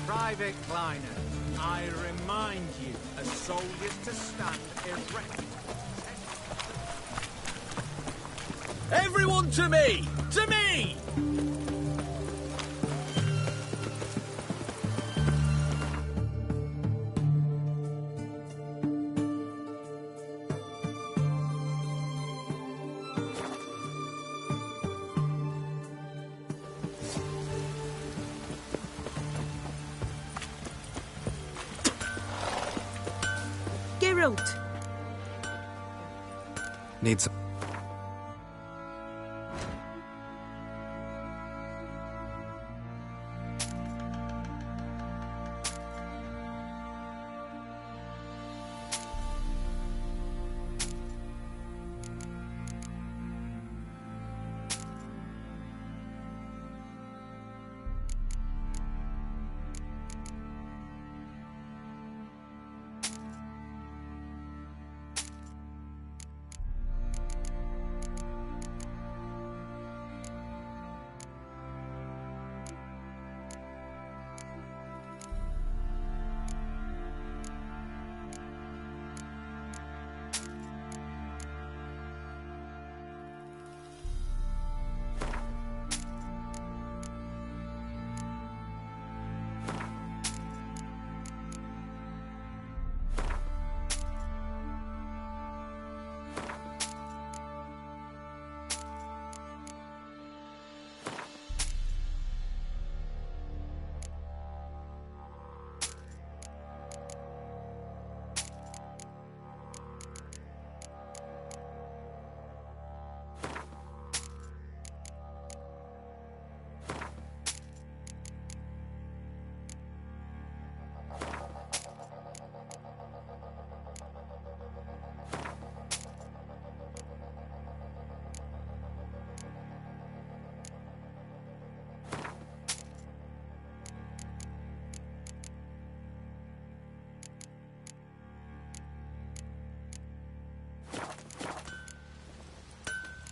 Private Kleiner, I remind you, as soldiers to stand erect. Everyone to me! To me! Geralt! Need some...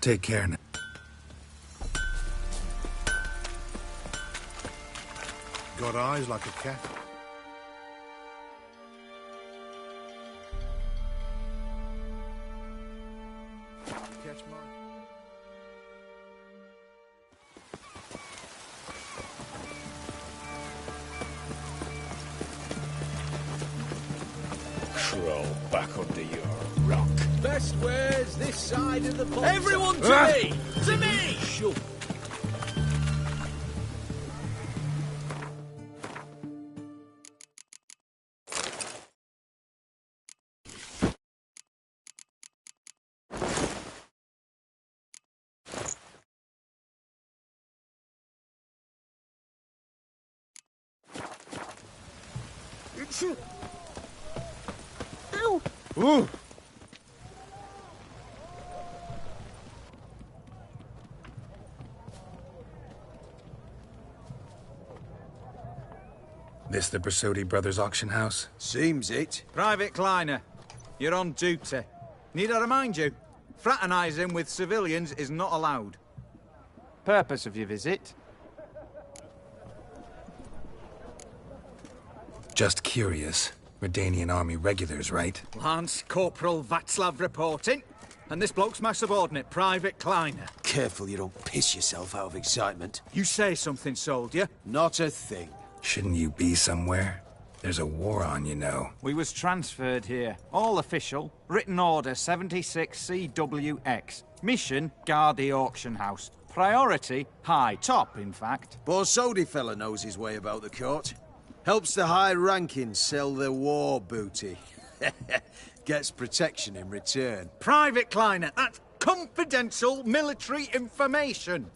Take care now. Got eyes like a cat. Catch mine. Crawl back under your rock. Best wares this side of the pond. Everyone to me! To me! Shut. Ow! Ooh! This the Brasodi Brothers auction house? Seems it. Private Kleiner, you're on duty. Need I remind you? Fraternising with civilians is not allowed. Purpose of your visit? Just curious. Redanian army regulars, right? Lance Corporal Václav reporting. And this bloke's my subordinate, Private Kleiner. Careful you don't piss yourself out of excitement. You say something, soldier. Not a thing. Shouldn't you be somewhere? There's a war on, you know. We was transferred here. All official. Written order 76 CWX. Mission, guard the auction house. Priority, high top, in fact. Borsodi fella knows his way about the court. Helps the high-ranking sell their war booty. Gets protection in return. Private Kleiner, that's confidential military information.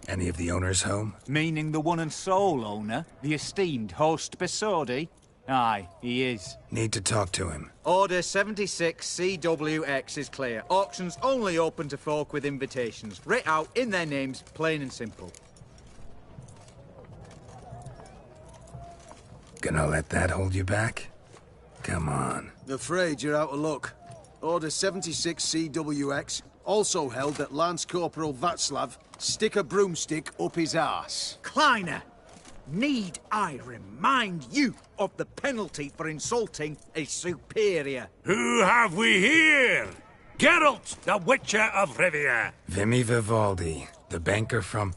Any of the owners home? Meaning the one and sole owner, the esteemed host Besodi? Aye, he is. Need to talk to him. Order 76 CWX is clear. Auctions only open to folk with invitations. Writ out in their names, plain and simple. Gonna let that hold you back? Come on. Afraid you're out of luck. Order 76 CWX, also held that Lance Corporal Václav Stick a broomstick up his arse. Kleiner, need I remind you of the penalty for insulting a superior? Who have we here? Geralt, the Witcher of Rivia. Vimy Vivaldi, the banker from...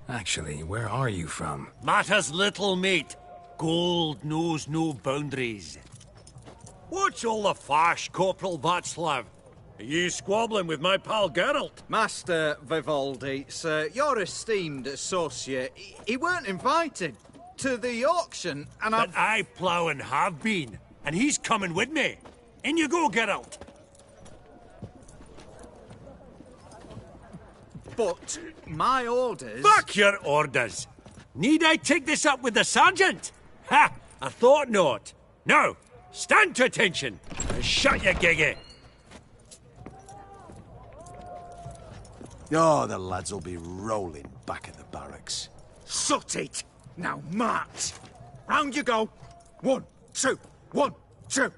Actually, where are you from? Matters little, mate. Gold knows no boundaries. What's all the fash, Corporal Václav? Are you squabbling with my pal Geralt? Master Vivaldi, sir, your esteemed associate, he weren't invited to the auction, and But I plough and have been, and he's coming with me. In you go, Geralt. But my orders... Fuck your orders. Need I take this up with the sergeant? Ha! I thought not. Now, stand to attention and shut your giggy. Oh, the lads will be rolling back at the barracks. Sut it! Now march! Round you go! 1, 2, 1, 2!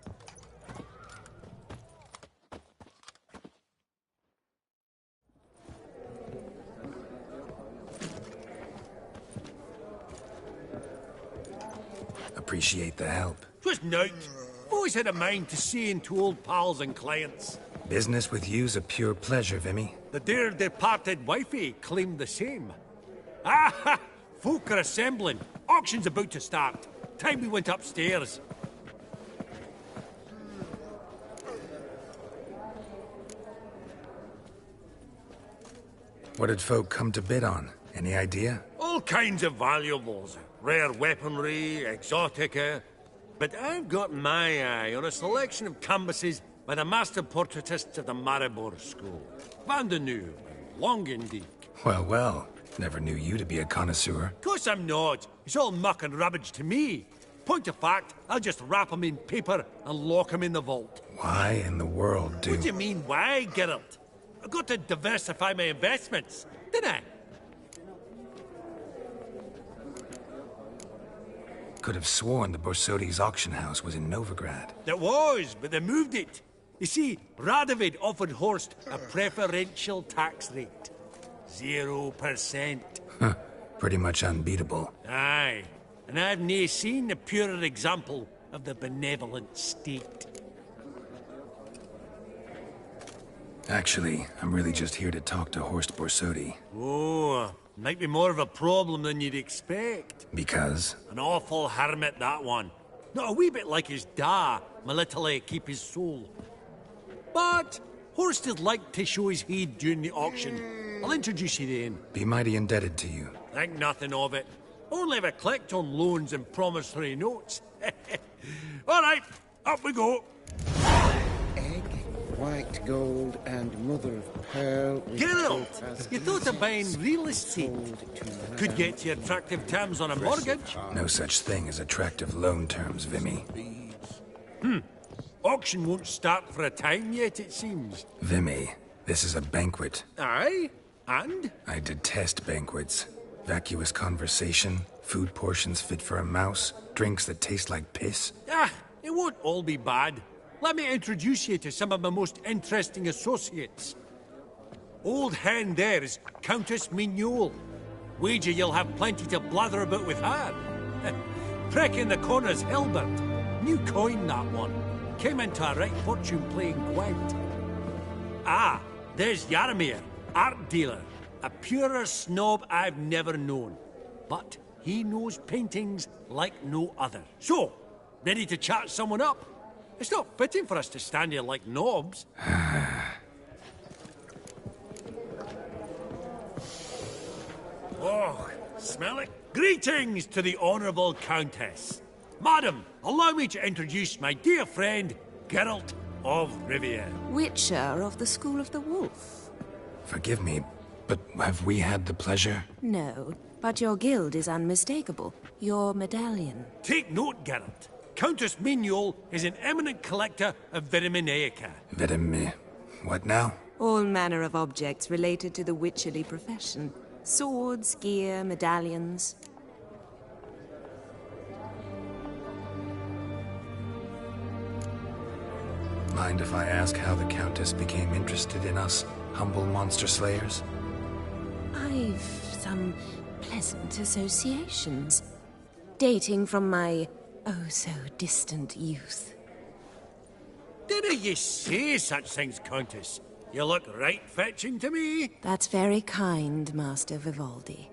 Appreciate the help. Twas nowt. Always had a mind to seeing to old pals and clients. Business with you's a pure pleasure, Vimy. The dear departed wifey claimed the same. Ah ha! Folk are assembling. Auction's about to start. Time we went upstairs. What did folk come to bid on? Any idea? All kinds of valuables. Rare weaponry, exotica. But I've got my eye on a selection of canvases by the master portraitists of the Maribor School. Van de Nieuw, Longendijk. Well, well. Never knew you to be a connoisseur. Course I'm not. It's all muck and rubbish to me. Point of fact, I'll just wrap 'em in paper and lock 'em in the vault. Why in the world do... What do you mean, why, Geralt? I've got to diversify my investments, didn't I? Could have sworn the Borsodi's auction house was in Novigrad. It was, but they moved it. You see, Radovid offered Horst a preferential tax rate. 0%. Huh. Pretty much unbeatable. Aye, and I've nae seen a purer example of the benevolent state. Actually, I'm really just here to talk to Horst Borsodi. Oh, might be more of a problem than you'd expect. Because? An awful hermit, that one. Not a wee bit like his da, my little keep his soul. But Horst would like to show his head during the auction. I'll introduce you then. Be mighty indebted to you. Think nothing of it. Only ever collect on loans and promissory notes. All right, up we go. Egg, white gold, and mother of pearl. Geralt, you thought of buying real estate. Could get you attractive terms on a mortgage. No such thing as attractive loan terms, Vimy. Auction won't start for a time yet, it seems. Vimy, this is a banquet. Aye, and? I detest banquets. Vacuous conversation, food portions fit for a mouse, drinks that taste like piss. Ah, it won't all be bad. Let me introduce you to some of my most interesting associates. Old hen there is Countess Mignole. Wager you'll have plenty to blather about with her. Prick in the corner's Hilbert. New coin, that one. Came into a right fortune playing quite. Ah, there's Jaromir, art dealer. A purer snob I've never known. But he knows paintings like no other. So, ready to chat someone up? It's not fitting for us to stand here like knobs. Oh, smell it? Greetings to the Honourable Countess. Madam, allow me to introduce my dear friend, Geralt of Rivia. Witcher of the School of the Wolf. Forgive me, but have we had the pleasure? No, but your guild is unmistakable. Your medallion. Take note, Geralt. Countess Mignole is an eminent collector of Viriminaica. What now? All manner of objects related to the witcherly profession. Swords, gear, medallions. Mind if I ask how the Countess became interested in us, humble monster slayers? I some pleasant associations, dating from my oh-so-distant youth. Dinna ye say such things, Countess? You look right fetching to me. That's very kind, Master Vivaldi.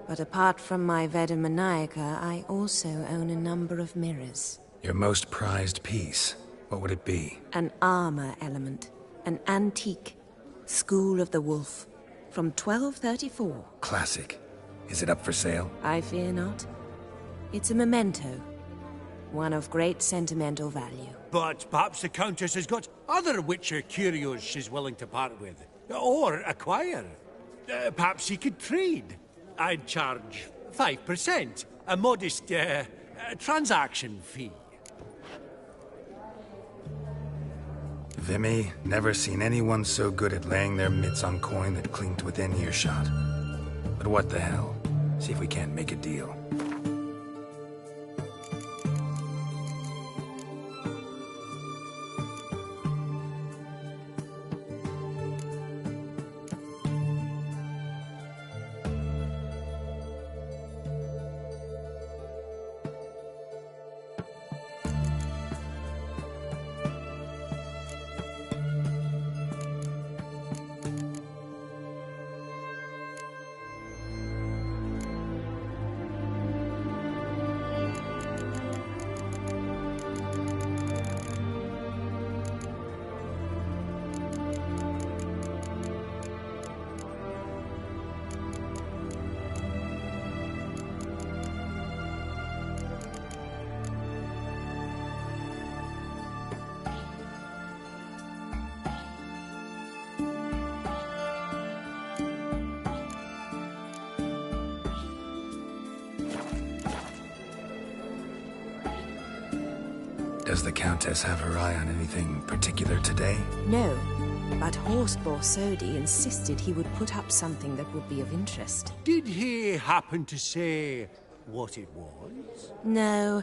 But apart from my Veda Maniaca, I also own a number of mirrors. Your most prized piece, what would it be? An armor element. An antique. School of the Wolf. From 1234. Classic. Is it up for sale? I fear not. It's a memento. One of great sentimental value. But perhaps the Countess has got other Witcher curios she's willing to part with. Or acquire. Perhaps he could trade. I'd charge 5%. A modest, transaction fee. Vimy, never seen anyone so good at laying their mitts on coin that clinked within earshot. But what the hell? See if we can't make a deal. Does the Countess have her eye on anything particular today? No, but Horst Borsodi insisted he would put up something that would be of interest. Did he happen to say what it was? No.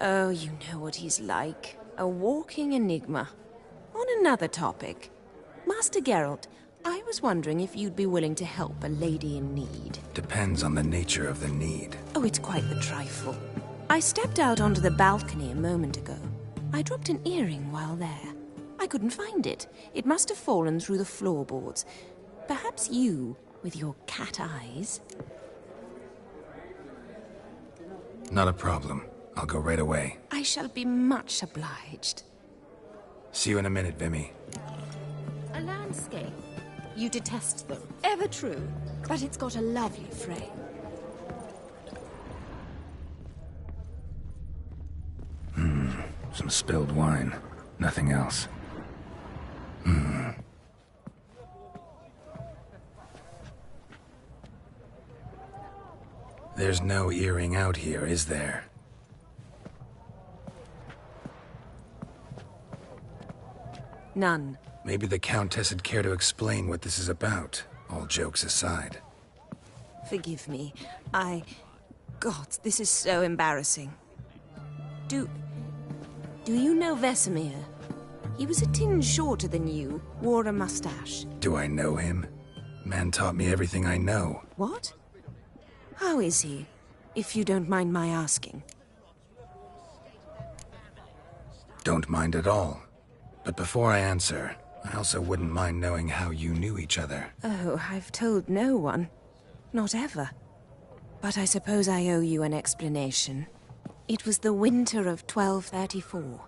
Oh, you know what he's like. A walking enigma. On another topic. Master Geralt, I was wondering if you'd be willing to help a lady in need. Depends on the nature of the need. Oh, it's quite the trifle. I stepped out onto the balcony a moment ago. I dropped an earring while there. I couldn't find it. It must have fallen through the floorboards. Perhaps you, with your cat eyes... Not a problem. I'll go right away. I shall be much obliged. See you in a minute, Vimy. A landscape. You detest them. Ever true. But it's got a lovely frame. Some spilled wine. Nothing else. There's no earring out here, is there? None. Maybe the Countess would care to explain what this is about, all jokes aside. Forgive me. God, this is so embarrassing. Do you know Vesemir? He was a tinge shorter than you, wore a mustache. Do I know him? Man taught me everything I know. What? How is he, if you don't mind my asking? Don't mind at all. But before I answer, I also wouldn't mind knowing how you knew each other. Oh, I've told no one. Not ever. But I suppose I owe you an explanation. It was the winter of 1234.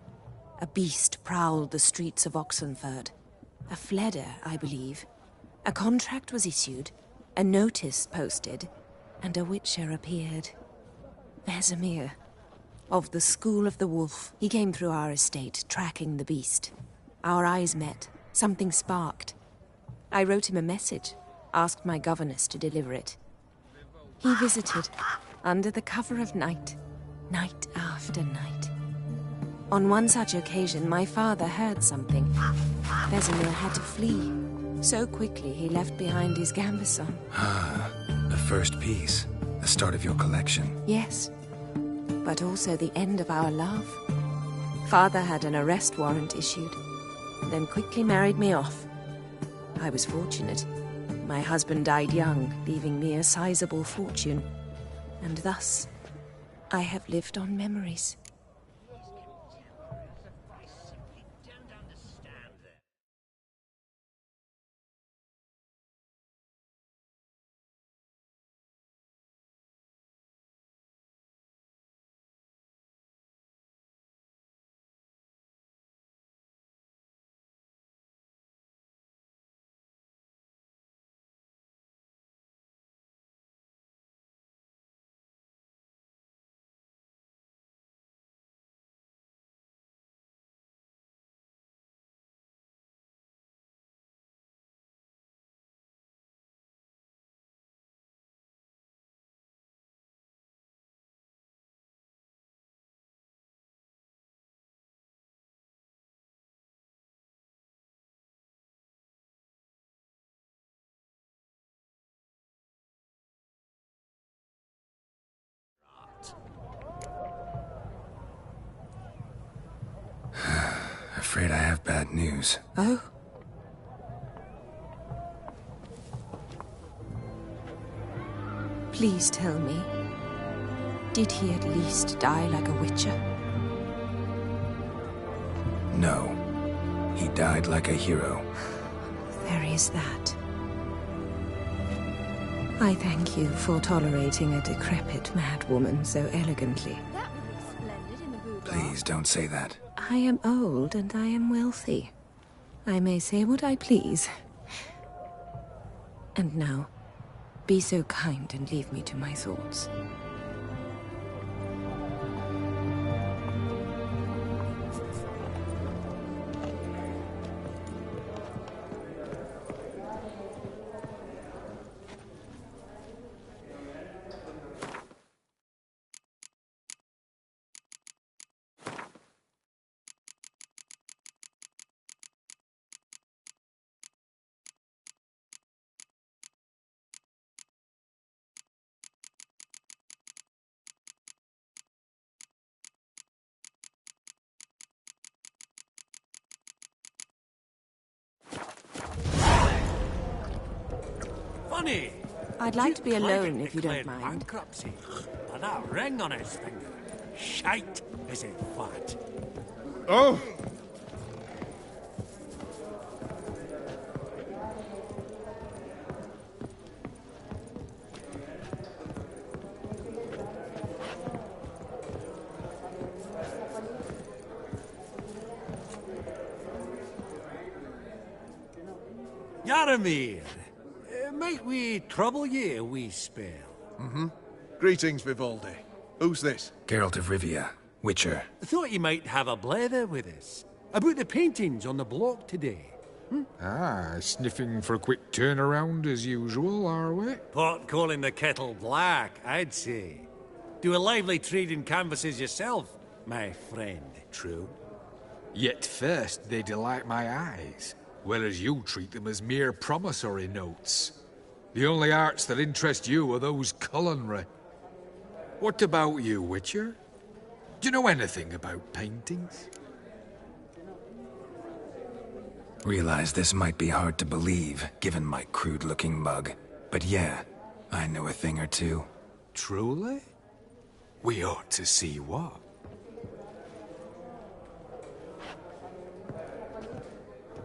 A beast prowled the streets of Oxenford. A fleder, I believe. A contract was issued, a notice posted, and a witcher appeared. Vesemir. Of the School of the Wolf. He came through our estate, tracking the beast. Our eyes met. Something sparked. I wrote him a message, asked my governess to deliver it. He visited, under the cover of night, night after night. On one such occasion, my father heard something. Vesemir had to flee. So quickly, he left behind his gambeson. Ah, the first piece. The start of your collection. Yes, but also the end of our love. Father had an arrest warrant issued, then quickly married me off. I was fortunate. My husband died young, leaving me a sizable fortune. And thus, I have lived on memories. Afraid I have bad news. Oh? Please tell me, did he at least die like a witcher? No. He died like a hero. There is that. I thank you for tolerating a decrepit madwoman so elegantly. That would look splendid in the boudoir. Please don't say that. I am old and I am wealthy. I may say what I please. And now, be so kind and leave me to my thoughts. Funny. I'd like to be Duke alone Clegg if you don't declared mind. Bankruptcy. And that ring on his finger. Shite, is it fat? Oh! Yaramir, might we trouble ye a wee spell? Greetings, Vivaldi. Who's this? Geralt of Rivia, Witcher. Thought you might have a blather with us. About the paintings on the block today. Ah, sniffing for a quick turnaround as usual, are we? Pot calling the kettle black, I'd say. Do a lively trade in canvases yourself, my friend, true? Yet first they delight my eyes, whereas you treat them as mere promissory notes. The only arts that interest you are those culinary. What about you, Witcher? Do you know anything about paintings? Realize this might be hard to believe, given my crude-looking mug. But yeah, I know a thing or two. Truly? We ought to see what.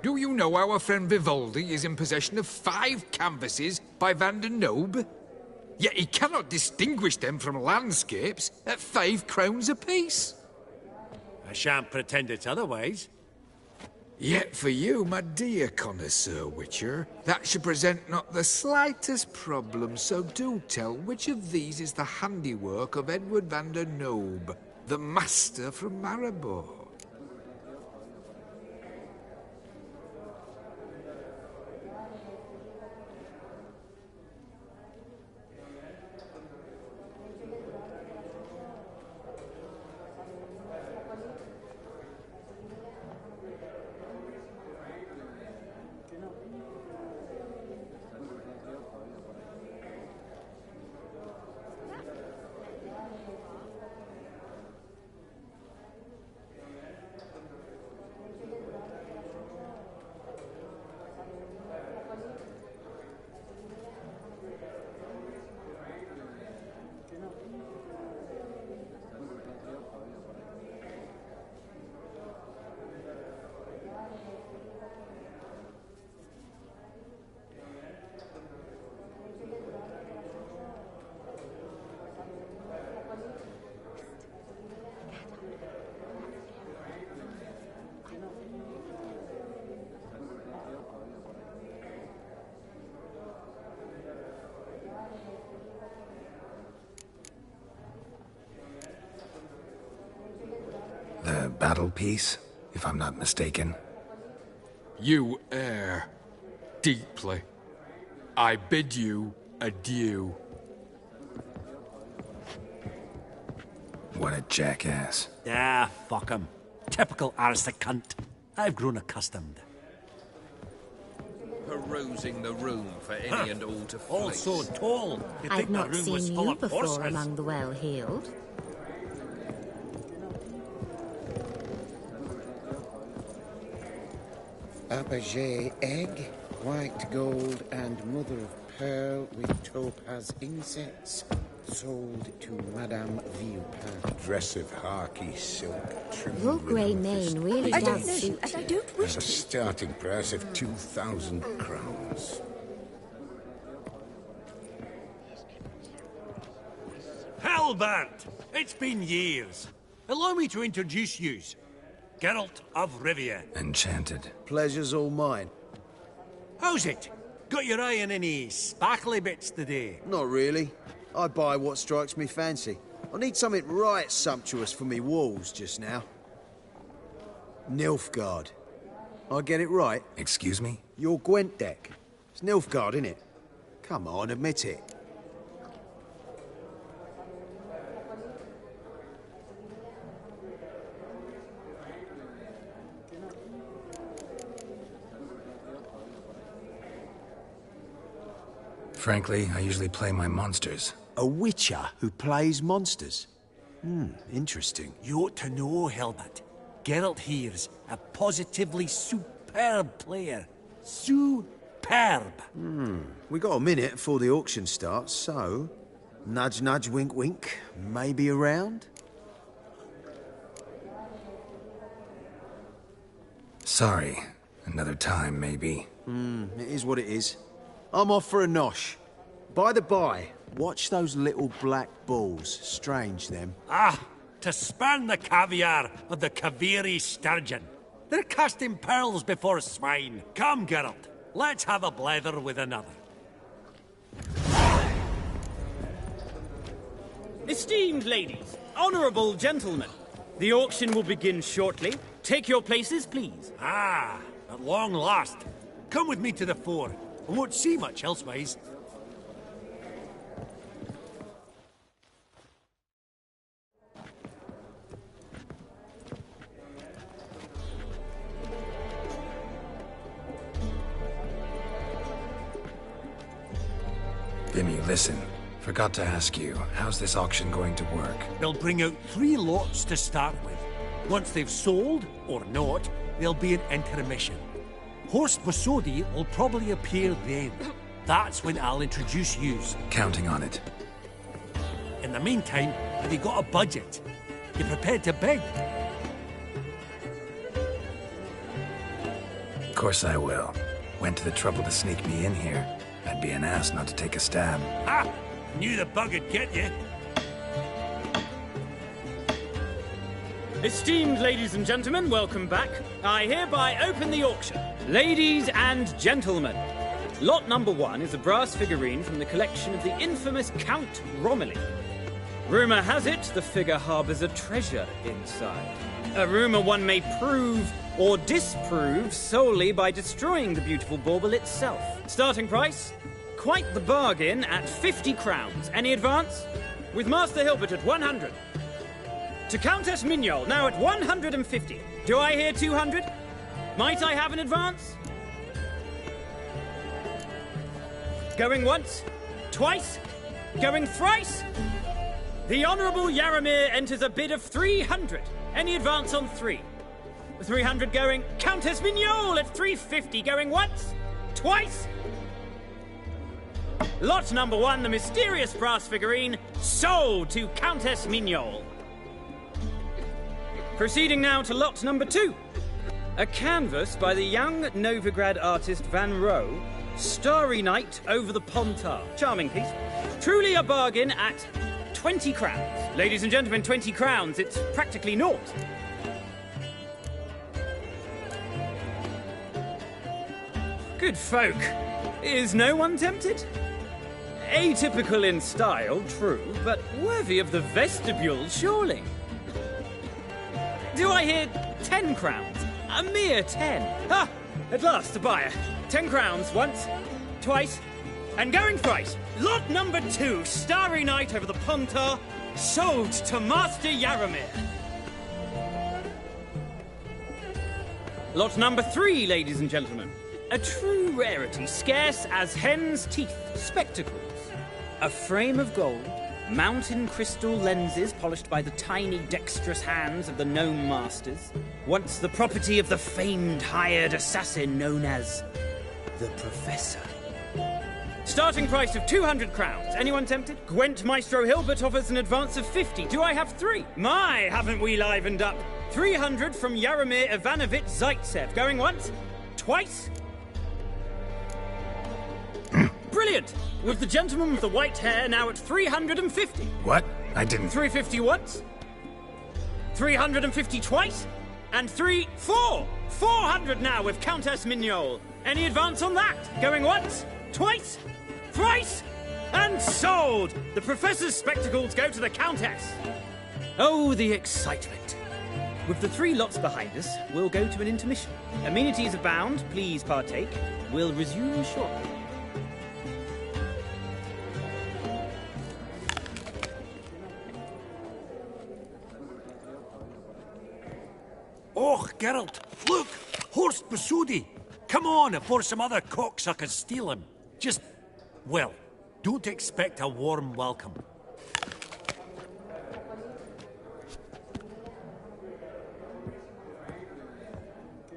Do you know our friend Vivaldi is in possession of 5 canvases by Van der Nobe? Yet he cannot distinguish them from landscapes at 5 crowns apiece. I shan't pretend it's otherwise. Yet for you, my dear connoisseur Witcher, that should present not the slightest problem, so do tell which of these is the handiwork of Edward van der Nobe, the master from Maribor. The battle piece, if I'm not mistaken. You err deeply. I bid you adieu. What a jackass. Ah, fuck him. Typical arse cunt. I've grown accustomed. Perusing the room for any and all to All fleece. so tall. You'd I've think the not room was seen full you of before horses. among the well-heeled. Abaget egg, white gold and mother of pearl with topaz insets. Sold to Madame Villepin. Dress of harky silk trimmed Your with grey amethyst mane really beads. does suit and I you. don't wish At a starting price of 2,000 crowns. Hellbent! It's been years. Allow me to introduce yous. Geralt of Rivia. Enchanted. Pleasure's all mine. How's it? Got your eye on any sparkly bits today? Not really. I buy what strikes me fancy. I need something right sumptuous for me walls just now. Nilfgaard. I get it right? Excuse me? Your Gwent deck. It's Nilfgaard, innit? Come on, admit it. Frankly, I usually play my monsters. A witcher who plays monsters? Interesting. You ought to know, Helmut. Geralt here's a positively superb player. Superb. We got a minute before the auction starts, so... Nudge, nudge, wink, wink. Maybe around? Sorry. Another time, maybe. It is what it is. I'm off for a nosh. By the by, watch those little black balls. Strange, them. Ah, to spurn the caviar of the Kaviri sturgeon. They're casting pearls before swine. Come, Geralt, let's have a blether with another. Esteemed ladies, honourable gentlemen, the auction will begin shortly. Take your places, please. Ah, at long last. Come with me to the fore. I won't see much elsewise. Bimmy, listen. Forgot to ask you, how's this auction going to work? They'll bring out 3 lots to start with. Once they've sold, or not, there'll be an intermission. Horst Bosodi will probably appear then. That's when I'll introduce yous. Counting on it. In the meantime, have you got a budget? You prepared to beg? Of course I will. Went to the trouble to sneak me in here. I'd be an ass not to take a stab. Ha! Knew the bug would get you. Esteemed ladies and gentlemen, welcome back. I hereby open the auction. Ladies and gentlemen, lot number 1 is a brass figurine from the collection of the infamous Count Romilly. Rumour has it the figure harbours a treasure inside. A rumour one may prove or disprove solely by destroying the beautiful bauble itself. Starting price? Quite the bargain at 50 crowns. Any advance? With Master Hilbert at 100. To Countess Mignol, now at 150. Do I hear 200? Might I have an advance? Going once? Twice? Going thrice? The Honourable Yaramir enters a bid of 300. Any advance on 3? 300 going. Countess Mignol at 350. Going once? Twice? Lot number 1, the mysterious brass figurine, sold to Countess Mignol. Proceeding now to lot number 2. A canvas by the young Novigrad artist Van Rohe, Starry Night over the Pontar. Charming piece. Truly a bargain at 20 crowns. Ladies and gentlemen, 20 crowns, it's practically naught. Good folk. Is no one tempted? Atypical in style, true, but worthy of the vestibule, surely. Do I hear 10 crowns? A mere 10. Ah, at last, a buyer. 10 crowns once, twice, and going thrice. Lot number 2, Starry Night over the Pontar, sold to Master Yaramir. Lot number 3, ladies and gentlemen. A true rarity, scarce as hen's teeth, spectacles. A frame of gold, mountain crystal lenses polished by the tiny dexterous hands of the gnome masters, once the property of the famed hired assassin known as the Professor. Starting price of 200 crowns. Anyone tempted? Gwent Maestro Hilbert offers an advance of 50. Do I have 3? My, haven't we livened up? 300 from Yaramir Ivanovich Zaitsev. Going once? Twice? Brilliant! With the gentleman with the white hair now at 350. What? I didn't... 350 once? 350 twice? And 400 now with Countess Mignol. Any advance on that? Going once? Twice? Thrice? And sold! The Professor's spectacles go to the Countess. Oh, the excitement. With the 3 lots behind us, we'll go to an intermission. Amenities abound, please partake. We'll resume shortly. Oh, Geralt, look! Horst Besudi! Come on before some other cocksuckers steal him. Just, well, don't expect a warm welcome.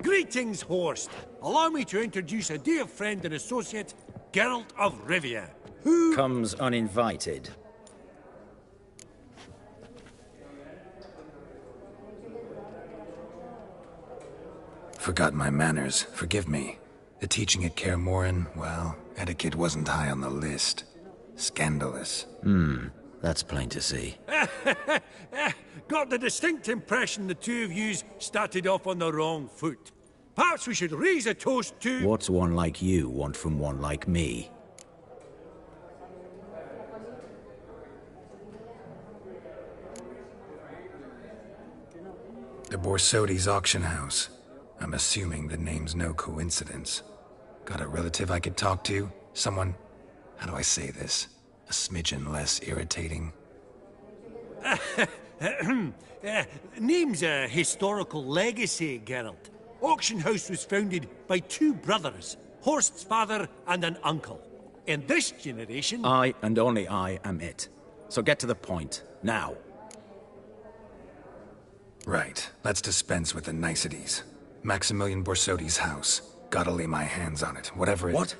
Greetings, Horst. Allow me to introduce a dear friend and associate, Geralt of Rivia, who... comes uninvited. Forgot my manners. Forgive me. The teaching at Kaer Morhen, well, etiquette wasn't high on the list. Scandalous. That's plain to see. Got the distinct impression the two of yous started off on the wrong foot. Perhaps we should raise a toast to... What's one like you want from one like me? The Borsodi's auction house. I'm assuming the name's no coincidence. Got a relative I could talk to? Someone... how do I say this? A smidgen less irritating? Name's a historical legacy, Geralt. Auction house was founded by 2 brothers, Horst's father and an uncle. In this generation... I and only I am it. So get to the point, now. Right, let's dispense with the niceties. Maximilian Borsodi's house. Gotta lay my hands on it, whatever it... What?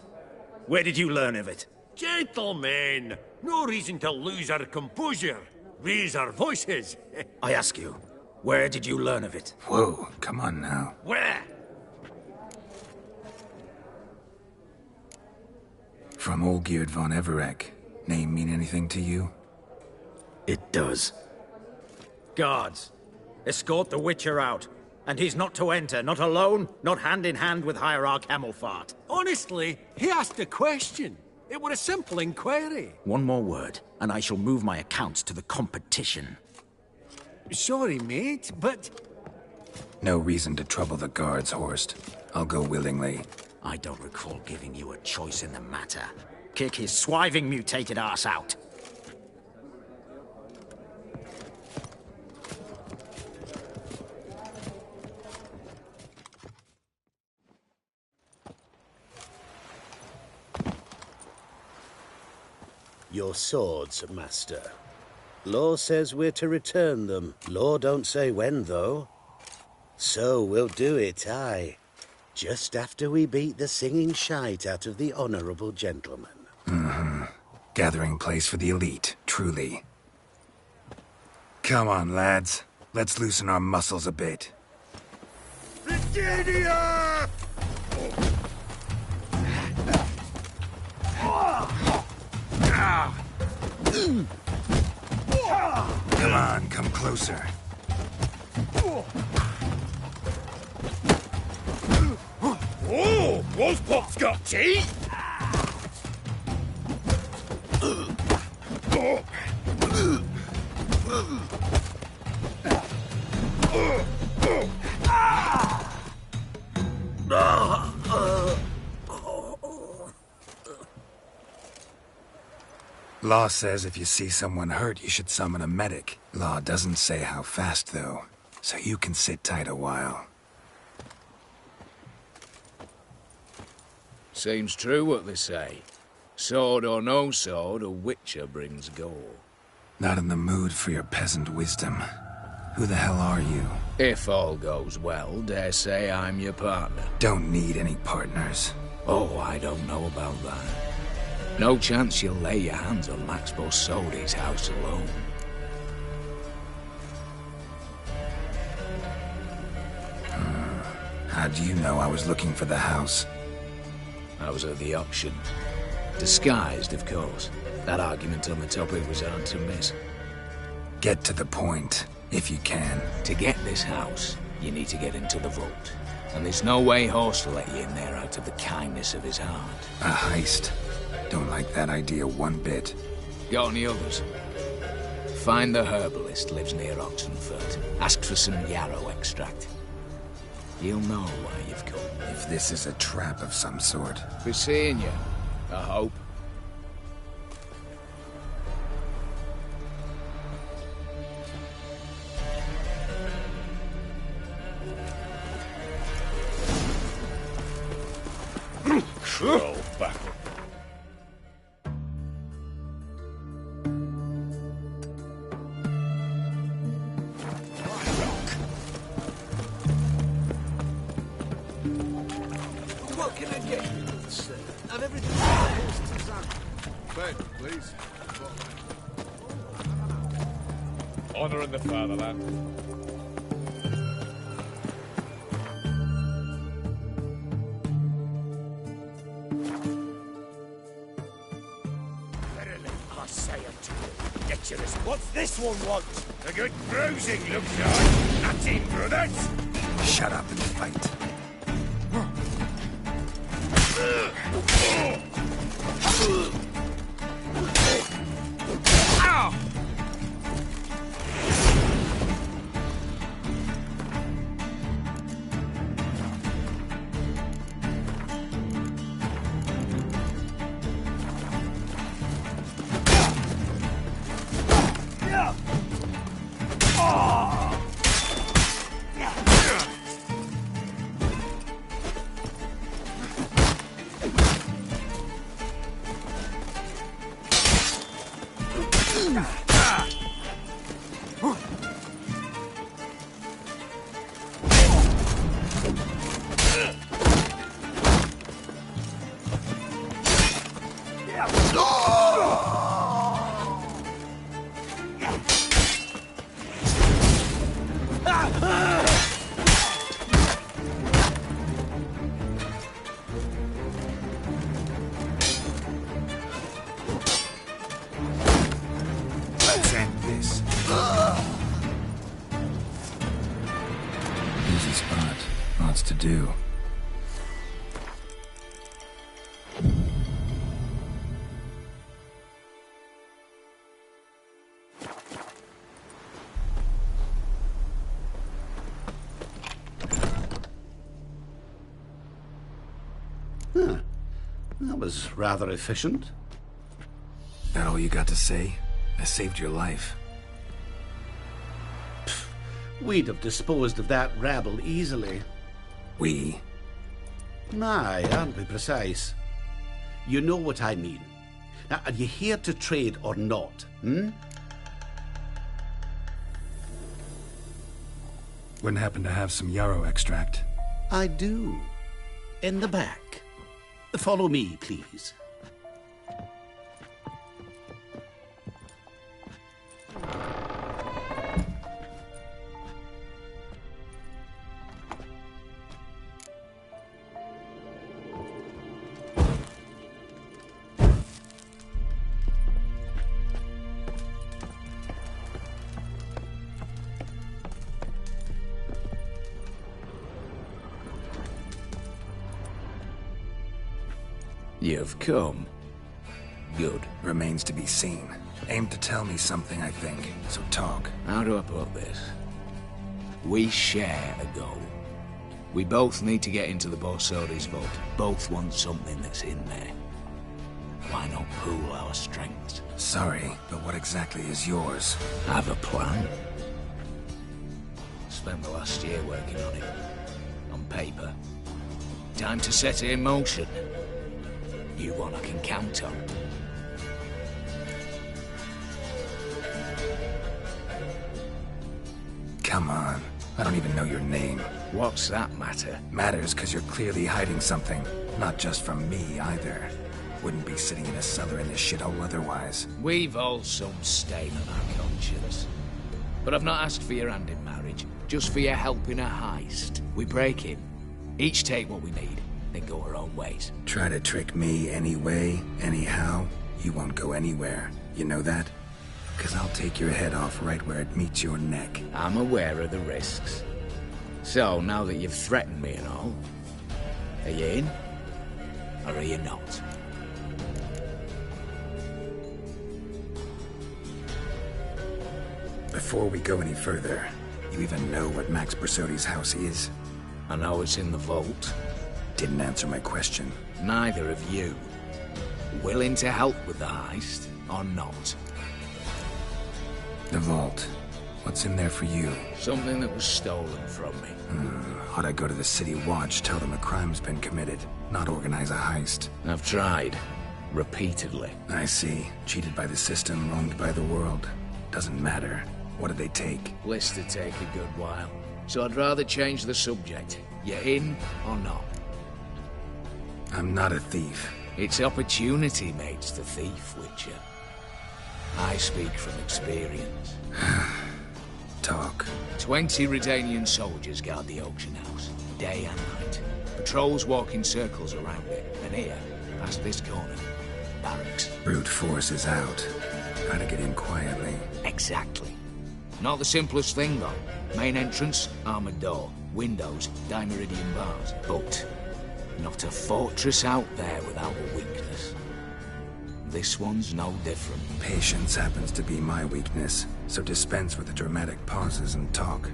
Where did you learn of it? Gentlemen, no reason to lose our composure. Raise our voices. I ask you, where did you learn of it? Whoa, come on now. Where? From Olgierd von Everec. Name mean anything to you? It does. Guards, escort the Witcher out. And he's not to enter, not alone, not hand in hand with Hierarch Hemelfart. Honestly, he asked a question. It were a simple inquiry. One more word, and I shall move my accounts to the competition. Sorry, mate, but... No reason to trouble the guards, Horst. I'll go willingly. I don't recall giving you a choice in the matter. Kick his swiving mutated ass out. Your swords, Master. Law says we're to return them. Law don't say when, though. So we'll do it, aye. Just after we beat the singing shite out of the honourable gentleman. Gathering place for the elite, truly. Come on, lads. Let's loosen our muscles a bit. Britannia! Come on, come closer. Oh, Wolfpop's got teeth! Law says if you see someone hurt, you should summon a medic. Law doesn't say how fast, though, so you can sit tight a while. Seems true what they say. Sword or no sword, a witcher brings gore. Not in the mood for your peasant wisdom. Who the hell are you? If all goes well, dare say I'm your partner. Don't need any partners. Oh, I don't know about that. No chance you'll lay your hands on Max Borsodi's house alone. How do you know I was looking for the house? I was at the auction. Disguised, of course. That argument on the topic was hard to miss. Get to the point, if you can. To get this house, you need to get into the vault. And there's no way Horst will let you in there out of the kindness of his heart. A heist? Don't like that idea one bit. Got any others? Find the herbalist, lives near Oxenfurt. Ask for some yarrow extract. He'll know why you've come. If this is a trap of some sort. Be seeing you, I hope. Troll battle. What can I get you, sir? I've everything Ben, please. Honor in the fatherland. What's this one want? A good bruising, looks like. Nothing, brothers. Shut up and fight. Ow! Let's end this. Easy spot. Lots to do. Huh. That was rather efficient. That all you got to say? I saved your life. We'd have disposed of that rabble easily. We? Aye, aren't we precise? You know what I mean. Now, are you here to trade or not, hmm? Wouldn't happen to have some yarrow extract. I do. In the back. Follow me, please. You've come. Good. Remains to be seen. Aim to tell me something, I think. So talk. How do I put this? We share a goal. We both need to get into the Borsodi's vault. Both want something that's in there. Why not pool our strengths? Sorry, but what exactly is yours? Have a plan. Spent the last year working on it. On paper. Time to set it in motion. You one I can count on. Come on. I don't even know your name. What's that matter? Matters because you're clearly hiding something. Not just from me, either. Wouldn't be sitting in a cellar in this shithole otherwise. We've all some stain on our conscience. But I've not asked for your hand in marriage, just for your help in a heist. We break in, each take what we need, then go our own ways. Try to trick me anyway, anyhow, you won't go anywhere. You know that? Because I'll take your head off right where it meets your neck. I'm aware of the risks. So, now that you've threatened me and all, are you in? Or are you not? Before we go any further, you even know what Max Brasodi's house is? I know it's in the vault. Didn't answer my question. Neither of you. Willing to help with the heist, or not? The vault. What's in there for you? Something that was stolen from me. Ought I go to the City Watch, tell them a crime's been committed, not organize a heist? I've tried. Repeatedly. I see. Cheated by the system, wronged by the world. Doesn't matter. What did they take? List to take a good while. So I'd rather change the subject. You in or not? I'm not a thief. It's opportunity makes the thief, Witcher. I speak from experience. Talk. 20 Redanian soldiers guard the auction house, day and night. Patrols walk in circles around it, and here, past this corner, barracks. Brute force is out. Gotta get in quietly. Exactly. Not the simplest thing, though. Main entrance, armored door. Windows, dimeridian bars. But not a fortress out there without a weakness. This one's no different. Patience happens to be my weakness, so dispense with the dramatic pauses and talk.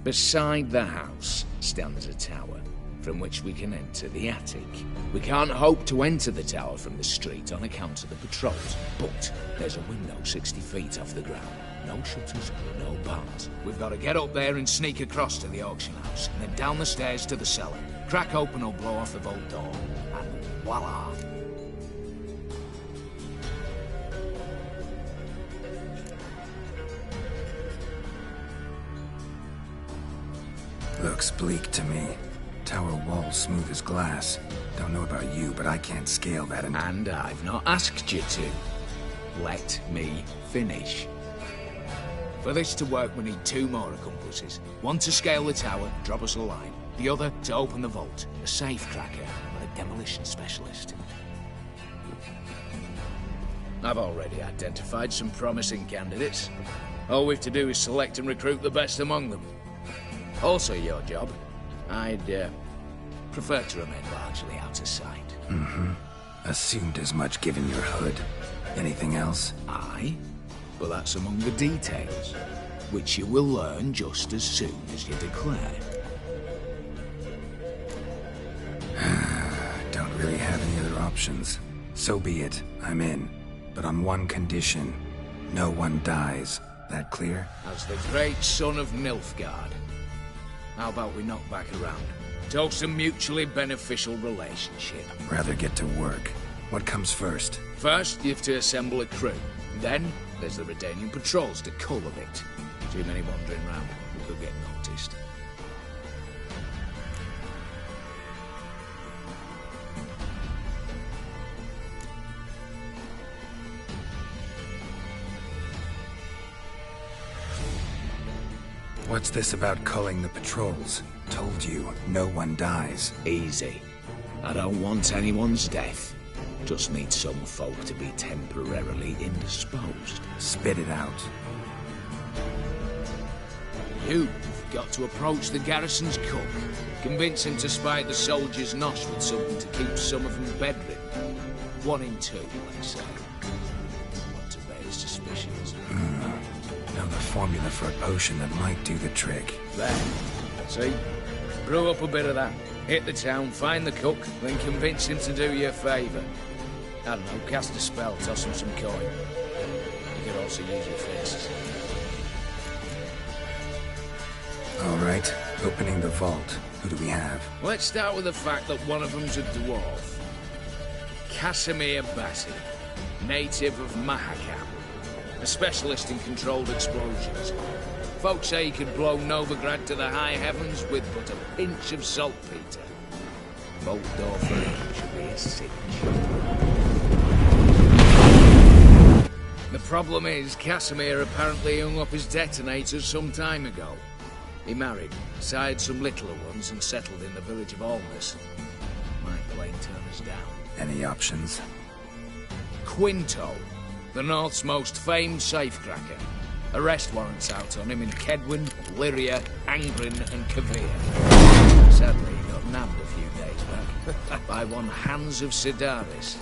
Beside the house stands a tower, from which we can enter the attic. We can't hope to enter the tower from the street on account of the patrols, but there's a window 60 feet off the ground. No shutters, no bars. We've got to get up there and sneak across to the auction house, and then down the stairs to the cellar. Crack open or blow off the vault door, and voila! Looks bleak to me. Tower wall smooth as glass. Don't know about you, but I can't scale that and I've not asked you to. Let me finish. For this to work, we need 2 more accomplices. One to scale the tower, drop us a line. The other to open the vault. A safe cracker or a demolition specialist. I've already identified some promising candidates. All we've to do is select and recruit the best among them. Also your job. I'd prefer to remain largely out of sight. Assumed as much given your hood. Anything else? Aye, but that's among the details, which you will learn just as soon as you declare. Don't really have any other options. So be it. I'm in. But on one condition. No one dies. That clear? As the great son of Nilfgaard. How about we knock back around? Toast a mutually beneficial relationship. Rather get to work. What comes first? First, you have to assemble a crew. Then, there's the Redanian patrols to cultivate. Too many wandering round. We could get noticed. What's this about culling the patrols? Told you, no one dies. Easy. I don't want anyone's death. Just need some folk to be temporarily indisposed. Spit it out. You've got to approach the garrison's cook. Convince him to spite the soldiers' nosh with something to keep some of them bedridden. 1 in 2, let's say. Want to raise suspicions. Know the formula for a potion that might do the trick. There. See? Brew up a bit of that. Hit the town, find the cook, then convince him to do you a favour. I don't know, cast a spell, toss him some coin. You could also use your fists. All right, opening the vault. Who do we have? Let's start with the fact that one of them's a dwarf. Casimir Bassi, native of Mahakam, a specialist in controlled explosions. Folks say he could blow Novigrad to the high heavens with but a pinch of saltpeter. Bolt door for him should be a cinch. The problem is, Casimir apparently hung up his detonators some time ago. He married, sired some littler ones, and settled in the village of Almas. Might plain turn us down. Any options? Quinto, the North's most famed safecracker. Arrest warrants out on him in Kedwin, Lyria, Angrin, and Kavir. Sadly, he got nabbed a few days back by one Hans of Sidaris,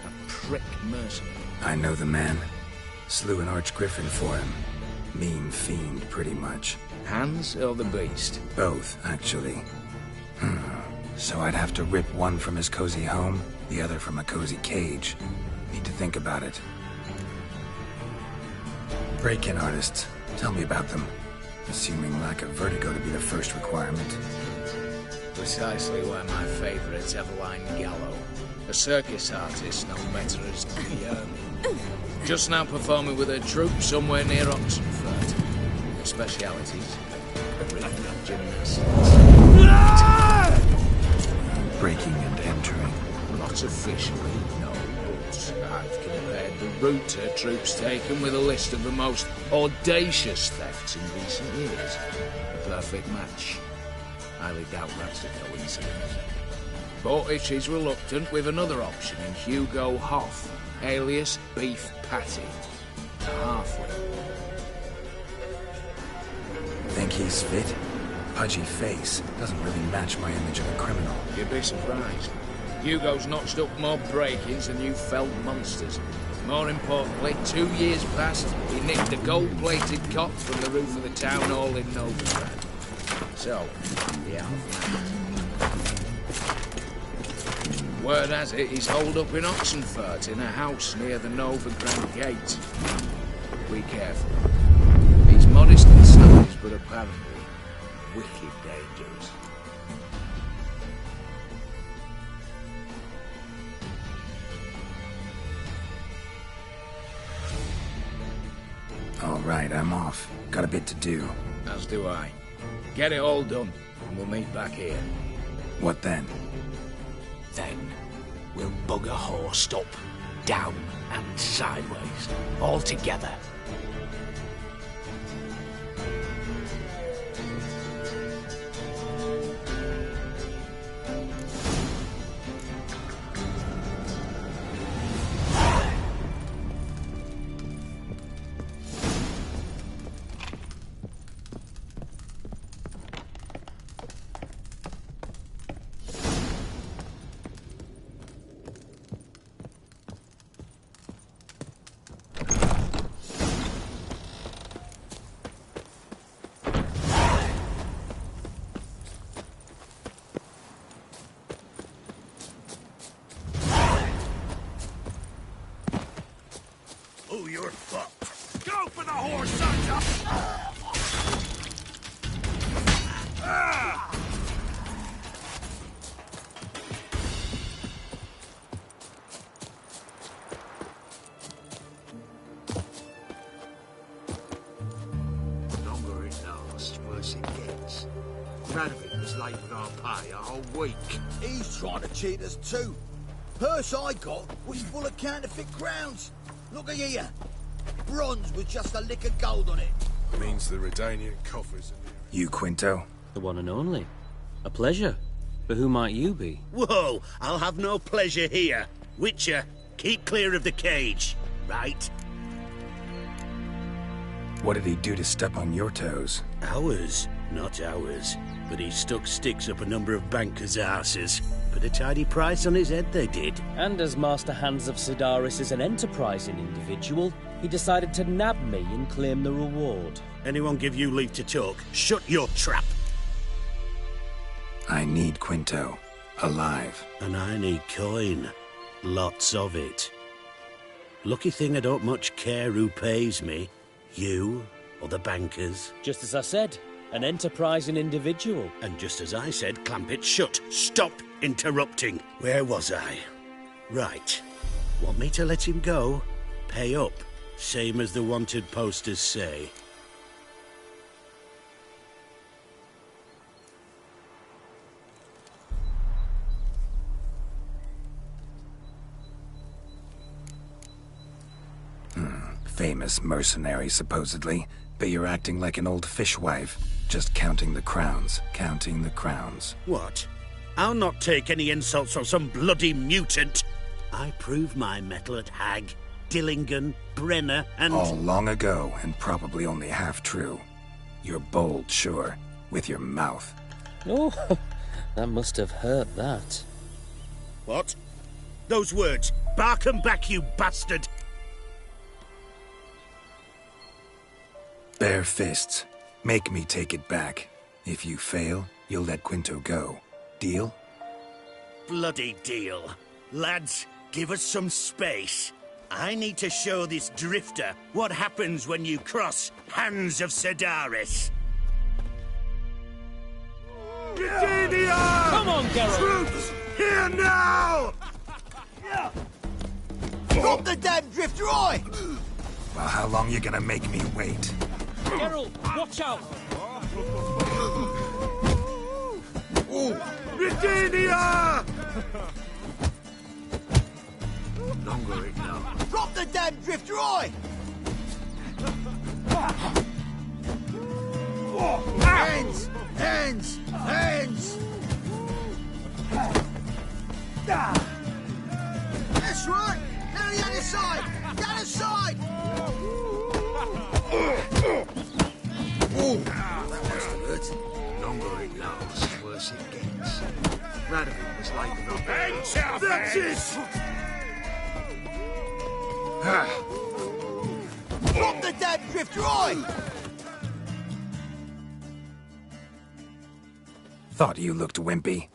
a prick mercenary. I know the man. Slew an archgriffin for him. Mean fiend, pretty much. Hans or the beast? Both, actually. So I'd have to rip one from his cozy home, the other from a cozy cage. Need to think about it. Break-in artists. Tell me about them. Assuming lack of vertigo to be the first requirement. Precisely where my favourite Eveline Gallo, a circus artist known better as Guillermo. Just now performing with her troupe somewhere near Oxenford. Her specialities, rhythmic gymnastics. Breaking and entering. Not officially, no, but I've compared the route her troop's taken with a list of the most audacious thefts in recent years. A perfect match. Highly doubt that's a coincidence. But if she's reluctant, with another option in Hugo Hoff, alias Beef Patty. A halfling. Think he's fit? Pudgy face doesn't really match my image of a criminal. You'd be surprised. Hugo's notched up more break-ins than you felled monsters. More importantly, 2 years past, he nicked a gold-plated cot from the roof of the town hall in Novigrad. So, yeah. Word has it, he's holed up in Oxenfurt in a house near the Novigrad gate. Be careful. He's modest in size, but apparently wicked dangerous. All right, I'm off. Got a bit to do. As do I. Get it all done, and we'll meet back here. What then? Then, we'll bugger horsed up, down and sideways, all together. Oh, you're fucked. Go for the horse, son! Ah! Longer it lasts, worse it gets. Ranovic was late with our pay a whole week. He's trying to cheat us too. Purse I got was full of counterfeit crowns. Look at here. Bronze with just a lick of gold on it. Means the Redanian coffers in there. You, Quinto? The one and only. A pleasure. But who might you be? Whoa, I'll have no pleasure here. Witcher, keep clear of the cage, right? What did he do to step on your toes? Ours, not ours. But he stuck sticks up a number of bankers' asses. Put a tidy price on his head, they did. And as Master Hans of Sidaris is an enterprising individual, he decided to nab me and claim the reward. Anyone give you leave to talk? Shut your trap! I need Quinto. Alive. And I need coin. Lots of it. Lucky thing I don't much care who pays me. You or the bankers. Just as I said, an enterprising individual. And just as I said, clamp it shut. Stop interrupting. Where was I? Right. Want me to let him go? Pay up. Same as the wanted posters say. Famous mercenary, supposedly, but you're acting like an old fishwife. Just counting the crowns, counting the crowns. What? I'll not take any insults from some bloody mutant. I proved my mettle at Hag, Dillingen, Brenner, and... All long ago, and probably only half true. You're bold, sure, with your mouth. Oh, that must have hurt that. What? Those words. Bark 'em back, you bastard! Bare fists. Make me take it back. If you fail, you'll let Quinto go. Deal? Bloody deal. Lads, give us some space. I need to show this drifter what happens when you cross Hands of Sedaris. Britannia! Come on, Geralt! Troops, here now! Drop the damn drifter, oi! Well, how long you gonna make me wait? Geralt, watch out! Britannia! Longer it now. Drop the damn drifter, oi! Hands! Hands! Hands! That's right! Now the other side! The other side! That must have hurt. Longer it lasts, worse it gets. Radovid was like the... That's it! Drop the damn drifter, oi! Thought you looked wimpy.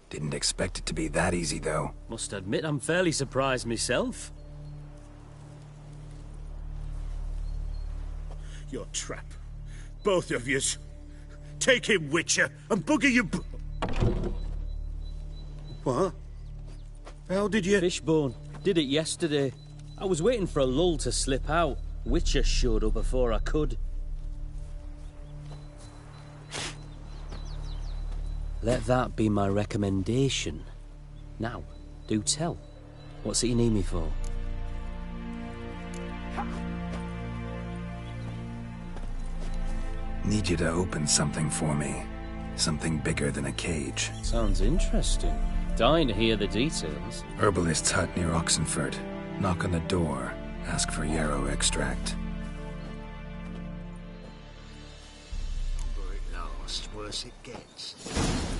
Didn't expect it to be that easy, though. Must admit I'm fairly surprised myself. Your trap. Both of yous. Take him, Witcher, and bugger you... What? How did you... Fishbone. Did it yesterday. I was waiting for a lull to slip out. Witcher showed up before I could. Let that be my recommendation. Now, do tell. What's it you need me for? Need you to open something for me. Something bigger than a cage. Sounds interesting. Dying to hear the details. Herbalist's hut near Oxenford. Knock on the door. Ask for yarrow extract. Longer it lasts, worse it gets.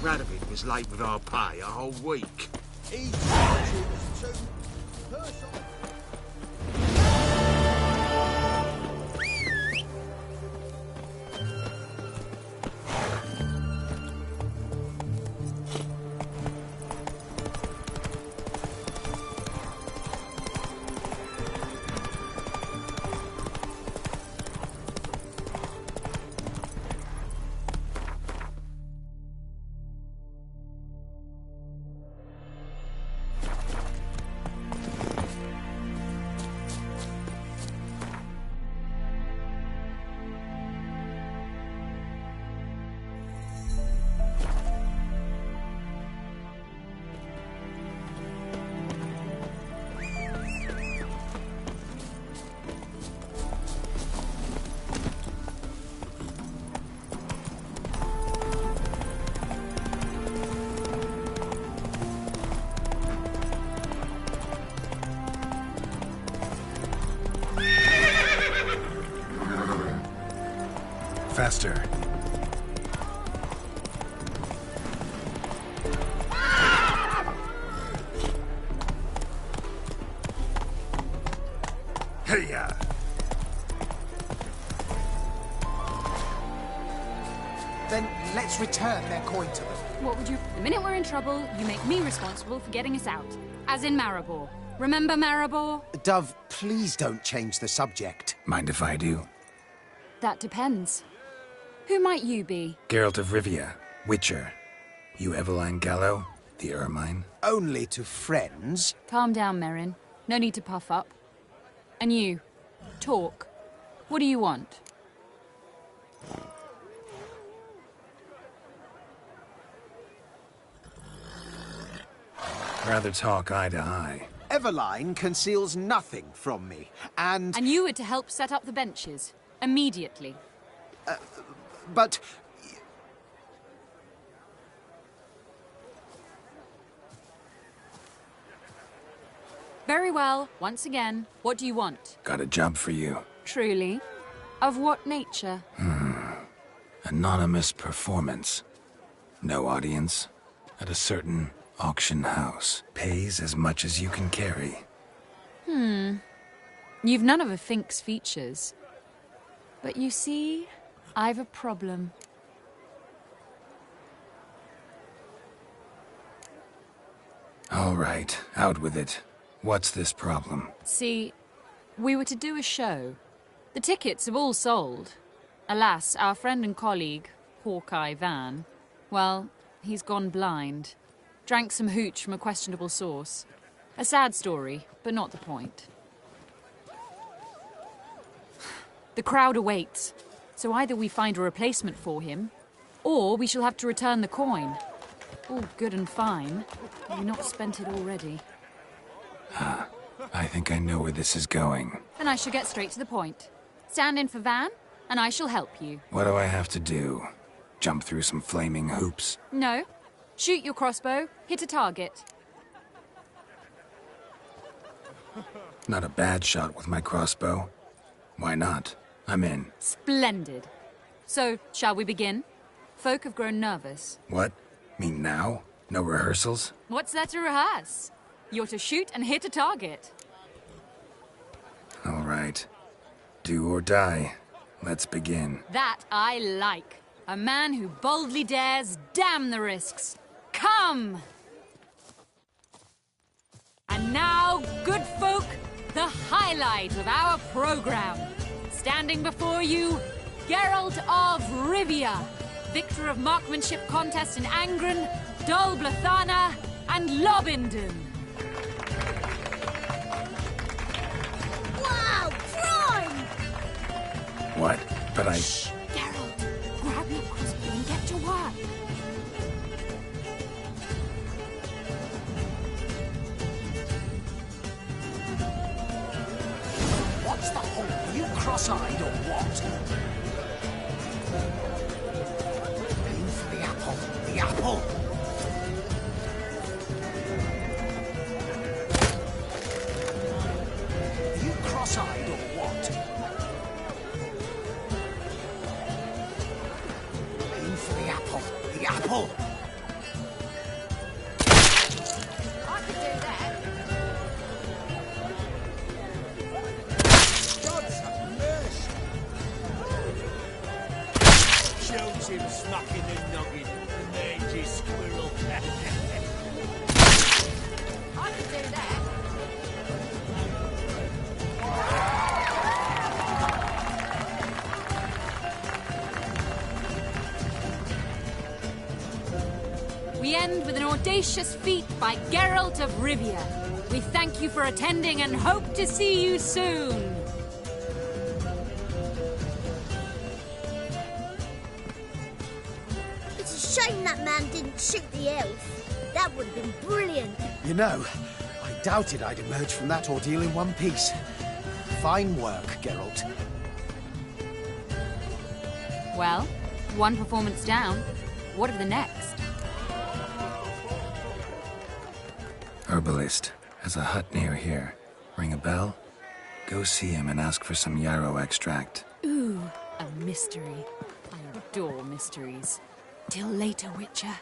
Radovid was late with our pay a whole week. He's too... Faster. Hey-ya! Then let's return their coin to them. What would you... The minute we're in trouble, you make me responsible for getting us out. As in Maribor. Remember Maribor? Dove, please don't change the subject. Mind if I do? That depends. Who might you be? Geralt of Rivia, Witcher. You Eveline Gallo, the Ermine? Only to friends. Calm down, Merrin. No need to puff up. And you, talk. What do you want? Rather talk eye to eye. Eveline conceals nothing from me, and... And you were to help set up the benches. Immediately. But... Very well. Once again, what do you want? Got a job for you. Truly? Of what nature? Anonymous performance. No audience. At a certain auction house. Pays as much as you can carry. You've none of a Fink's features. But you see, I've a problem. All right, out with it. What's this problem? See, we were to do a show. The tickets have all sold. Alas, our friend and colleague, Hawkeye Van, well, he's gone blind. Drank some hooch from a questionable source. A sad story, but not the point. The crowd awaits, so either we find a replacement for him, or we shall have to return the coin. All good and fine. Have we not spent it already? I think I know where this is going. Then I shall get straight to the point. Stand in for Van, and I shall help you. What do I have to do? Jump through some flaming hoops? No. Shoot your crossbow, hit a target. Not a bad shot with my crossbow. Why not? I'm in. Splendid. So, shall we begin? Folk have grown nervous. What? Mean now? No rehearsals? What's there to rehearse? You're to shoot and hit a target. All right. Do or die. Let's begin. That I like. A man who boldly dares, damn the risks. Come! And now, good folk, the highlight of our program. Standing before you, Geralt of Rivia, victor of marksmanship contests in Angren, Dol Blathana, and Lobindon. Wow, crime! What? But I... Shh, Geralt, grab your crossbow and get to work. What's the whole? Are you cross-eyed or what? Aim for the apple. The apple! Are you cross-eyed or what? Aim for the apple. The apple! I can do that. Shows him smacking the noggin, the mangy squirrel. I can do that. We end with an audacious feat by Geralt of Rivia. We thank you for attending and hope to see you soon. It's a shame that man didn't shoot the elf. That would have been brilliant. You know, I doubted I'd emerge from that ordeal in one piece. Fine work, Geralt. Well, one performance down. What of the next? Herbalist. Has a hut near here. Ring a bell? Go see him and ask for some yarrow extract. Ooh, a mystery. I adore mysteries. Till later, Witcher.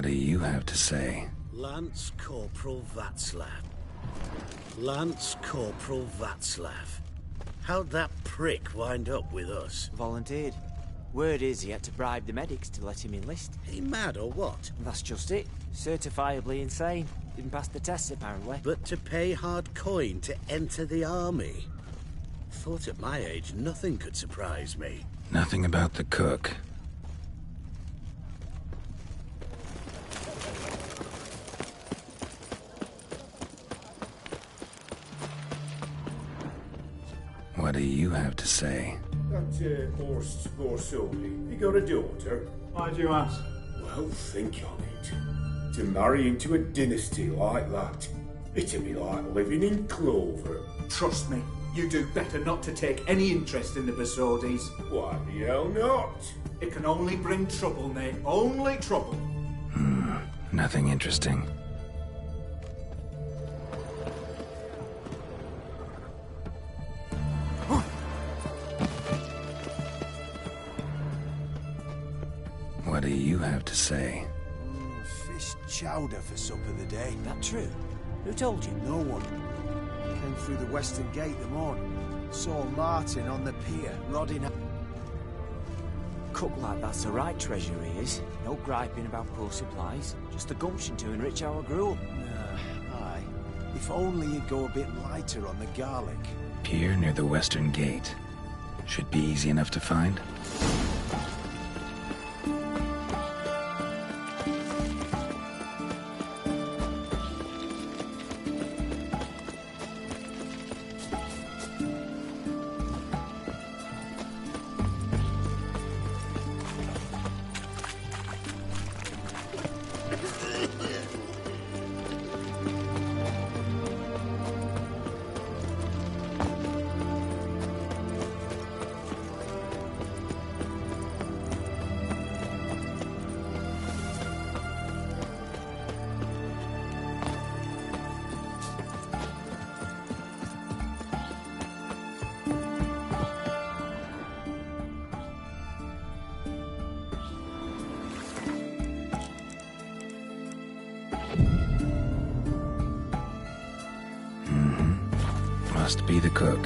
What do you have to say? Lance Corporal Václav. Lance Corporal Václav. How'd that prick wind up with us? Volunteered. Word is he had to bribe the medics to let him enlist. He mad or what? That's just it. Certifiably insane. Didn't pass the tests, apparently. But to pay hard coin to enter the army? Thought at my age nothing could surprise me. Nothing about the cook. What do you have to say? That Horst Borsodi, he got a daughter. Why'd you ask? Well, think on it. To marry into a dynasty like that, it'd be like living in clover. Trust me, you do better not to take any interest in the Borsodis. Why the hell not? It can only bring trouble, Nate. Only trouble. Nothing interesting. What do you have to say? Fish chowder for supper the day. That true? Who told you? No one. Came through the western gate the morning. Saw Martin on the pier, rodding up. Cook like that's the right treasure he is. No griping about poor supplies. Just the gumption to enrich our gruel. Aye. If only you'd go a bit lighter on the garlic. Pier near the western gate. Should be easy enough to find. Must be the cook.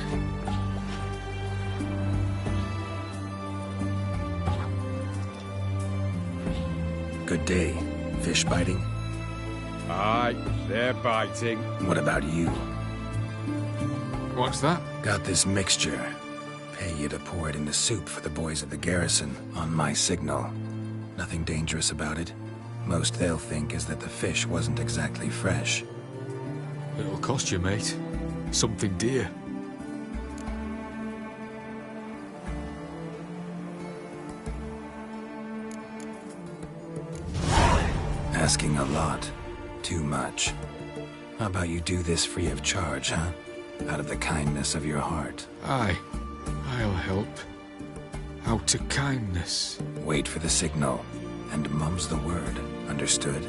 Good day. Fish biting? Aye, they're biting. What about you? What's that? Got this mixture. Pay you to pour it in the soup for the boys at the garrison, on my signal. Nothing dangerous about it. Most they'll think is that the fish wasn't exactly fresh. It'll cost you, mate. Something dear. Asking a lot. Too much. How about you do this free of charge, huh? Out of the kindness of your heart. Aye, I'll help. Out of kindness. Wait for the signal, and mum's the word. Understood?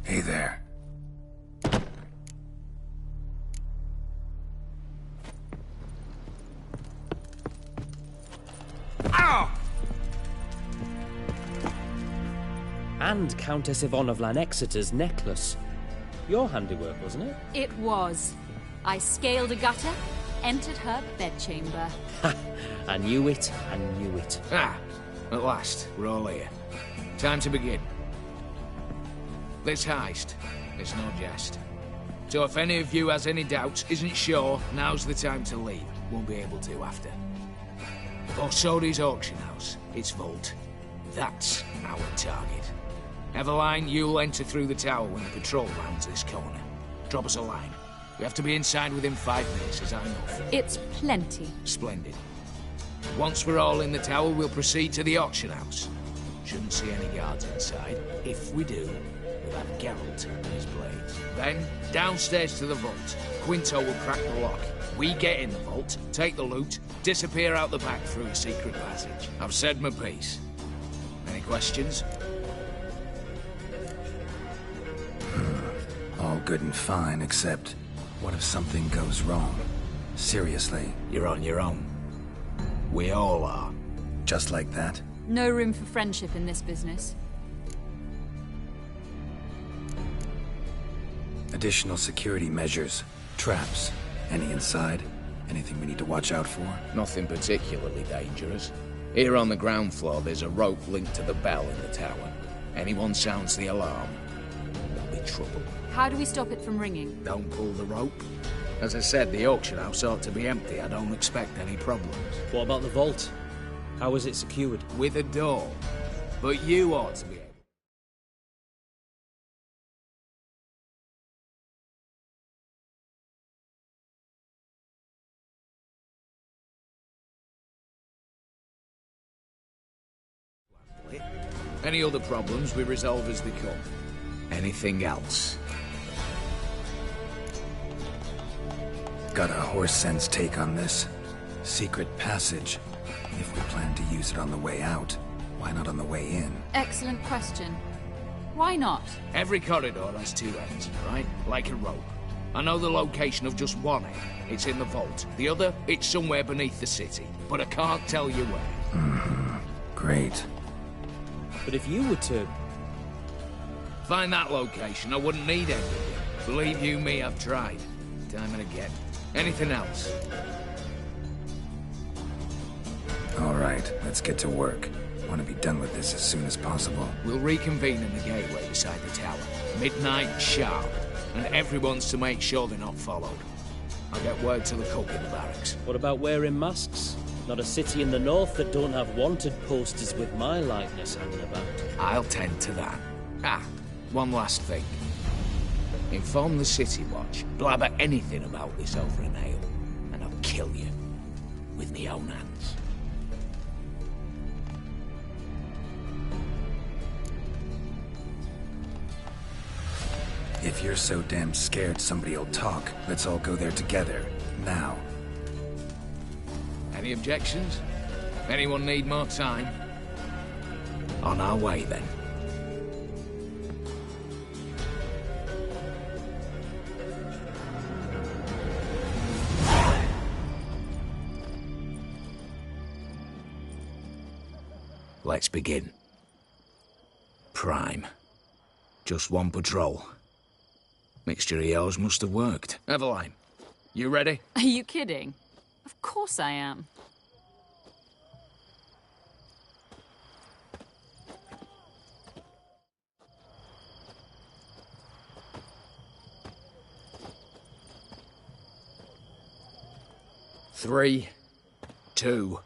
Hey there. Ow! And Countess Yvonne of Lanexeter's necklace. Your handiwork, wasn't it? It was. I scaled a gutter, entered her bedchamber. Ha! I knew it, I knew it. Ah, at last, we're all here. Time to begin. This heist, it's no jest. So if any of you has any doubts, isn't sure, now's the time to leave. Won't be able to after. Borsodi's auction house, its vault. That's our target. Eveline, you'll enter through the tower when the patrol rounds this corner. Drop us a line. We have to be inside within 5 minutes, is that enough? It's plenty. Splendid. Once we're all in the tower, we'll proceed to the auction house. Shouldn't see any guards inside. If we do, we'll have Geralt and his blades. Then, downstairs to the vault. Quinto will crack the lock. We get in the vault, take the loot, disappear out the back through a secret passage. I've said my piece. Any questions? All good and fine, except what if something goes wrong? Seriously. You're on your own. We all are. Just like that? No room for friendship in this business. Additional security measures. Traps. Any inside? Anything we need to watch out for? Nothing particularly dangerous. Here on the ground floor, there's a rope linked to the bell in the tower. Anyone sounds the alarm, there'll be trouble. How do we stop it from ringing? Don't pull the rope. As I said, the auction house ought to be empty. I don't expect any problems. What about the vault? How is it secured? With a door. But you ought to be able. Any other problems we resolve as they come. Anything else? Got a horse sense take on this. Secret passage. If we plan to use it on the way out, why not on the way in? Excellent question. Why not? Every corridor has two ends, right? Like a rope. I know the location of just one end. It's in the vault. The other, it's somewhere beneath the city. But I can't tell you where. Great. But if you were to... find that location, I wouldn't need everything. Believe you me, I've tried. Time and again. Anything else? All right, let's get to work. Want to be done with this as soon as possible. We'll reconvene in the gateway beside the tower. Midnight sharp. And everyone's to make sure they're not followed. I'll get word to the cook in the barracks. What about wearing masks? Not a city in the north that don't have wanted posters with my likeness hanging about. I'll tend to that. Ah, one last thing. Inform the City Watch. Blabber anything about this over an ale, and I'll kill you. With me own hands. If you're so damn scared somebody'll talk, let's all go there together. Now. Any objections? Anyone need more time? On our way, then. Let's begin. Prime. Just one patrol. Mixture of yours must have worked. Eveline, you ready? Are you kidding? Of course I am. Three, 2,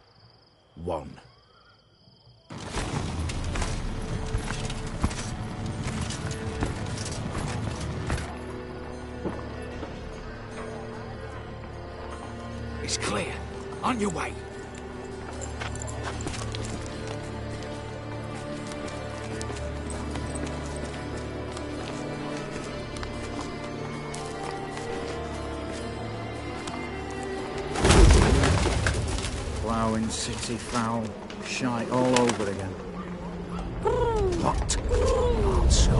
1. It's clear. On your way. Ploughing city foul, shite all over again. What? Also.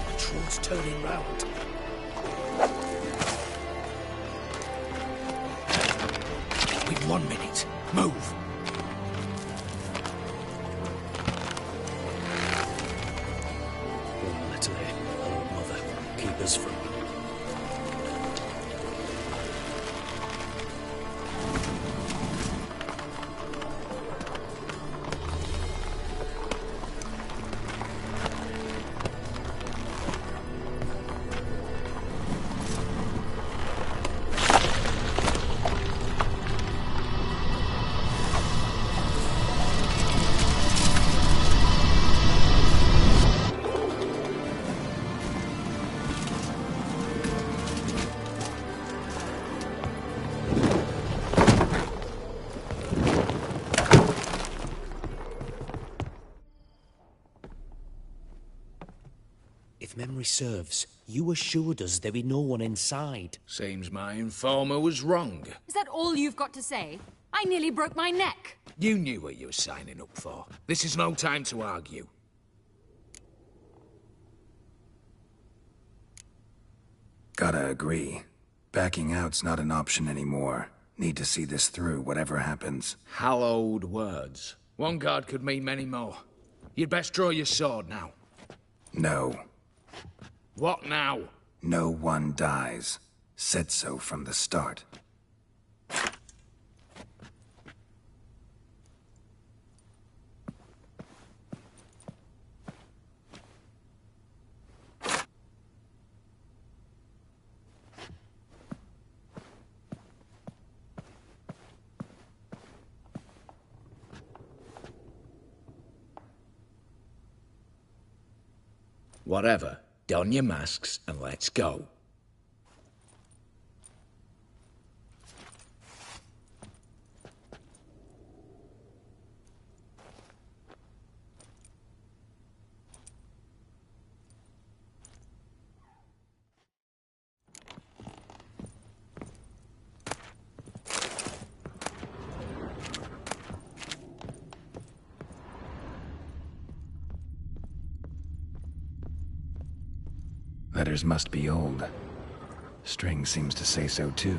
Patrol's turning round. We've 1 minute. Move. One letter, old mother. Keep us from... If memory serves, you assured us there be no one inside. Seems my informer was wrong. Is that all you've got to say? I nearly broke my neck. You knew what you were signing up for. This is no time to argue. Gotta agree. Backing out's not an option anymore. Need to see this through, whatever happens. Hallowed words. One guard could mean many more. You'd best draw your sword now. No. What now? No one dies. Said so from the start. Whatever. Don your masks and let's go. Letters must be old. String seems to say so too.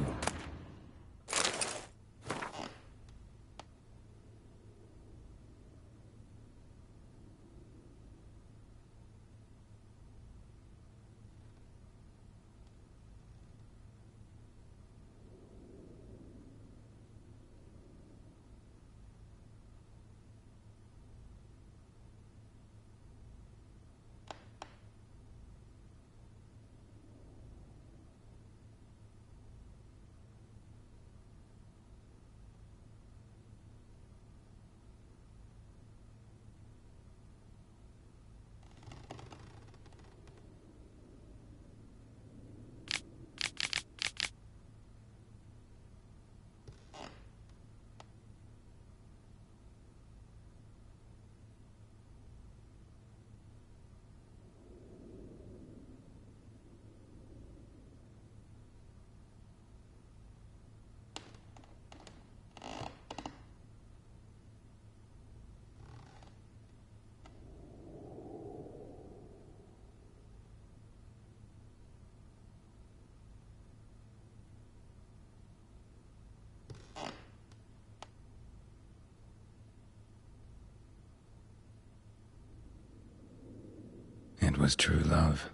It was true love.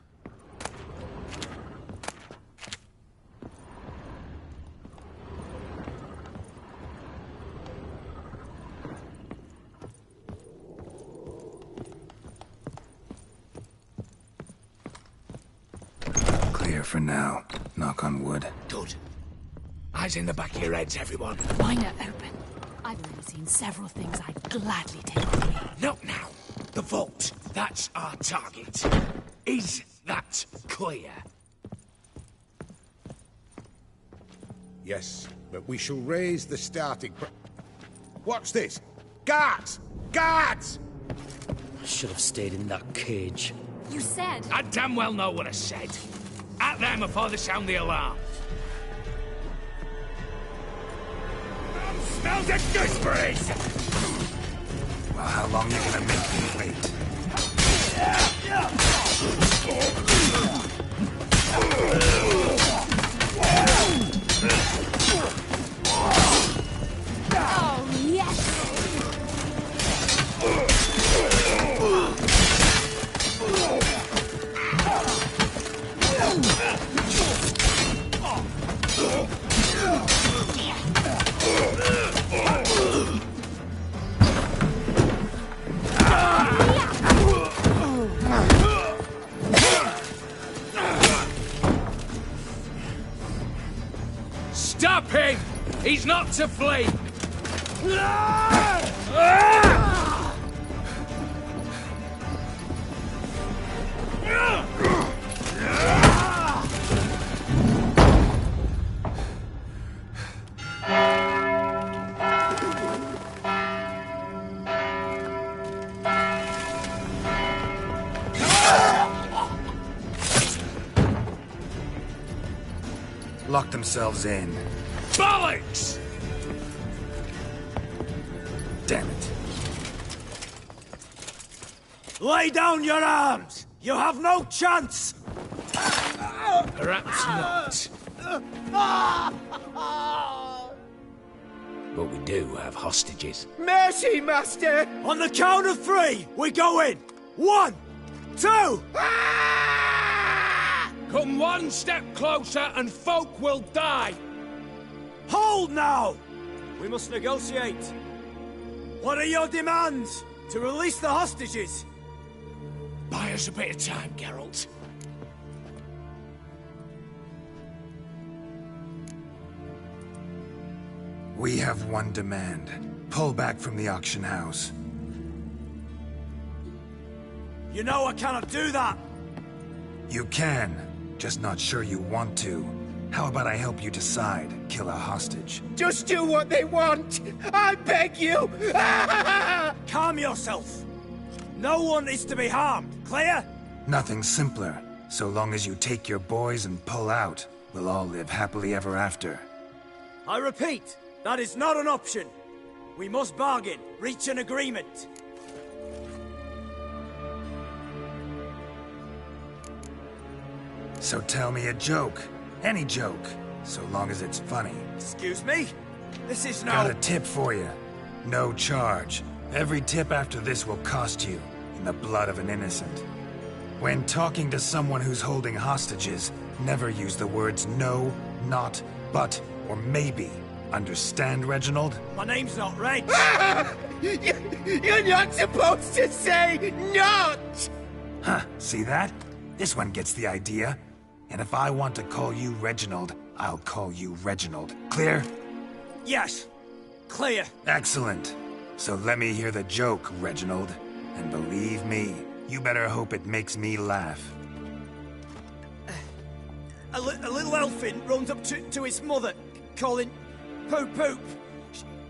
Clear for now. Knock on wood. Good. Eyes in the back of your heads, everyone. Mine are open. I've already seen several things I'd gladly take with me. Not now. The vault. That's our target. Is that clear? Yes, but we shall raise the starting What's this? Guards! Guards! I should have stayed in that cage. You said... I damn well know what I said. At them before they sound the alarm. Smells of gooseberries! Well, how long you gonna make me wait? Oh, yes! Stop him! He's not to flee! Lock themselves in. Bollocks! Damn it. Lay down your arms! You have no chance! Perhaps not. But we do have hostages. Mercy, Master! On the count of 3, we go in! 1, 2! Come one step closer and folk will die! Hold now! We must negotiate. What are your demands? To release the hostages? Buy us a bit of time, Geralt. We have one demand. Pull back from the auction house. You know I cannot do that! You can, just not sure you want to. How about I help you decide, kill a hostage? Just do what they want! I beg you! Calm yourself! No one is to be harmed, clear? Nothing simpler. So long as you take your boys and pull out, we'll all live happily ever after. I repeat, that is not an option. We must bargain, reach an agreement. So tell me a joke. Any joke. So long as it's funny. Excuse me? This is no... Got a tip for you. No charge. Every tip after this will cost you, in the blood of an innocent. When talking to someone who's holding hostages, never use the words no, not, but, or maybe. Understand, Reginald? My name's not Reg. You're not supposed to say not! Huh, see that? This one gets the idea. And if I want to call you Reginald, I'll call you Reginald. Clear? Yes. Clear. Excellent. So let me hear the joke, Reginald. And believe me, you better hope it makes me laugh. A little elfin runs up to its mother, calling Poop Poop.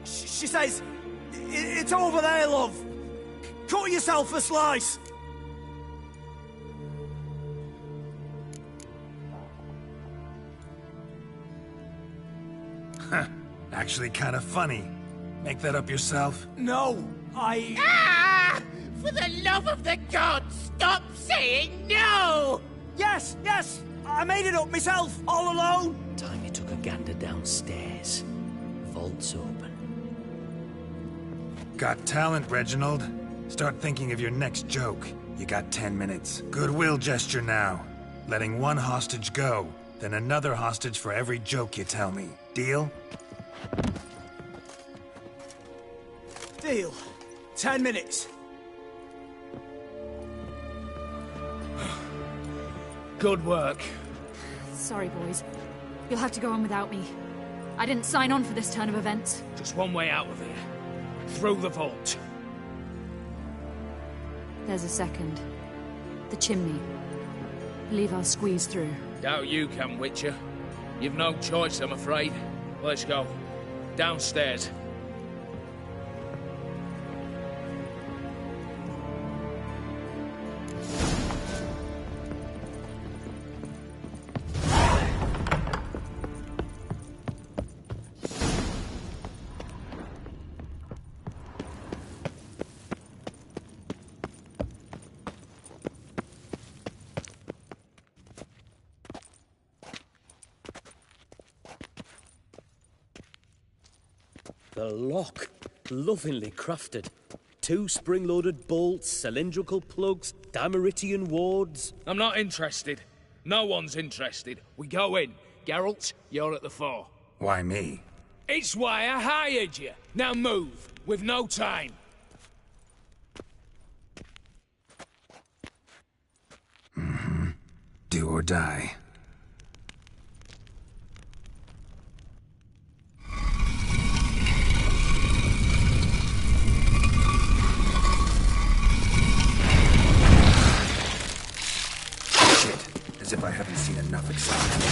She says, "It's over there, love. Cut yourself a slice." Huh. Actually kind of funny. Make that up yourself? No, I... Ah! For the love of the gods, stop saying no! Yes, yes! I made it up myself, all alone! Time you took a gander downstairs. Vault's open. Got talent, Reginald. Start thinking of your next joke. You got 10 minutes. Goodwill gesture now. Letting one hostage go, then another hostage for every joke you tell me. Deal? Deal. 10 minutes. Good work. Sorry, boys. You'll have to go on without me. I didn't sign on for this turn of events. Just one way out of here. Through the vault. There's a second. The chimney. Believe I'll squeeze through. Doubt you can, Witcher. You've no choice, I'm afraid. Let's go. Downstairs. The lock. Lovingly crafted. 2 spring-loaded bolts, cylindrical plugs, Dimeritian wards. I'm not interested. No one's interested. We go in. Geralt, you're at the fore. Why me? It's why I hired you. Now move. We've no time. Mm-hmm. Do or die. As if I haven't seen enough excitement.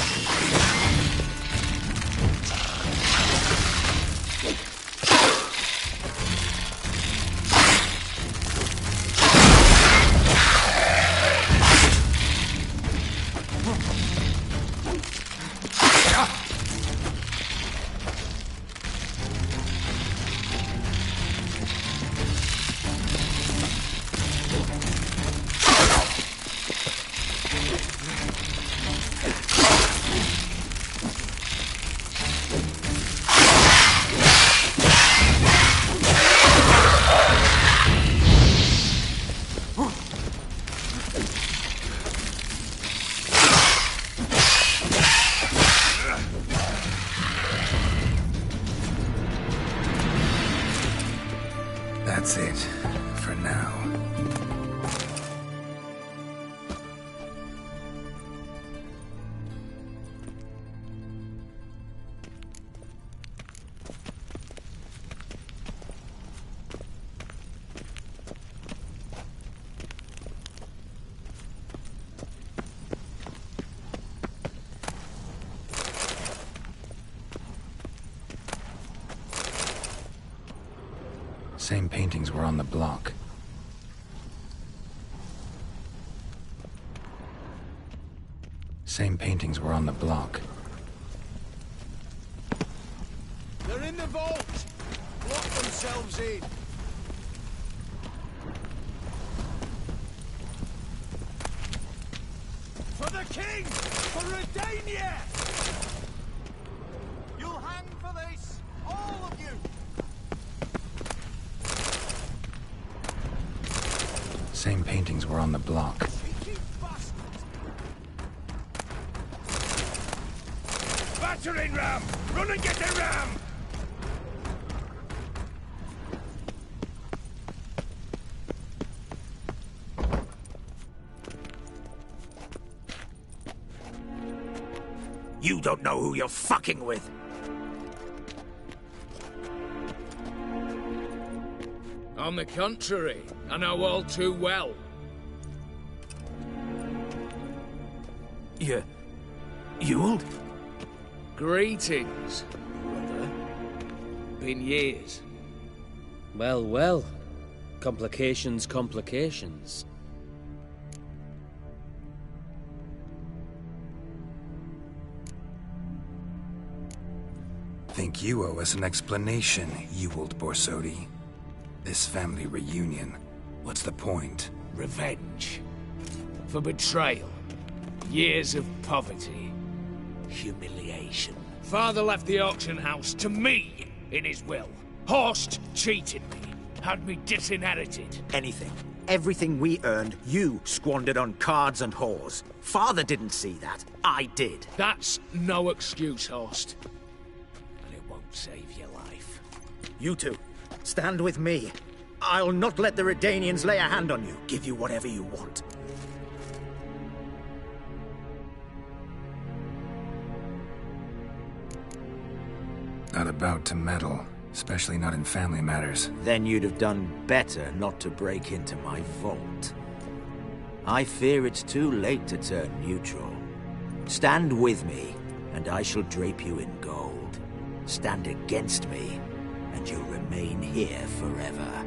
Same paintings were on the block. Same paintings were on the block. They're in the vault! Lock themselves in! For the king! For Redania! You'll hang for this! All of you! Same paintings were on the block. Battering ram! Run and get a ram! You don't know who you're fucking with. On the contrary, I know all too well. Ewald? Greetings, brother. Been years. Well, well. Complications, complications. Think you owe us an explanation, Ewald Borsodi. This family reunion. What's the point? Revenge. For betrayal. Years of poverty. Humiliation. Father left the auction house to me in his will. Horst cheated me. Had me disinherited. Anything. Everything we earned, you squandered on cards and whores. Father didn't see that. I did. That's no excuse, Horst. And it won't save your life. You two, stand with me. I'll not let the Redanians lay a hand on you. Give you whatever you want. Not about to meddle, especially not in family matters. Then you'd have done better not to break into my vault. I fear it's too late to turn neutral. Stand with me, and I shall drape you in gold. Stand against me, and you'll remain here forever.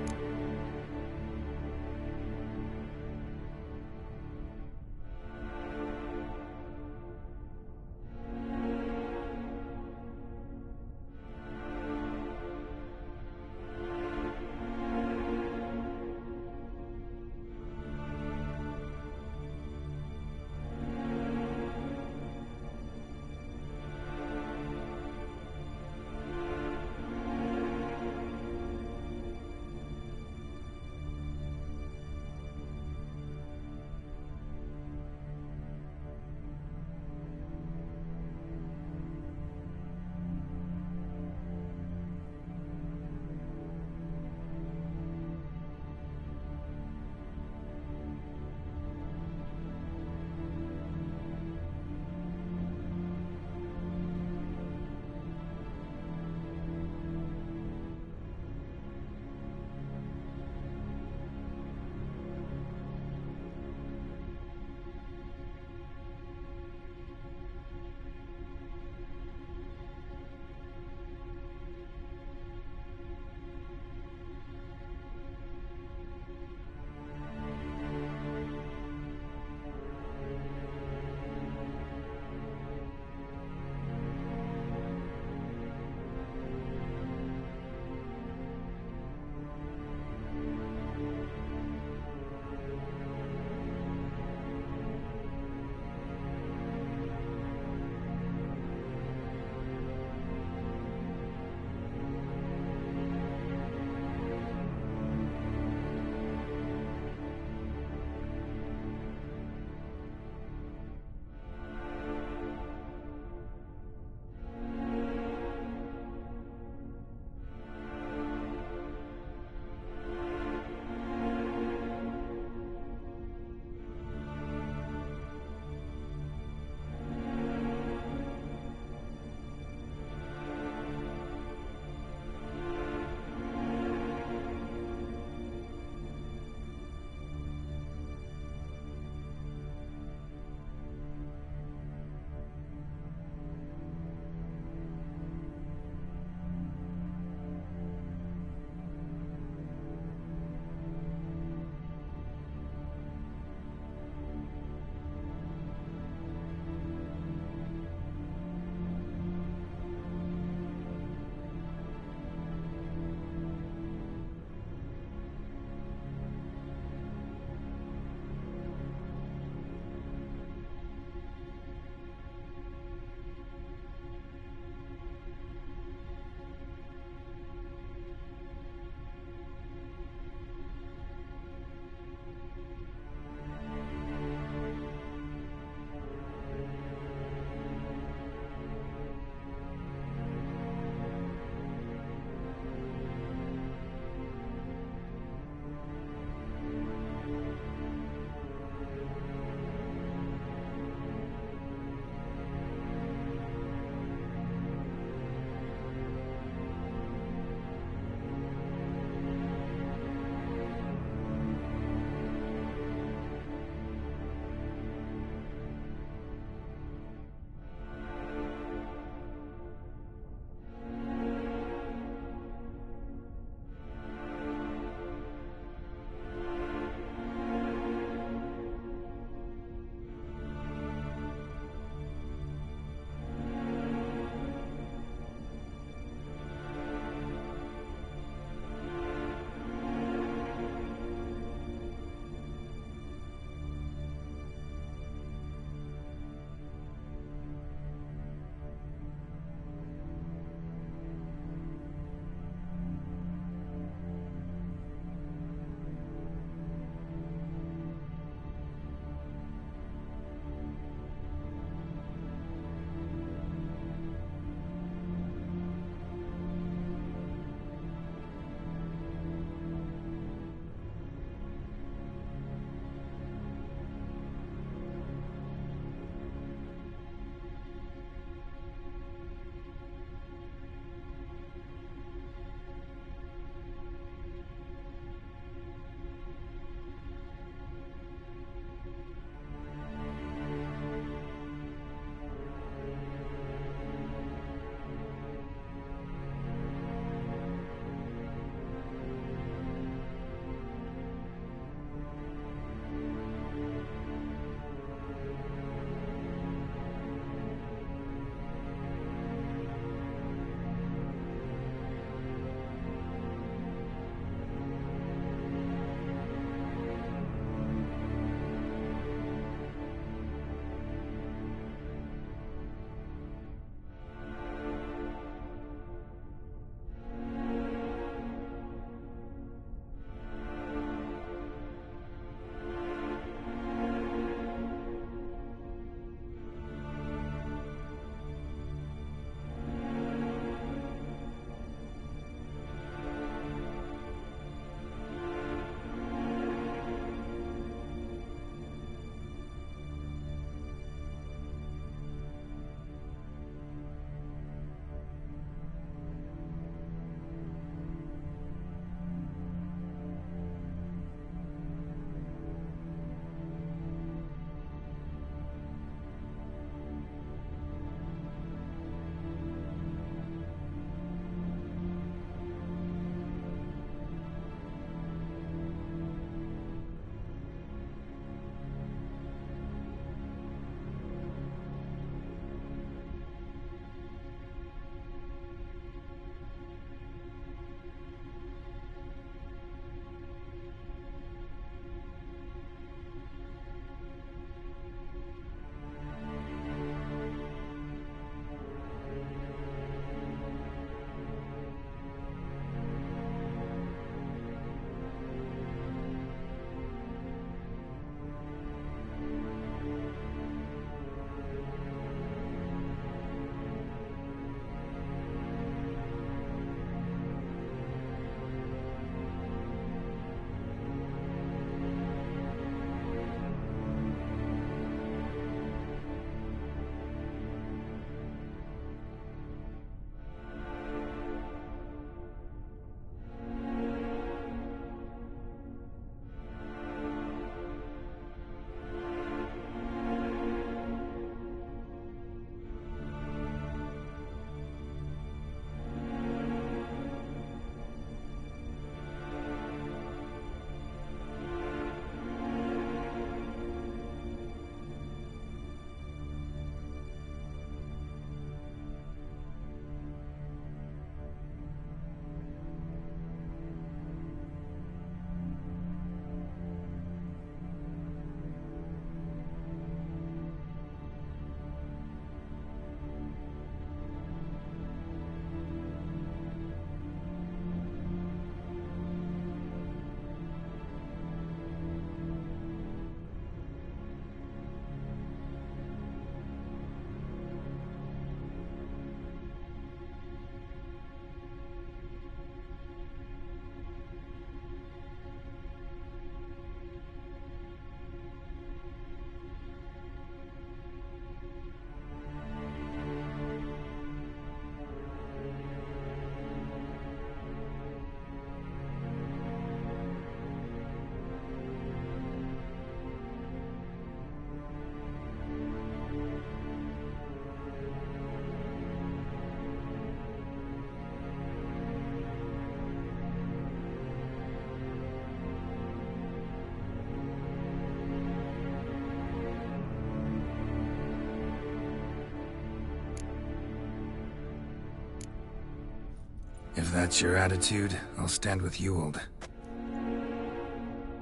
If that's your attitude, I'll stand with Ewald.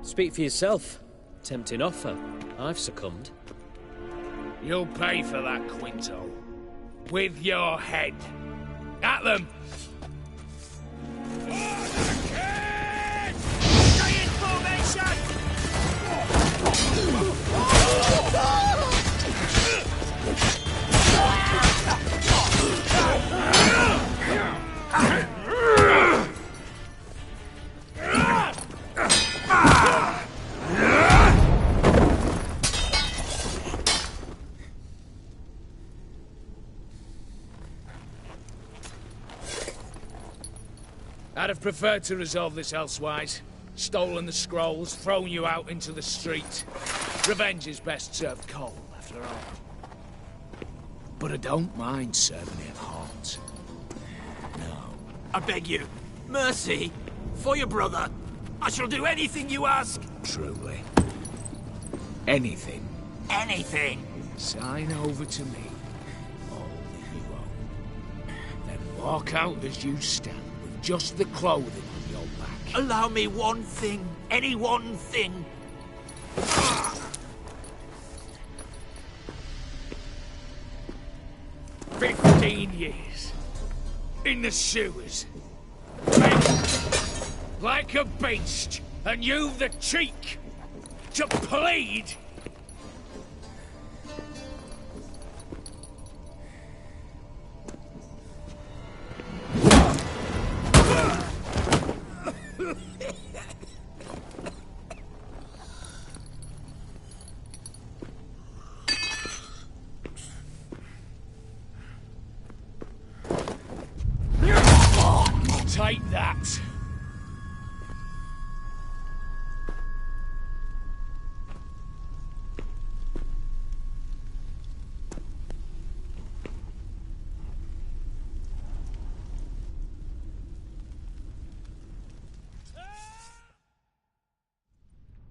Speak for yourself. Tempting offer. I've succumbed. You'll pay for that, Quinto. With your head. At them! Stay in formation! I'd have preferred to resolve this elsewise. Stolen the scrolls, thrown you out into the street. Revenge is best served cold, after all. But I don't mind serving it hot. No. I beg you, mercy, for your brother. I shall do anything you ask. Truly. Anything. Anything. Sign over to me. All that you own. Then walk out as you stand, with just the clothing on your back. Allow me one thing. Any one thing. 15 years. In the sewers. Begged like a beast. And you've the cheek to plead. Take that.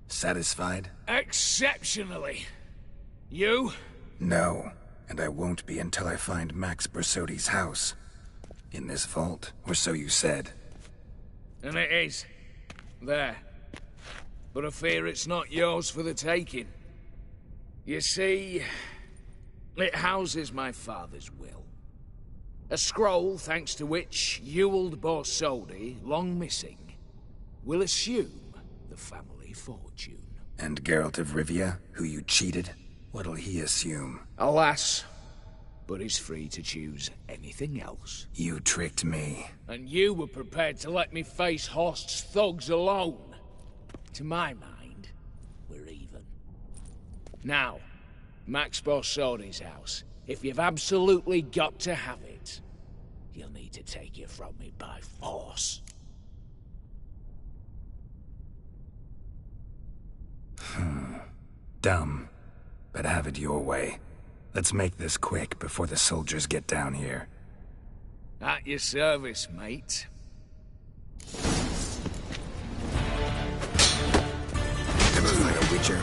Satisfied? Exceptionally. You? No, and I won't be until I find Max Bersodi's house. In this vault, or so you said. And it is. There. But I fear it's not yours for the taking. You see, it houses my father's will. A scroll thanks to which Ewald Borsodi, long missing, will assume the family fortune. And Geralt of Rivia, who you cheated, what'll he assume? Alas, but he's free to choose anything else. You tricked me. And you were prepared to let me face Horst's thugs alone. To my mind, we're even. Now, Max Borsodi's house. If you've absolutely got to have it, you'll need to take it from me by force. Dumb, but have it your way. Let's make this quick before the soldiers get down here. At your service, mate. Never fight a witcher.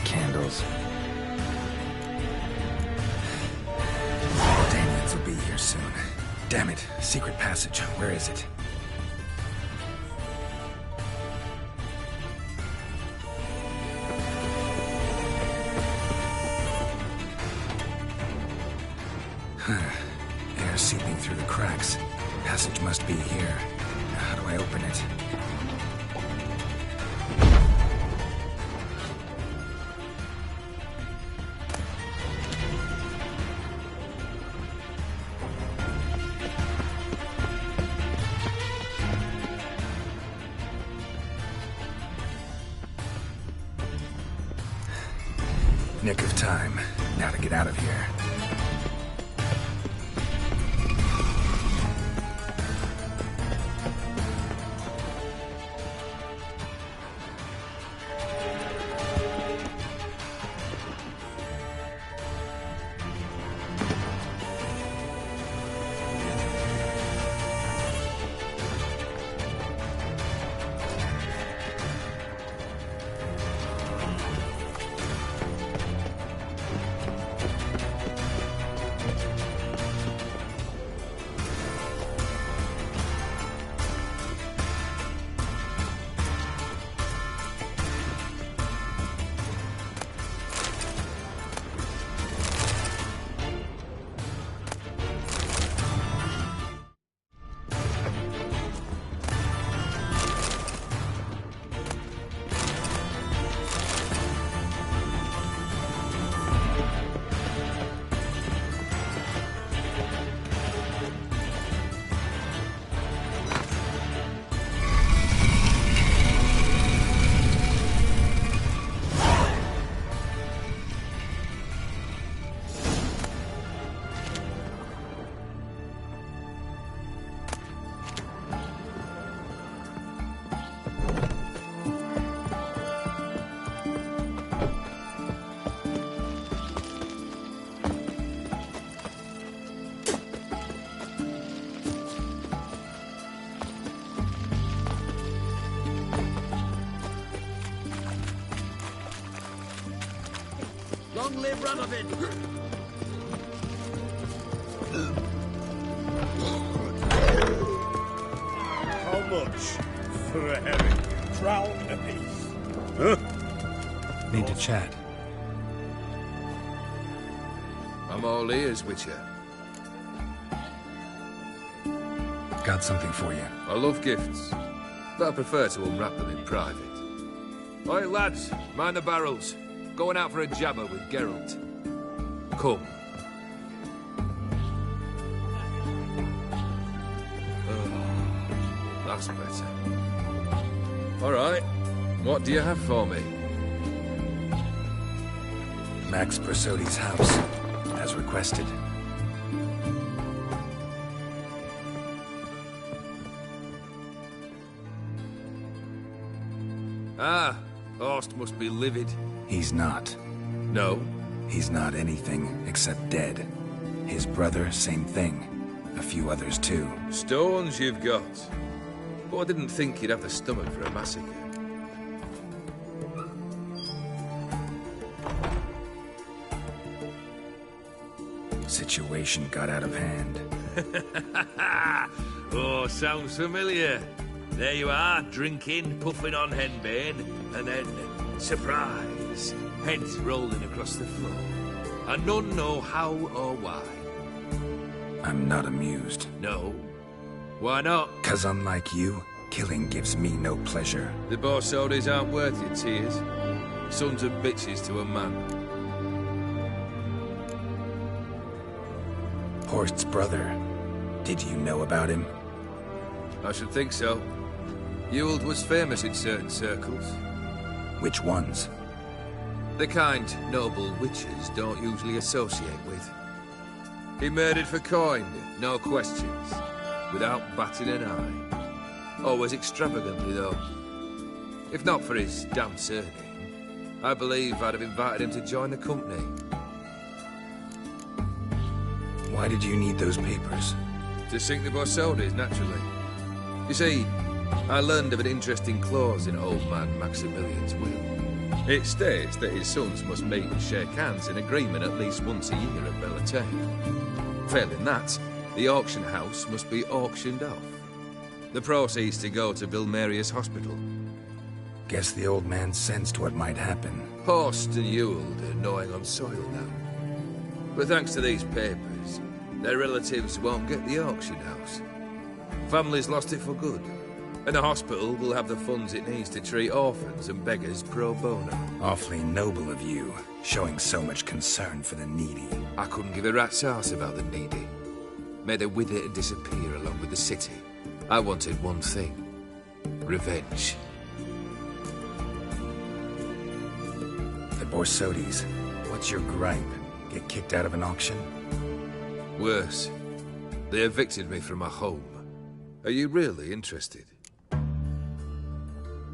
candles. Daniels will be here soon. Damn it. Secret passage. Where is it? Air seeping through the cracks. Passage must be here. How do I open it? Nick of time. Now to get out of here. Long live Radovid! How much for a herring? Crown apiece. Huh? Need to chat. I'm all ears, Witcher. Got something for you. I love gifts, but I prefer to unwrap them in private. Oi, lads, mind the barrels. Going out for a jabber with Geralt. Come. Oh, that's better. All right. What do you have for me? Max Persodi's house, as requested. Ah, Horst must be livid. He's not. No? He's not anything except dead. His brother, same thing. A few others too. Stones you've got. But I didn't think you'd have the stomach for a massacre. Situation got out of hand. Oh, sounds familiar. There you are, drinking, puffing on henbane, and then, surprise, heads rolling across the floor. And none know how or why. I'm not amused. No? Why not? 'Cause unlike you, killing gives me no pleasure. The Borsodis aren't worth your tears. Sons of bitches to a man. Horst's brother. Did you know about him? I should think so. Ewald was famous in certain circles. Which ones? The kind noble witches don't usually associate with. He murdered for coin, no questions, without batting an eye. Always extravagantly, though. If not for his damn surname, I believe I'd have invited him to join the company. Why did you need those papers? To sink the Borsodis, naturally. You see, I learned of an interesting clause in old man Maximilian's will. It states that his sons must meet and shake hands in agreement at least once a year at Bellatane. Failing that, the auction house must be auctioned off. The proceeds to go to Vilmerius Hospital. Guess the old man sensed what might happen. Horst and Ewald are gnawing on soil now. But thanks to these papers, their relatives won't get the auction house. Family's lost it for good. And the hospital will have the funds it needs to treat orphans and beggars pro bono. Awfully noble of you, showing so much concern for the needy. I couldn't give a rat's ass about the needy. May they wither and disappear along with the city. I wanted one thing. Revenge. The Borsodis, what's your gripe? Get kicked out of an auction? Worse. They evicted me from my home. Are you really interested?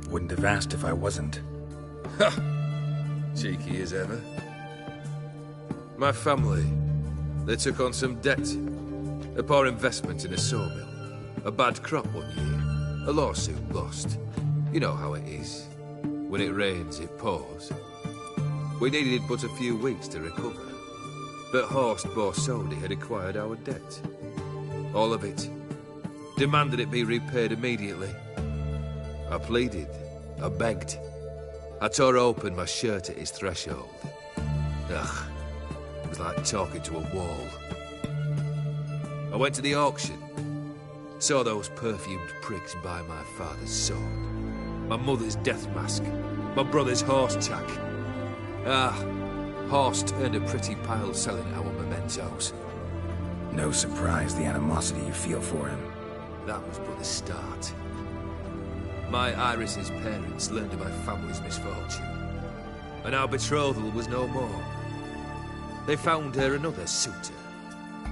Wouldn't have asked if I wasn't. Ha! Cheeky as ever. My family, they took on some debt. A poor investment in a sawmill. A bad crop one year. A lawsuit lost. You know how it is. When it rains, it pours. We needed but a few weeks to recover. But Horst Borsodi had acquired our debt. All of it. Demanded it be repaid immediately. I pleaded. I begged. I tore open my shirt at his threshold. Ugh. It was like talking to a wall. I went to the auction. Saw those perfumed pricks buy my father's sword. My mother's death mask. My brother's horse tack. Horst earned a pretty pile selling our mementos. No surprise the animosity you feel for him. That was but the start. My Iris's parents learned of my family's misfortune, and our betrothal was no more. They found her another suitor,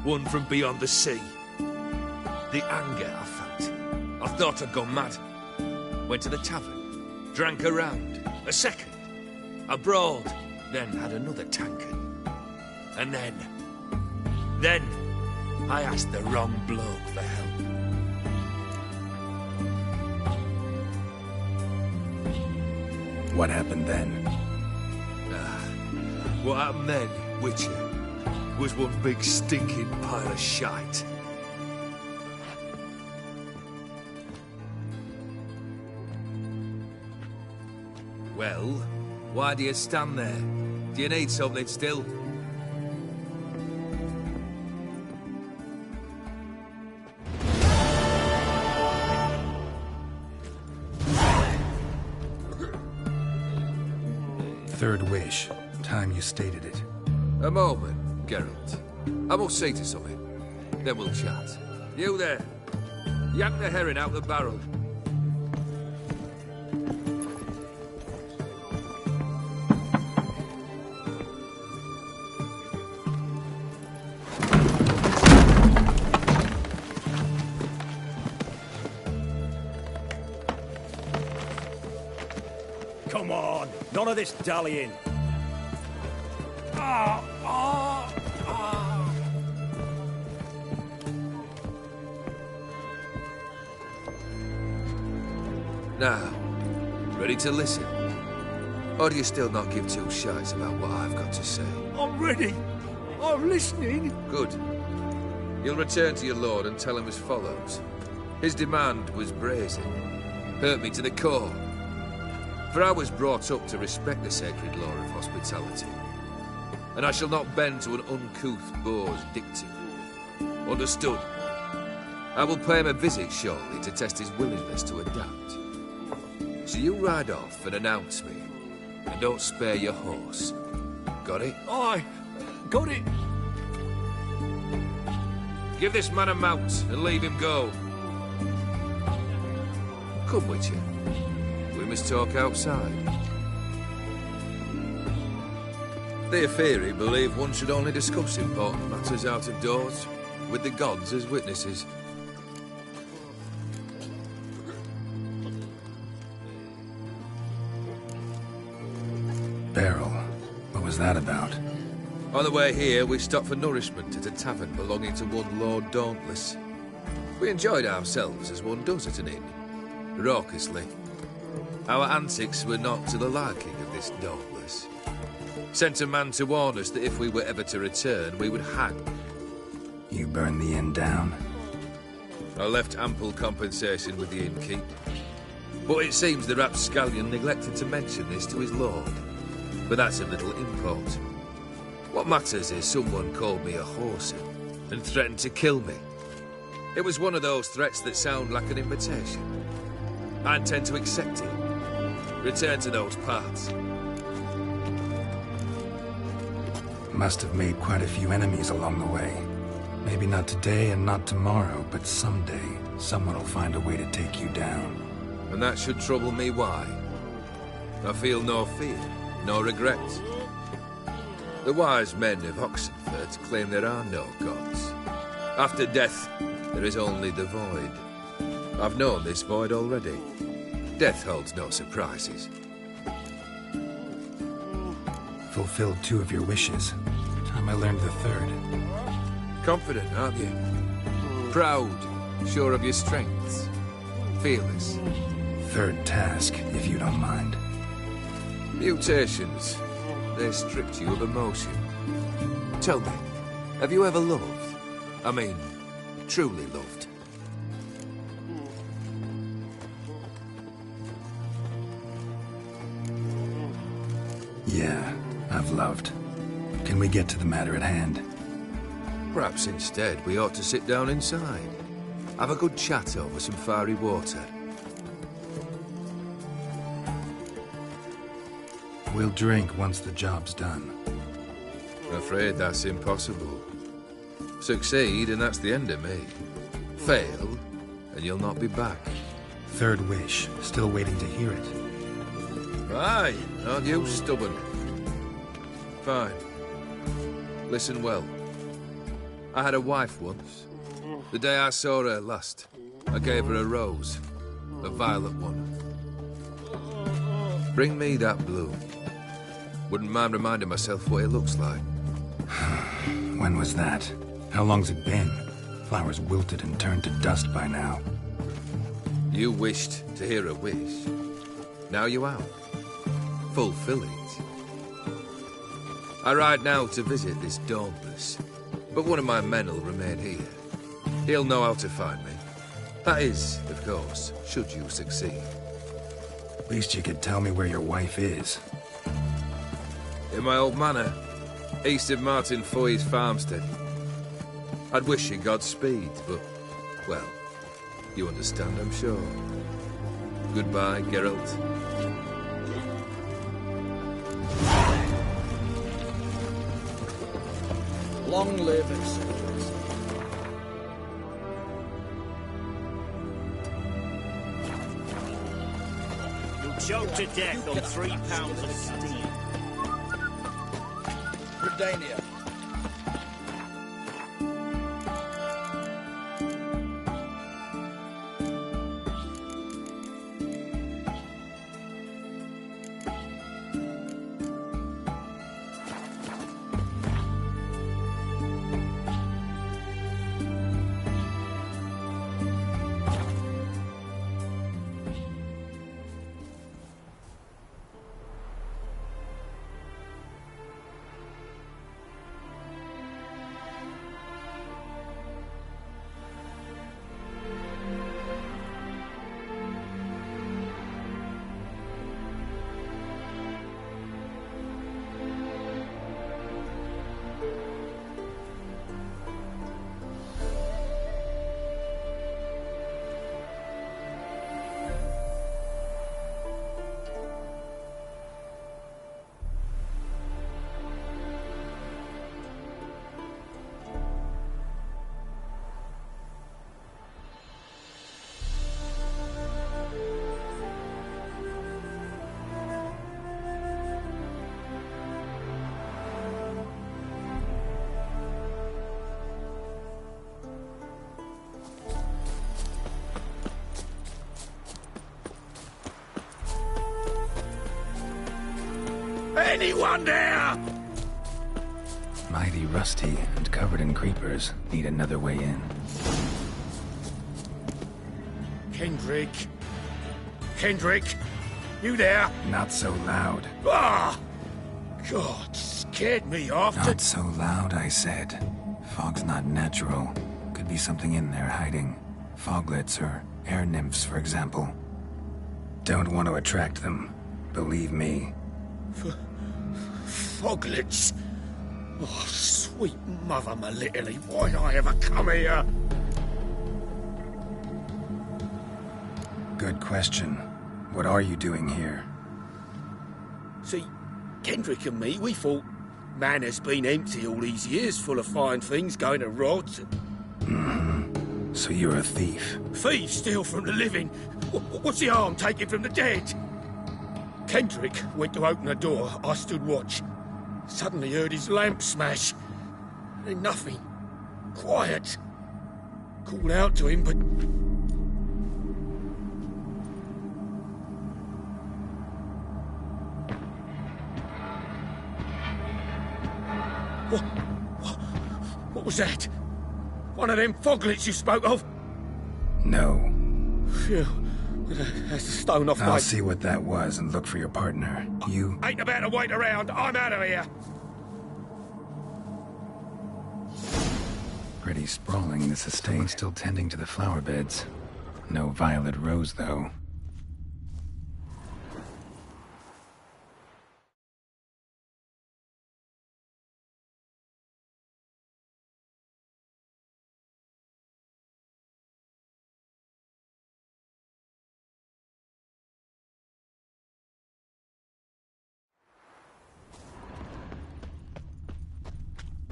one from beyond the sea. The anger I felt, I thought I'd gone mad. Went to the tavern, drank a round, a second, a brawled, then had another tankard. And then I asked the wrong bloke for help. What happened then? What happened then, Witcher, was one big stinking pile of shite. Well, why do you stand there? Do you need something still? Third wish. Time you stated it. A moment, Geralt. I must say to something. Then we'll chat. You there. Yank the herring out the barrel. Come on, none of this dallying. Now, ready to listen? Or do you still not give two shites about what I've got to say? I'm ready. I'm listening. Good. You'll return to your lord and tell him as follows. His demand was brazen. Hurt me to the core. For I was brought up to respect the sacred law of hospitality. And I shall not bend to an uncouth boor's dictum. Understood? I will pay him a visit shortly to test his willingness to adapt. So you ride off and announce me. And don't spare your horse. Got it? Aye, got it. Give this man a mount and leave him go. Come, Witcher. We must talk outside. The Aphiri believe one should only discuss important matters out of doors, with the gods as witnesses. Beryl, what was that about? On the way here, we stopped for nourishment at a tavern belonging to one Lord Dauntless. We enjoyed ourselves as one does at an inn, raucously. Our antics were not to the liking of this Dauntless. Sent a man to warn us that if we were ever to return, we would hang. You burned the inn down? I left ample compensation with the innkeep. But it seems the rapscallion neglected to mention this to his lord. But that's of little import. What matters is someone called me a whoreson and threatened to kill me. It was one of those threats that sound like an invitation. I intend to accept it. Return to those parts. Must have made quite a few enemies along the way. Maybe not today and not tomorrow, but someday, someone will find a way to take you down. And that should trouble me why? I feel no fear, no regrets. The wise men of Oxenford claim there are no gods. After death, there is only the void. I've known this void already. Death holds no surprises. Fulfilled 2 of your wishes. Time I learned the 3rd. Confident, aren't you? Proud, sure of your strengths. Fearless. 3rd task, if you don't mind. Mutations. They stripped you of emotion. Tell me, have you ever loved? I mean, truly loved? Yeah, I've loved. Can we get to the matter at hand? Perhaps instead we ought to sit down inside. Have a good chat over some fiery water. We'll drink once the job's done. I'm afraid that's impossible. Succeed, and that's the end of me. Fail, and you'll not be back. 3rd wish. Still waiting to hear it. Aye, aren't you stubborn? Fine. Listen well. I had a wife once. The day I saw her last, I gave her a rose. A violet one. Bring me that bloom. Wouldn't mind reminding myself what it looks like. When was that? How long's it been? Flowers wilted and turned to dust by now. You wished to hear a wish. Now you have. Fulfill it. I ride now to visit this Dauntless, but one of my men will remain here. He'll know how to find me. That is, of course, should you succeed. At least you could tell me where your wife is. In my old manor, east of Martin Foy's farmstead. I'd wish you Godspeed, but, well, you understand, I'm sure. Goodbye, Geralt. Long live Exodus. You'll choke to death on 3 pounds of steam. Redania. Anyone there? Mighty rusty and covered in creepers. Need another way in. Kendrick. Kendrick. You there? Not so loud. Ah! God, scared me off. Not so loud, I said. Fog's not natural. Could be something in there hiding. Foglets or air nymphs, for example. Don't want to attract them. Believe me. Foglets? Oh, sweet mother, my little, why'd I ever come here? Good question. What are you doing here? See, Kendrick and me, we thought Manor's been empty all these years, full of fine things going to rods. Mm-hmm. So you're a thief? Thieves steal from the living. What's the harm taking from the dead? Kendrick went to open the door. I stood watch. Suddenly heard his lamp smash. Then nothing. Quiet. Called out to him, but... What was that? One of them foglets you spoke of? No. Phew. That's a stone off I'll my... see what that was and look for your partner. You... Ain't about to wait around. I'm out of here. Pretty sprawling, this estate. Still tending to the flower beds. No violet rose, though.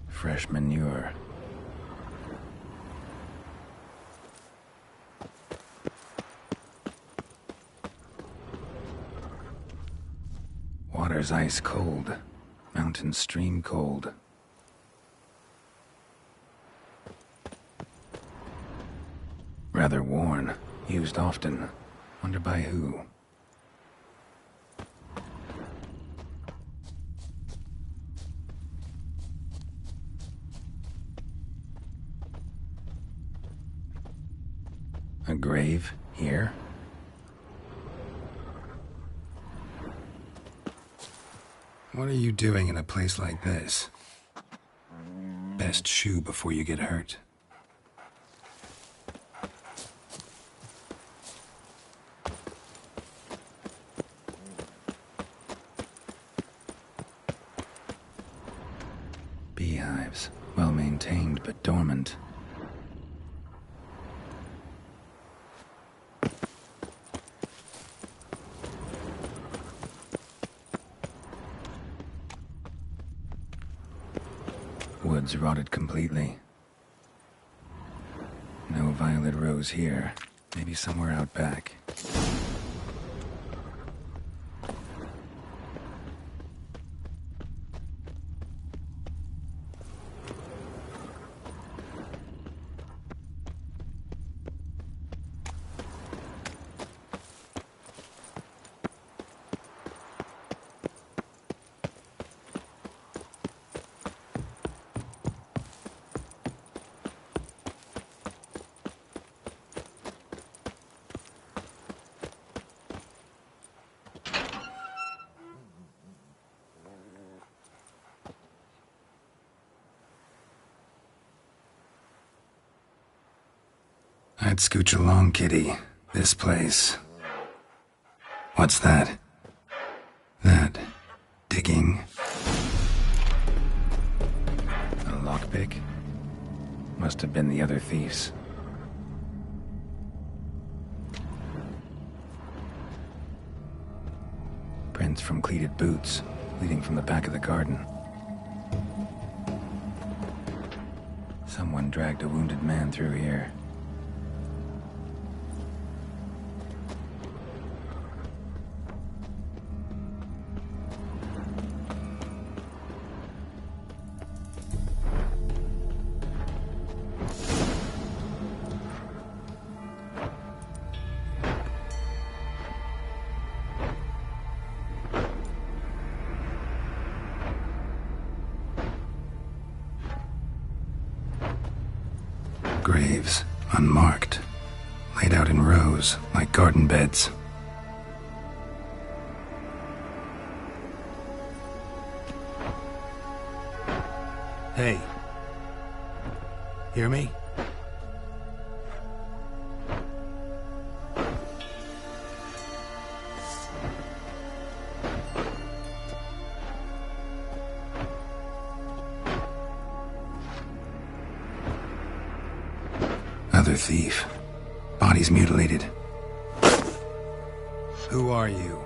Fresh manure. Water's ice cold. Mountain stream cold. Rather worn. Used often. Wonder by who. A grave here? What are you doing in a place like this? Best shoe before you get hurt. Beehives. Well maintained, but dormant. Woods rotted completely. No violet rose here. Maybe somewhere out back. I'd scooch along, kitty. This place. What's that? That. Digging. A lockpick? Must have been the other thieves. Prints from cleated boots, leading from the back of the garden. Someone dragged a wounded man through here. Graves, unmarked, laid out in rows like garden beds. Hey. Hear me? Other thief. Body's mutilated. Who are you?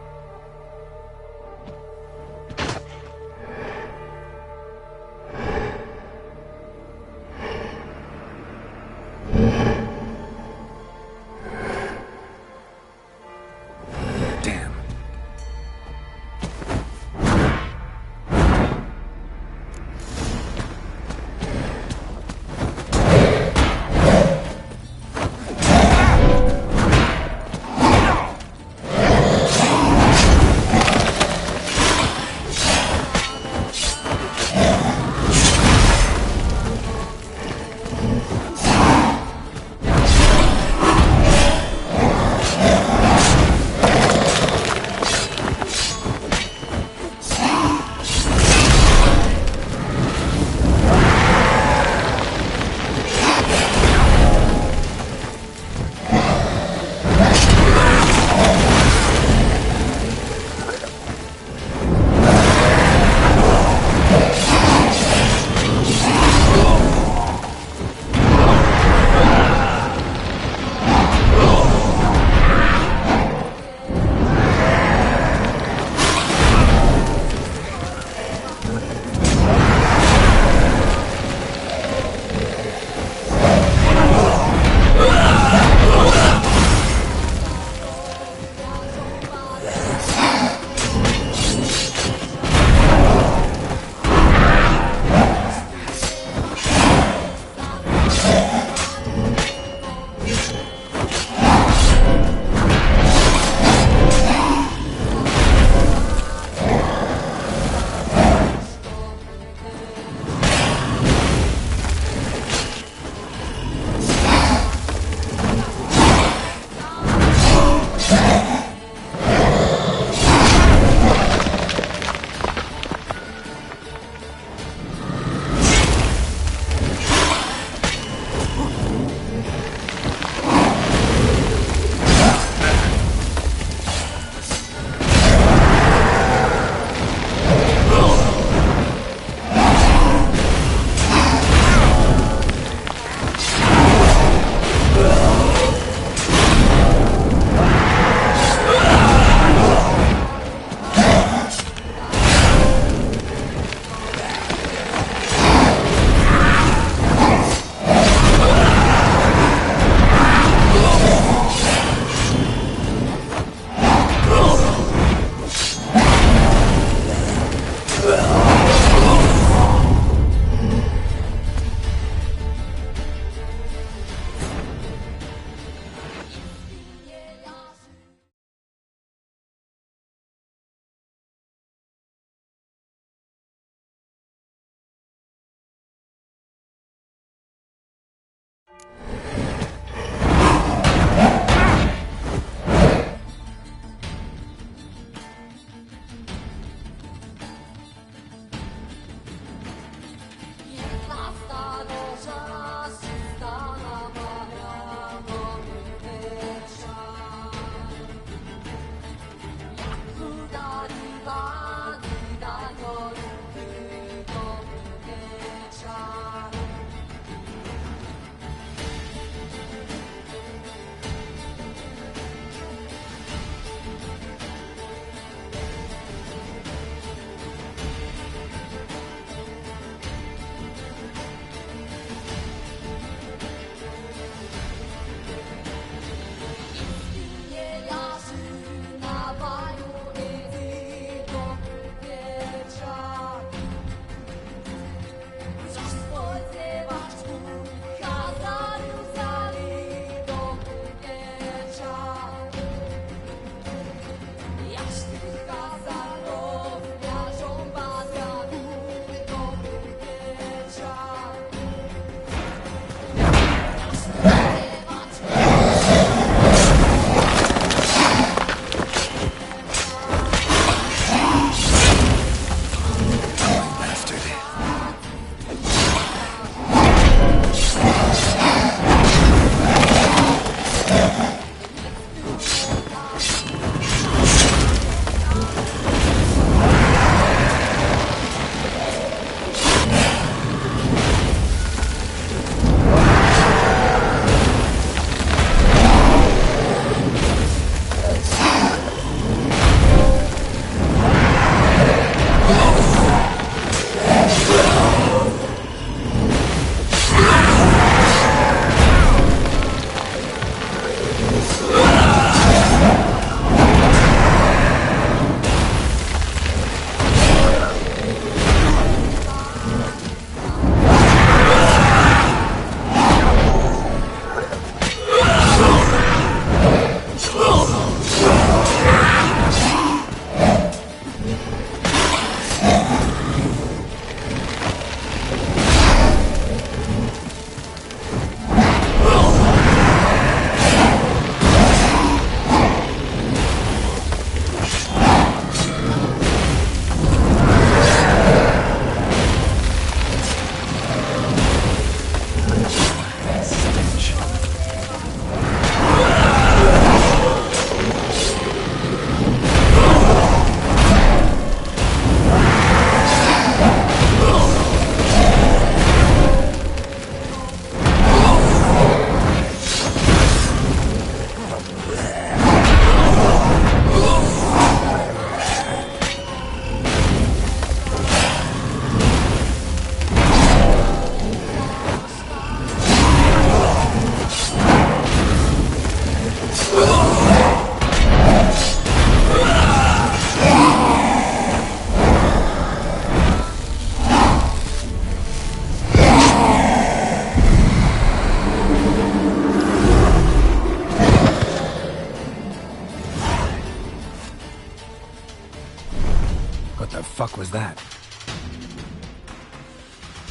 What the fuck was that?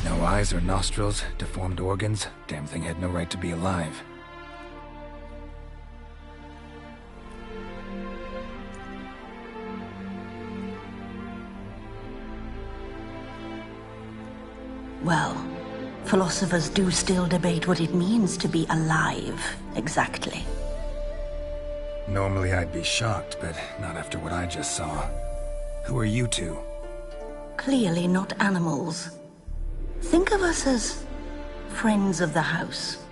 No eyes or nostrils, deformed organs. Damn thing had no right to be alive. Well, philosophers do still debate what it means to be alive, exactly. Normally I'd be shocked, but not after what I just saw. Who are you two? Clearly not animals. Think of us as friends of the house.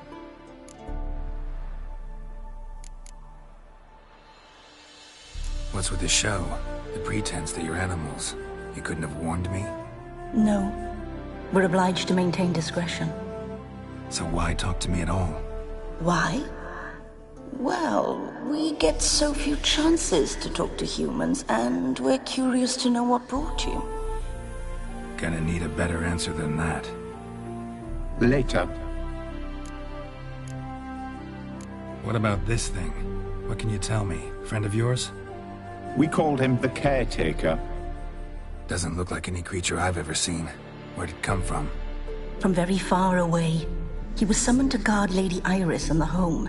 What's with the show? The pretense that you're animals. You couldn't have warned me? No. We're obliged to maintain discretion. So why talk to me at all? Why? Well, we get so few chances to talk to humans, and we're curious to know what brought you. Gonna need a better answer than that. Later. What about this thing? What can you tell me? Friend of yours? We called him the Caretaker. Doesn't look like any creature I've ever seen. Where'd it come from? From very far away. He was summoned to guard Lady Iris in the home.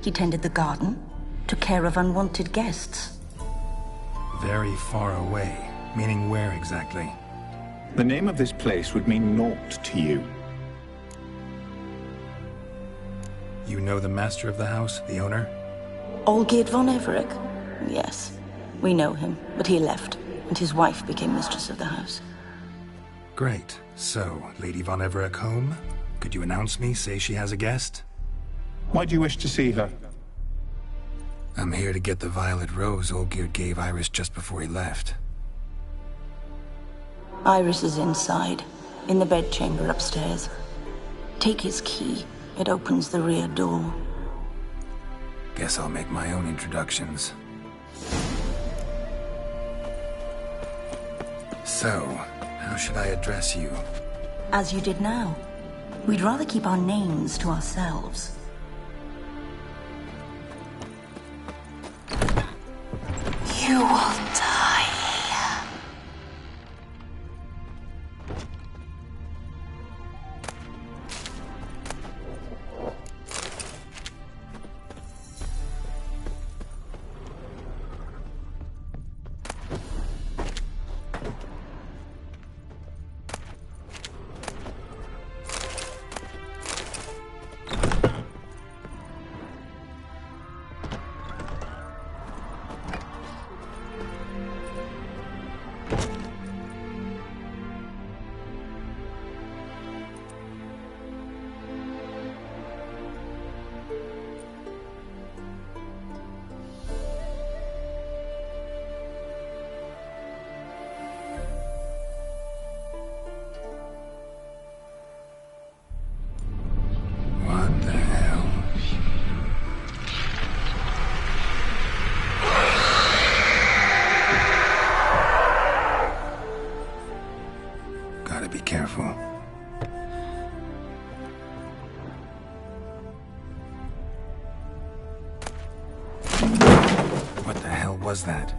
He tended the garden, took care of unwanted guests. Very far away. Meaning where exactly? The name of this place would mean naught to you. You know the master of the house, the owner? Olgierd von Everec? Yes. We know him, but he left, and his wife became mistress of the house. Great. So, Lady von Everec home? Could you announce me, say she has a guest? Why do you wish to see her? I'm here to get the violet rose Olgierd gave Iris just before he left. Iris is inside, in the bedchamber upstairs. Take his key. It opens the rear door. Guess I'll make my own introductions. So, how should I address you? As you did now. We'd rather keep our names to ourselves. You will die. Was that?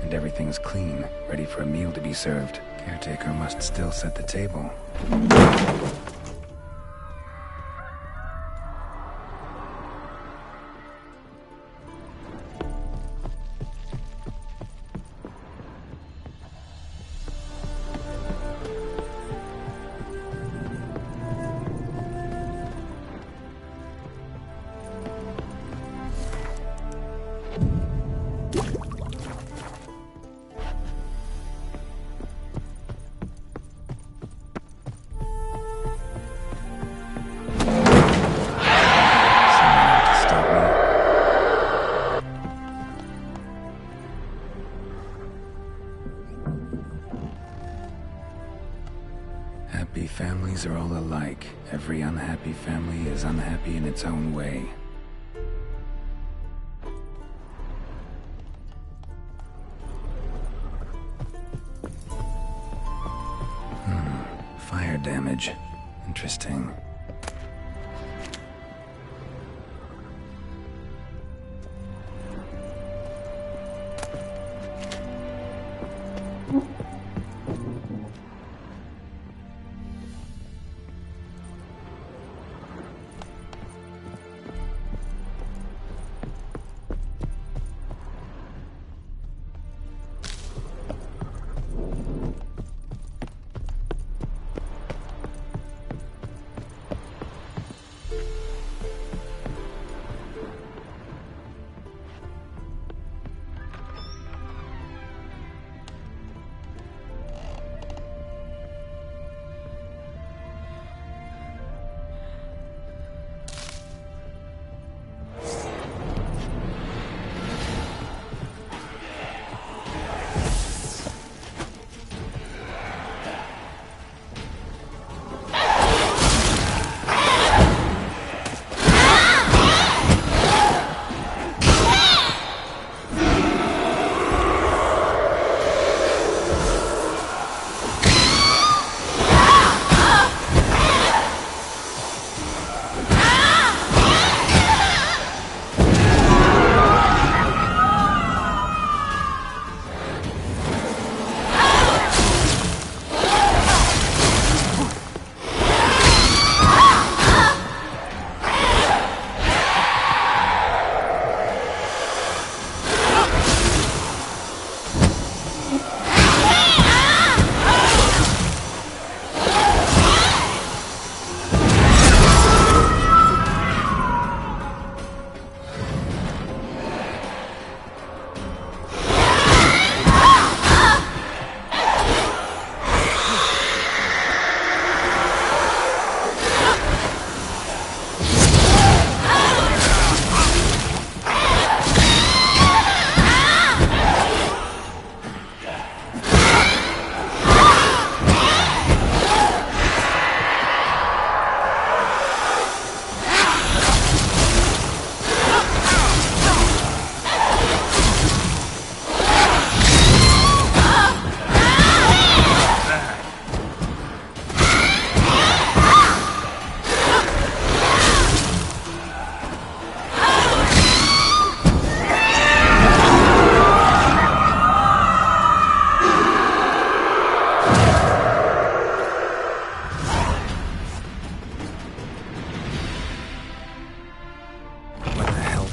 and everything's clean, ready for a meal to be served. Caretaker must still set the table. Happy families are all alike. Every unhappy family is unhappy in its own way. Fire damage. Interesting.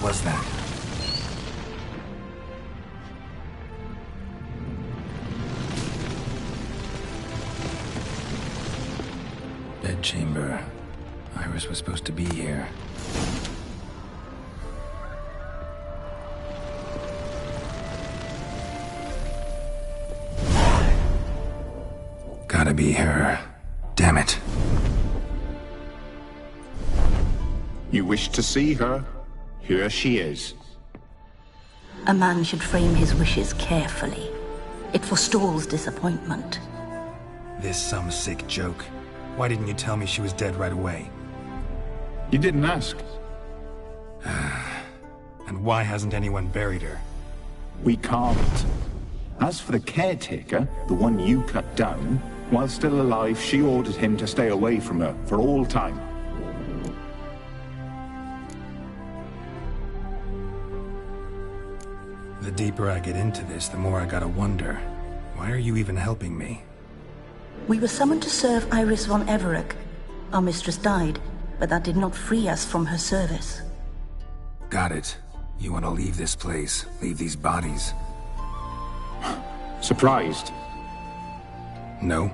Was that? Bedchamber. Iris was supposed to be here. Gotta be her. Damn it. You wish to see her? Here she is. A man should frame his wishes carefully. It forestalls disappointment. This some sick joke. Why didn't you tell me she was dead right away? You didn't ask. And why hasn't anyone buried her? We can't. As for the caretaker, the one you cut down, while still alive, she ordered him to stay away from her for all time. The deeper I get into this, the more I gotta wonder. Why are you even helping me? We were summoned to serve Iris von Everec. Our mistress died, but that did not free us from her service. Got it. You want to leave this place, leave these bodies. Surprised? No,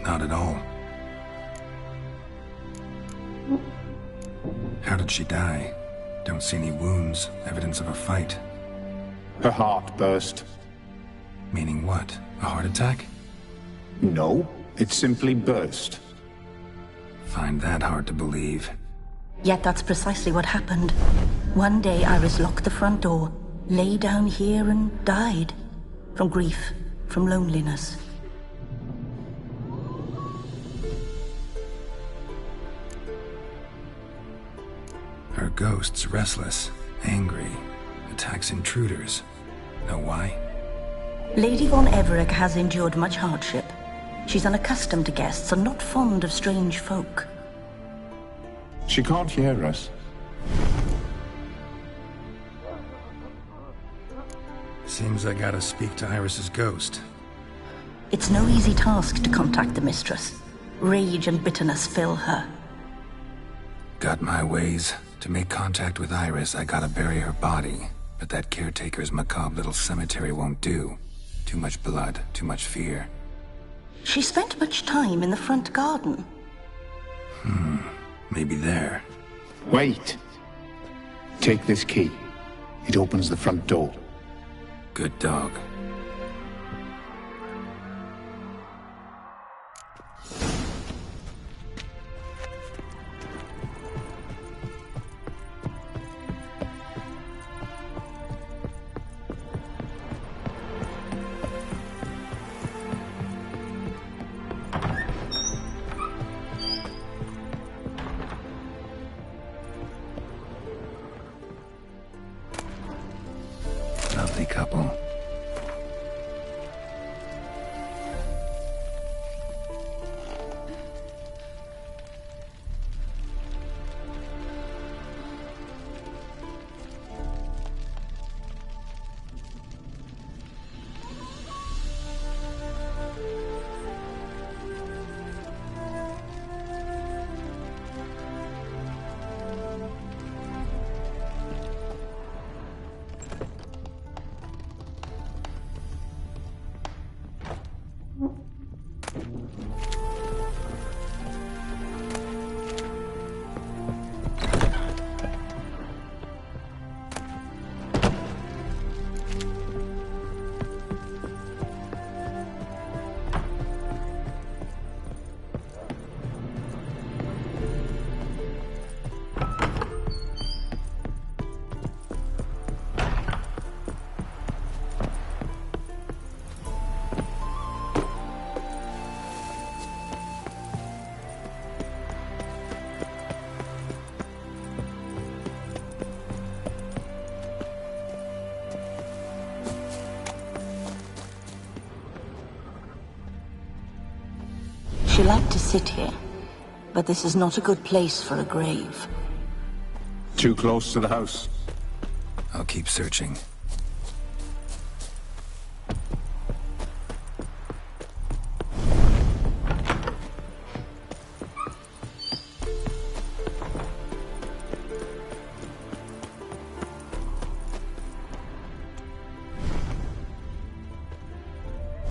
not at all. How did she die? Don't see any wounds, evidence of a fight. Her heart burst. Meaning what? A heart attack? No, it simply burst. Find that hard to believe. Yet that's precisely what happened. One day Iris locked the front door, lay down here and died. From grief, from loneliness. Her ghost's restless, angry, attacks intruders. Know why? Lady von Everec has endured much hardship. She's unaccustomed to guests and not fond of strange folk. She can't hear us. Seems I gotta speak to Iris's ghost. It's no easy task to contact the mistress. Rage and bitterness fill her. Got my ways. To make contact with Iris, I gotta bury her body. But that caretaker's macabre little cemetery won't do. Too much blood, too much fear. She spent much time in the front garden. Maybe there. Wait. Take this key. It opens the front door. Good dog. Lovely couple. She liked to sit here, but this is not a good place for a grave. Too close to the house. I'll keep searching.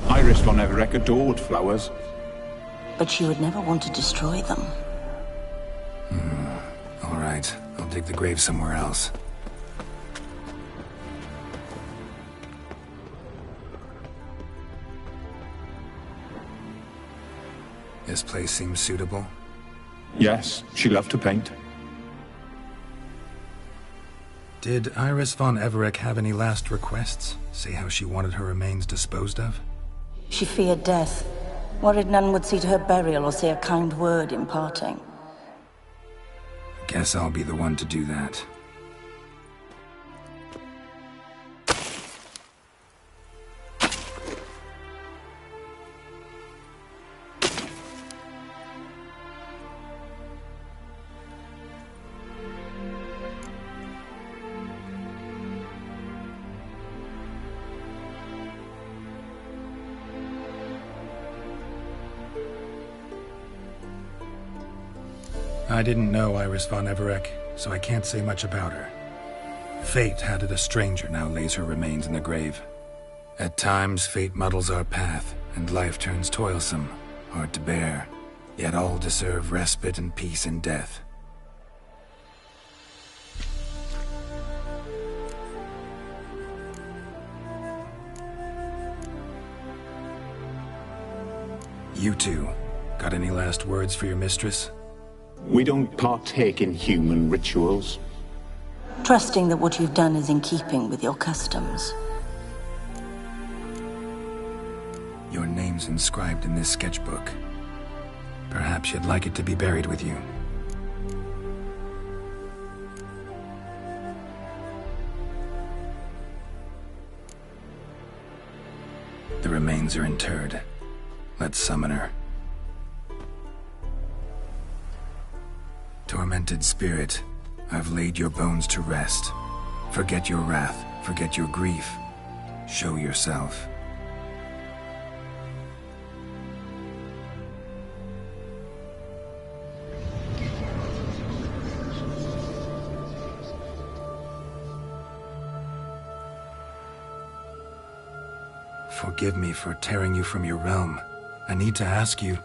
Iris von Everec adored flowers. But she would never want to destroy them. All right, I'll dig the grave somewhere else. This place seems suitable. Yes, she loved to paint. Did Iris von Everec have any last requests? Say how she wanted her remains disposed of? She feared death. Worried none would see to her burial or say a kind word in parting. Guess I'll be the one to do that. I didn't know Iris von Everec, so I can't say much about her. Fate had it a stranger now lays her remains in the grave. At times, fate muddles our path, and life turns toilsome, hard to bear. Yet all deserve respite and peace in death. You two, got any last words for your mistress? We don't partake in human rituals. Trusting that what you've done is in keeping with your customs. Your name's inscribed in this sketchbook. Perhaps you'd like it to be buried with you. The remains are interred. Let's summon her. Tormented spirit, I've laid your bones to rest. Forget your wrath, forget your grief. Show yourself. Forgive me for tearing you from your realm. I need to ask you...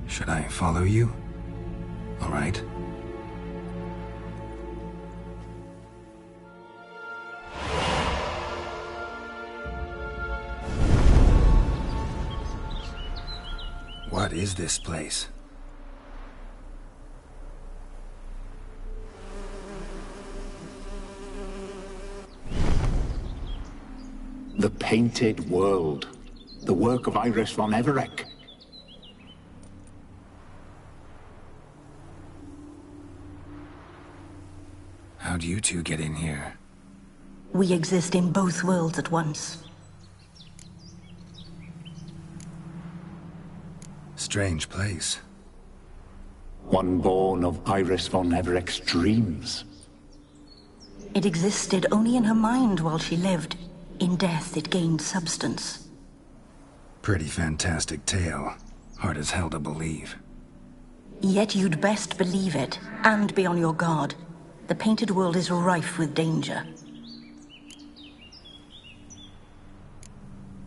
Should I follow you? All right. What is this place? The Painted World. The work of Iris von Everec. How'd you two get in here? We exist in both worlds at once. Strange place. One born of Iris von Everec's dreams. It existed only in her mind while she lived. In death, it gained substance. Pretty fantastic tale. Hard as hell to believe. Yet you'd best believe it, and be on your guard. The Painted World is rife with danger.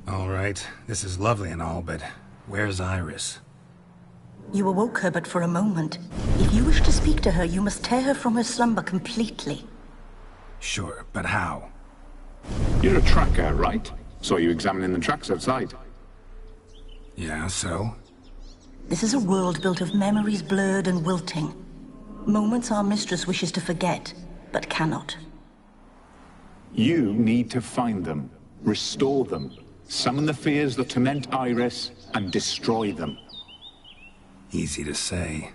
All right, this is lovely and all, but where's Iris? You awoke her but for a moment. If you wish to speak to her, you must tear her from her slumber completely. Sure, but how? You're a tracker, right? Saw you examining the tracks outside. Yeah, so? This is a world built of memories blurred and wilting. Moments our mistress wishes to forget, but cannot. You need to find them, restore them, summon the fears that torment Iris, and destroy them. Easy to say.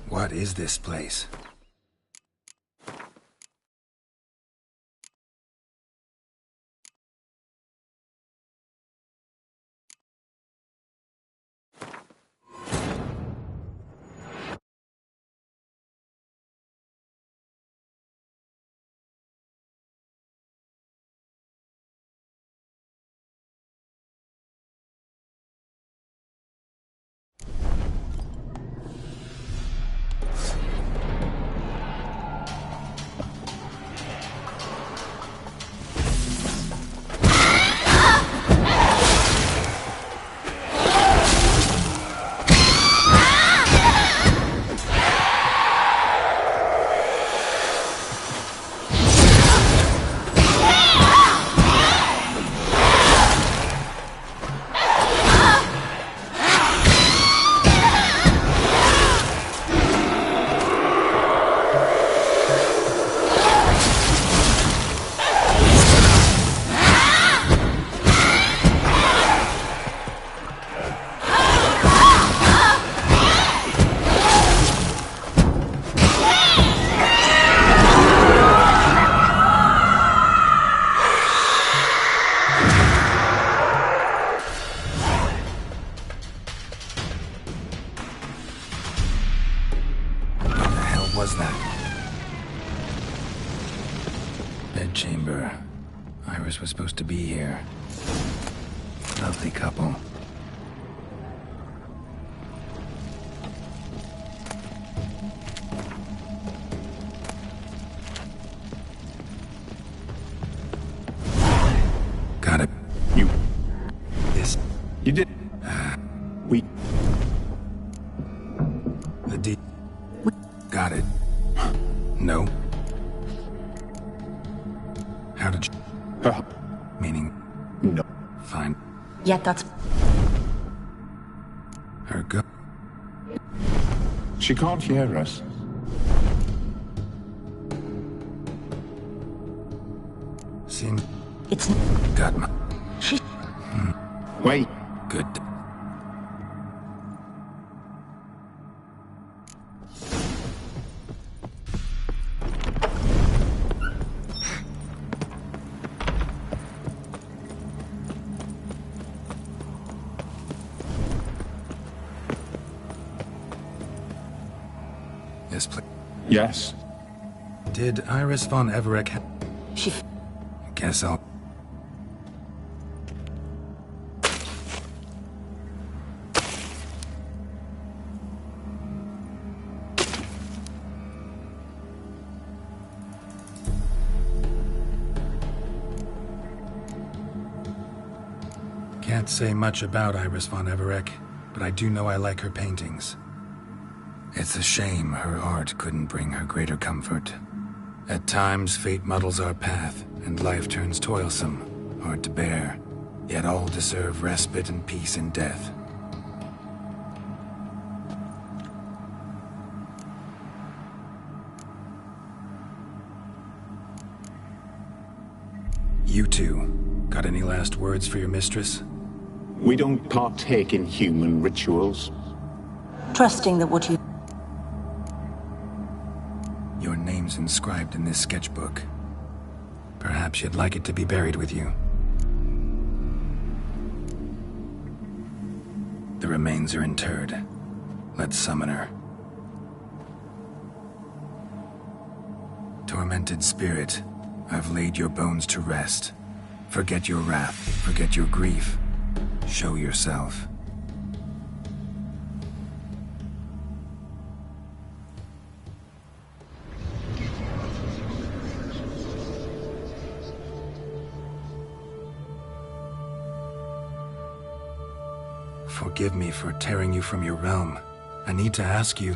What is this place? Iris was supposed to be here. Lovely couple. Got it. You... Yes. You did... We... The D... Got it. No. How did you... Meaning... No. Fine. Yet that's... Her go... She can't hear us. Seems... It's... Got my... She... Wait. Good. Yes, please. Yes. Did Iris von Everett... She... Guess I'll... Can't say much about Iris von Everett, but I do know I like her paintings. It's a shame her art couldn't bring her greater comfort. At times, fate muddles our path, and life turns toilsome, hard to bear. Yet all deserve respite and peace in death. You two, got any last words for your mistress? We don't partake in human rituals. Trusting that what you... Your name's inscribed in this sketchbook. Perhaps you'd like it to be buried with you. The remains are interred. Let's summon her. Tormented spirit, I've laid your bones to rest. Forget your wrath, forget your grief. Show yourself. Forgive me for tearing you from your realm. I need to ask you...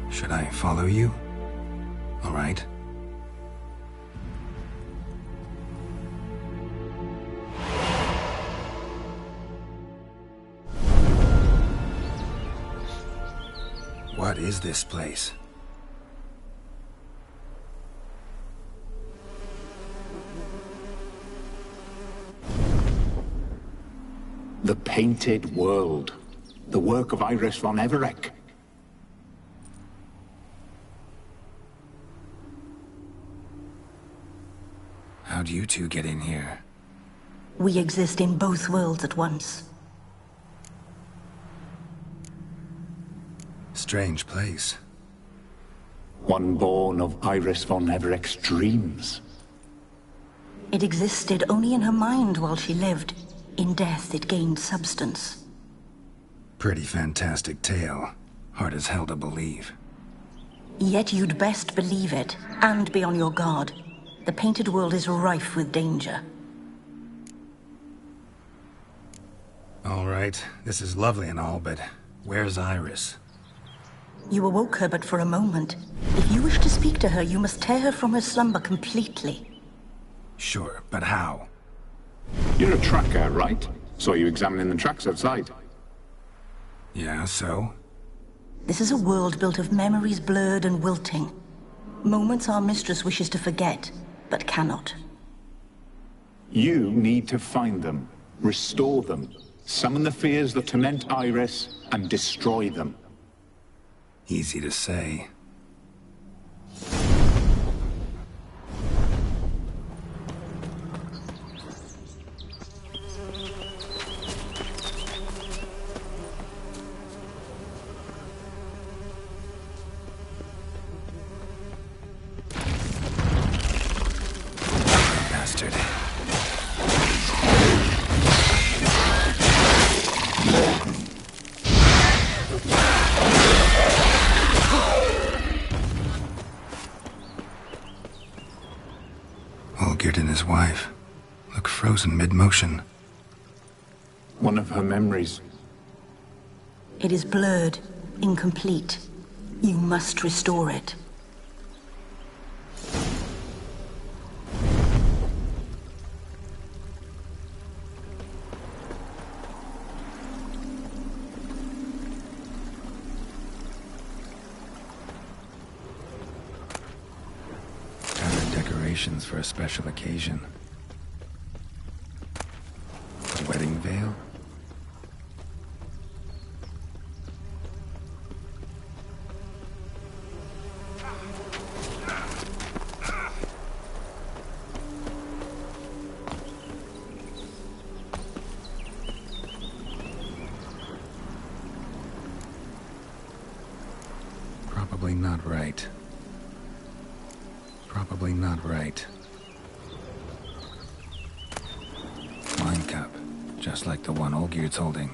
Should I follow you? All right. What is this place? The Painted World. The work of Iris von Everett. How'd you two get in here? We exist in both worlds at once. Strange place. One born of Iris von Everett's dreams. It existed only in her mind while she lived. In death, it gained substance. Pretty fantastic tale. Hard as hell to believe. Yet you'd best believe it, and be on your guard. The Painted World is rife with danger. All right, this is lovely and all, but where's Iris? You awoke her but for a moment. If you wish to speak to her, you must tear her from her slumber completely. Sure, but how? You're a tracker, right? Saw you examining the tracks outside. Yeah, so? This is a world built of memories blurred and wilting. Moments our mistress wishes to forget, but cannot. You need to find them, restore them, summon the fears that torment Iris, and destroy them. Easy to say. Bastard. Olgierd and his wife look frozen mid-motion. One of her memories. It is blurred, incomplete. You must restore it. Decorations for a special occasion. A wedding veil? Probably not right. Probably not right. Wine cup, just like the one Olgierd's holding.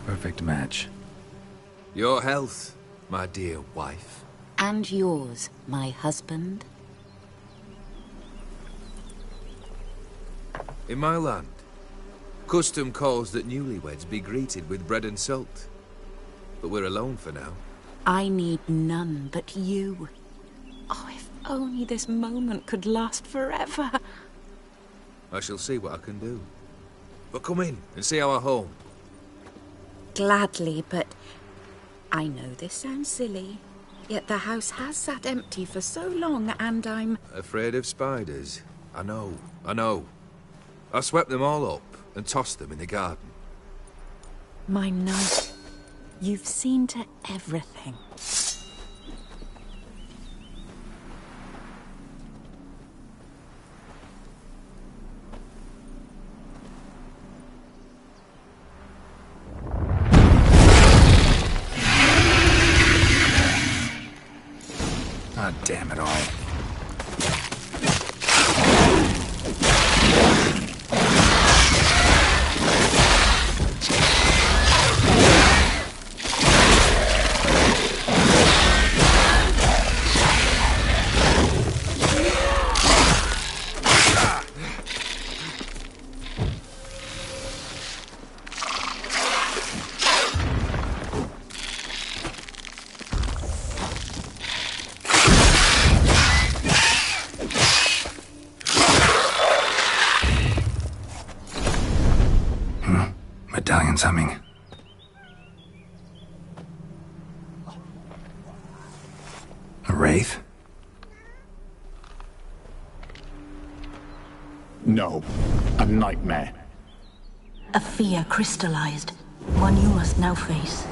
Perfect match. Your health, my dear wife. And yours, my husband. In my land, custom calls that newlyweds be greeted with bread and salt. But we're alone for now. I need none but you. Oh, if only this moment could last forever. I shall see what I can do. But come in and see our home. Gladly, but I know this sounds silly, yet the house has sat empty for so long, and I'm... Afraid of spiders? I know. I swept them all up and tossed them in the garden. My knight, you've seen to everything. Ah, damn it all. Medallion's humming. A wraith? No, a nightmare. A fear crystallized, one you must now face.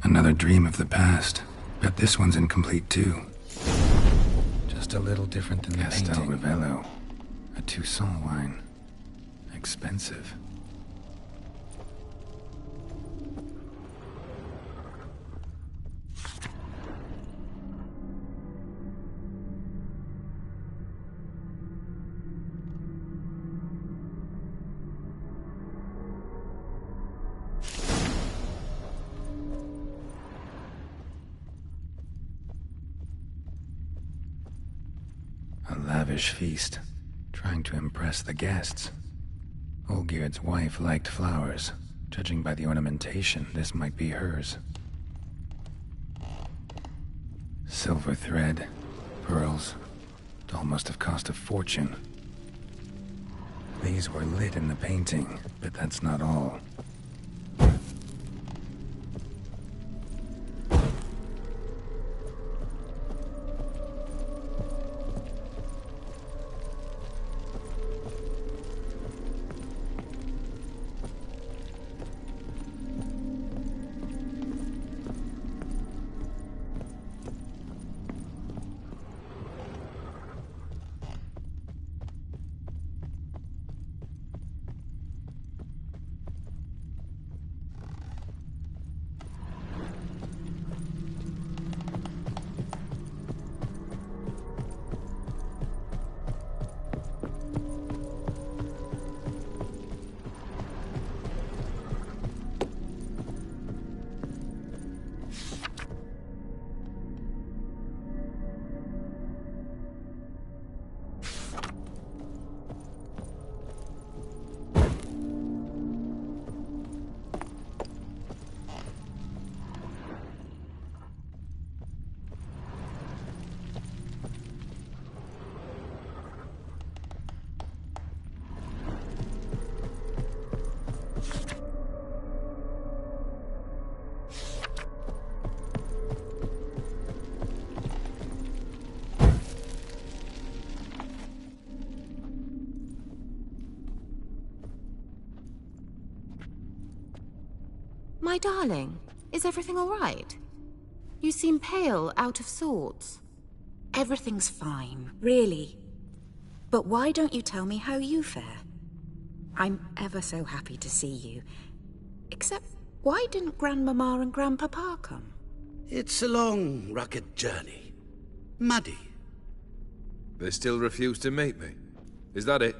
Another dream of the past. Bet this one's incomplete too. Just a little different than the painting. Ravello. A Toussaint wine. Expensive. lavish feast, trying to impress the guests. Olgierd's wife liked flowers. Judging by the ornamentation, this might be hers. Silver thread, pearls. It all must have cost a fortune. These were lit in the painting, but that's not all. My darling, is everything all right? You seem pale, out of sorts. Everything's fine, really. But why don't you tell me how you fare? I'm ever so happy to see you. Except, why didn't Grandmama and Grandpapa come? It's a long, rugged journey. Muddy. They still refuse to meet me. Is that it?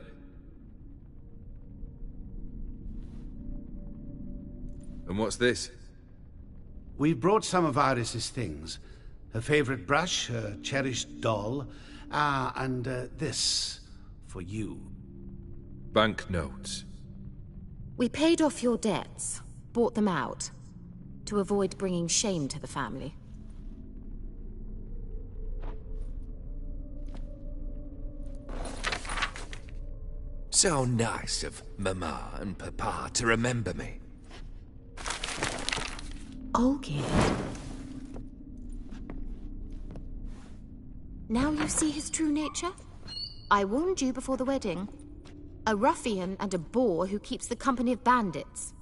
And what's this? We brought some of Iris's things. Her favorite brush, her cherished doll, and this for you. Banknotes. We paid off your debts, bought them out, to avoid bringing shame to the family. So nice of Mama and Papa to remember me. Olgierd. Now you see his true nature? I warned you before the wedding. A ruffian and a boor who keeps the company of bandits.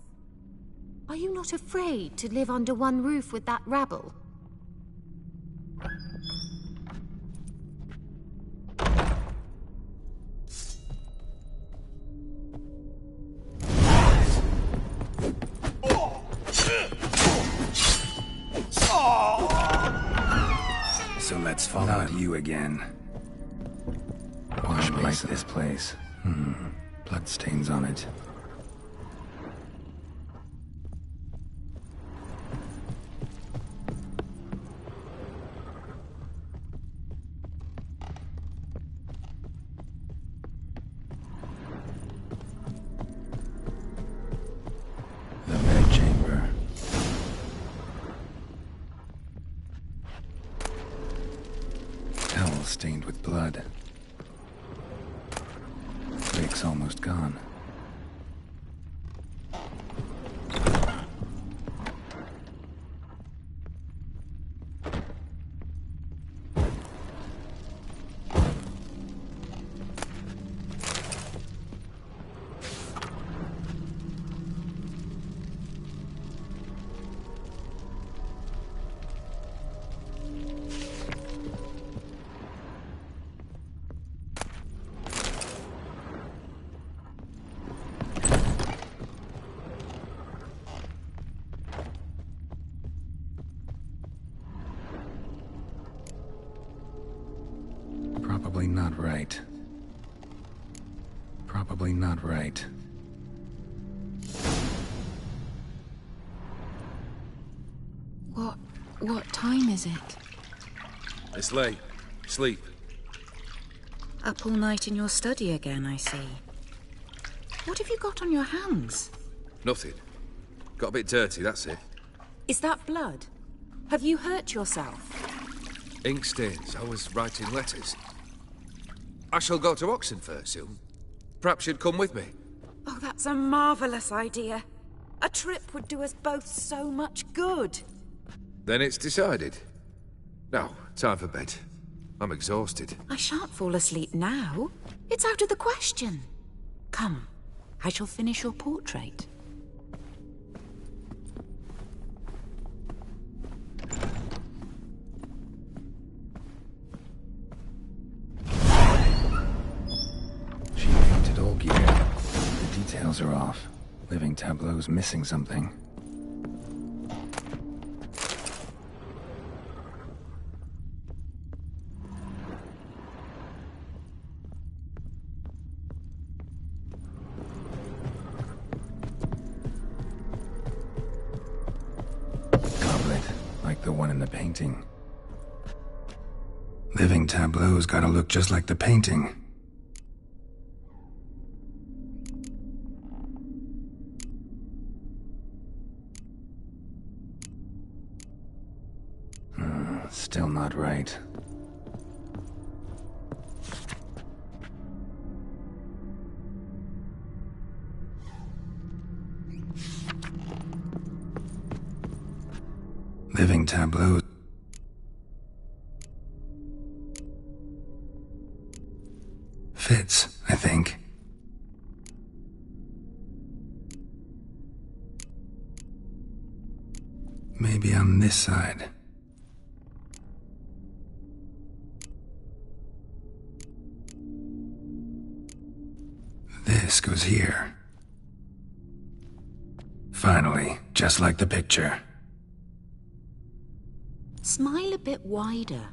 Are you not afraid to live under one roof with that rabble? So let's follow not you again. Wash like this place. Bloodstains on it. The bedchamber. Towel stained with blood. Drake's almost gone. Probably not right. Probably not right. What time is it? It's late. Sleep. Up all night in your study again, I see. What have you got on your hands? Nothing. Got a bit dirty, that's it. Is that blood? Have you hurt yourself? Ink stains. I was writing letters. I shall go to Oxenfurt soon. Perhaps you'd come with me. Oh, that's a marvellous idea. A trip would do us both so much good. Then it's decided. Now, time for bed. I'm exhausted. I shan't fall asleep now. It's out of the question. Come, I shall finish your portrait. She painted all gear. The details are off. Living tableau's missing something. Goblet, like the one in the painting. Living tableau's gotta look just like the painting. Still not right. Living tableau. Fits, I think. Maybe on this side. This goes here. Finally, just like the picture. Smile a bit wider.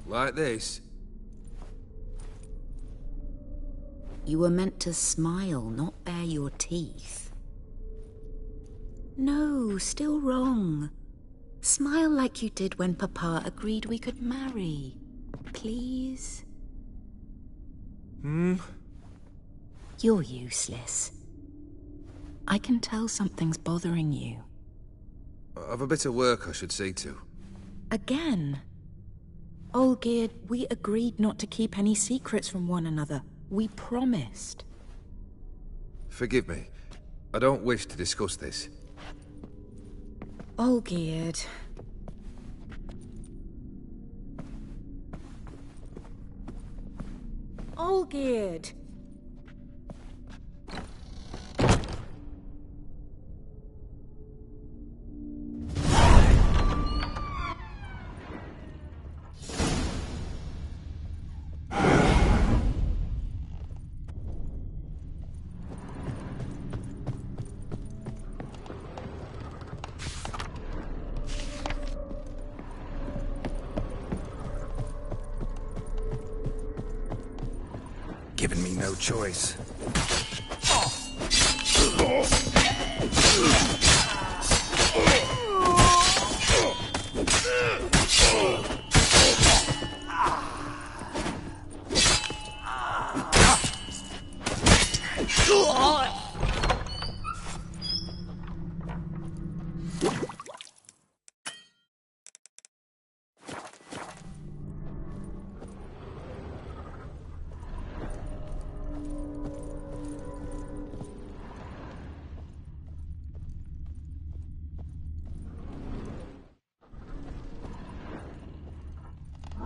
Like this? You were meant to smile, not bare your teeth. No, still wrong. Smile like you did when Papa agreed we could marry. Please? You're useless. I can tell something's bothering you. I've a bit of work I should see to. Again. Olgierd, we agreed not to keep any secrets from one another. We promised. Forgive me. I don't wish to discuss this. Olgierd. Olgierd! Giving me no choice.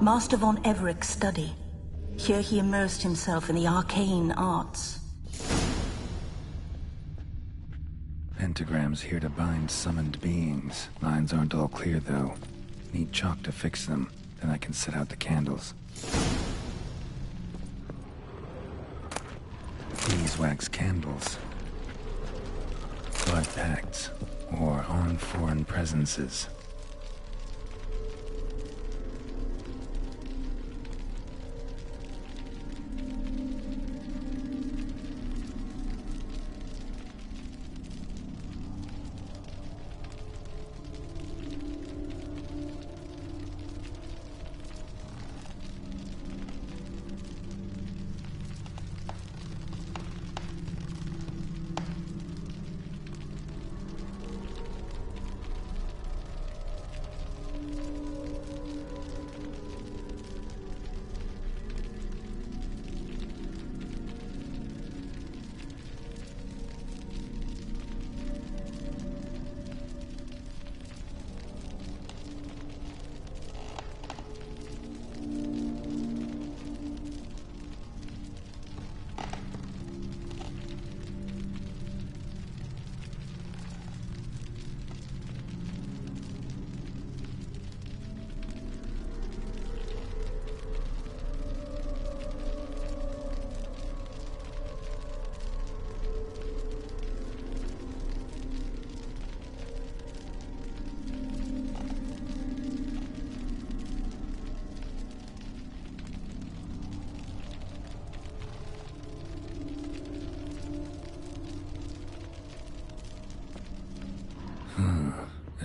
Master von Evereck's study. Here he immersed himself in the arcane arts. Pentagrams here to bind summoned beings. Lines aren't all clear, though. Need chalk to fix them, then I can set out the candles. Beeswax candles. Blood pacts, or on foreign presences.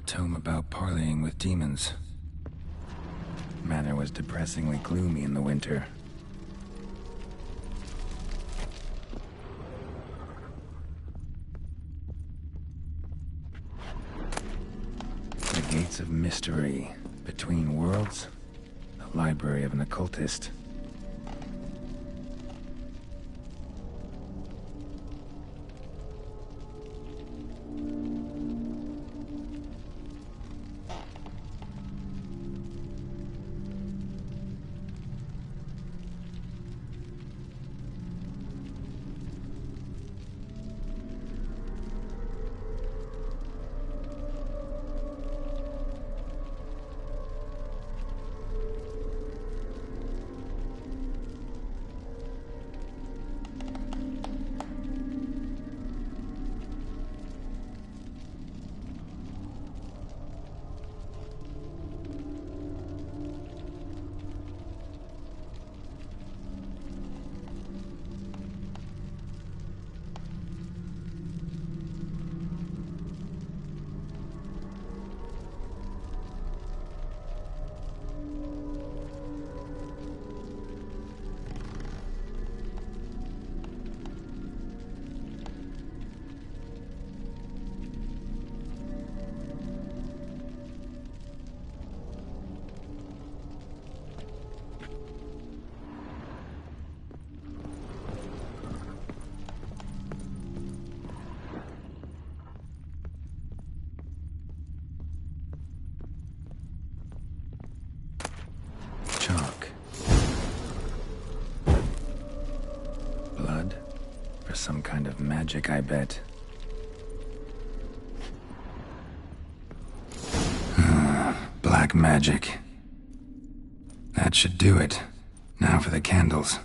tome about parleying with demons. Manor was depressingly gloomy in the winter. The Gates of Mystery. Between Worlds. The Library of an Occultist. Blood? For some kind of magic, I bet. Black magic. That should do it. Now for the candles.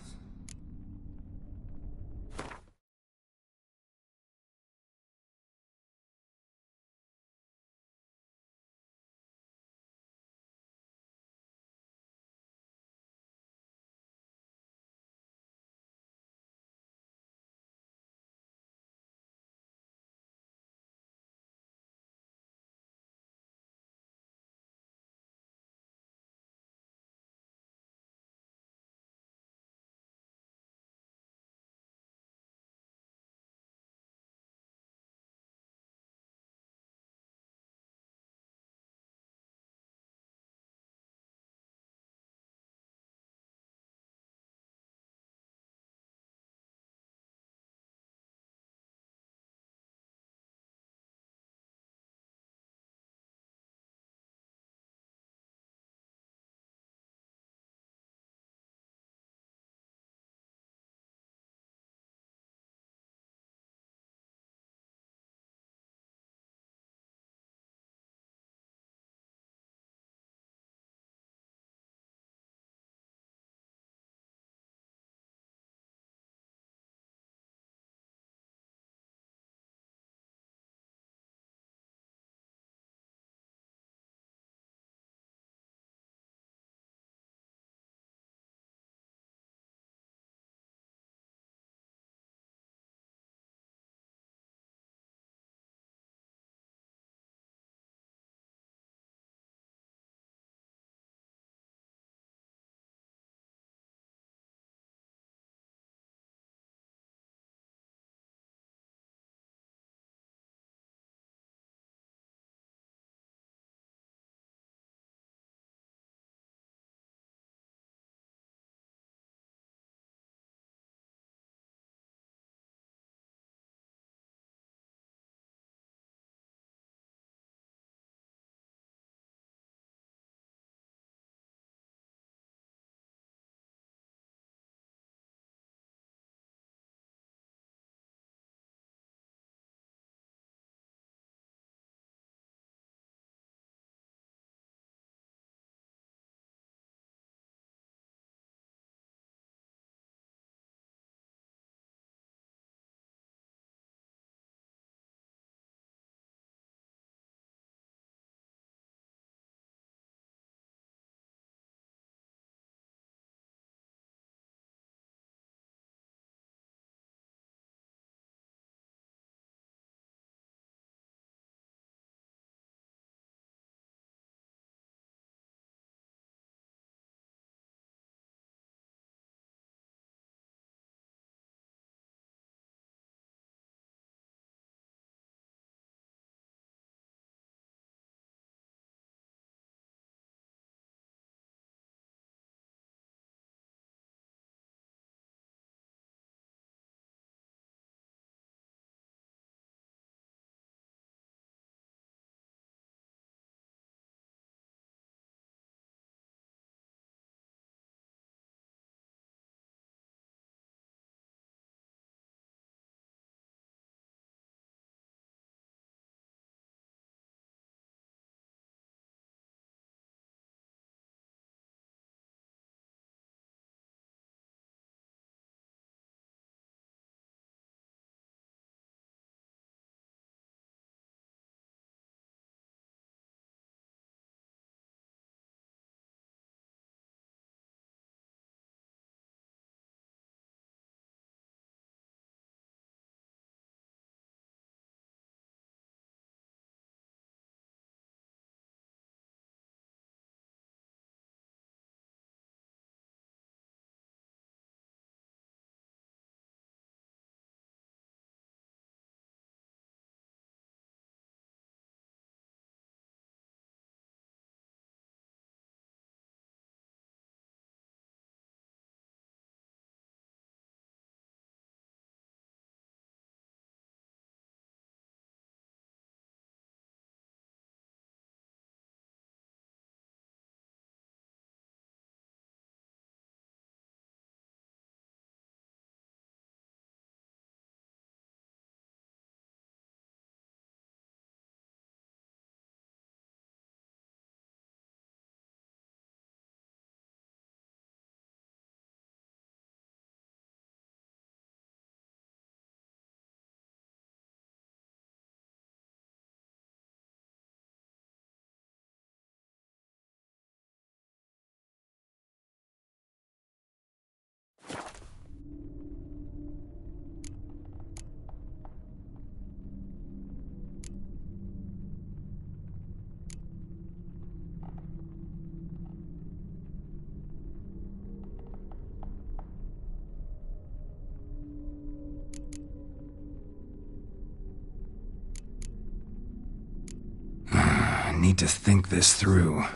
need to think this through.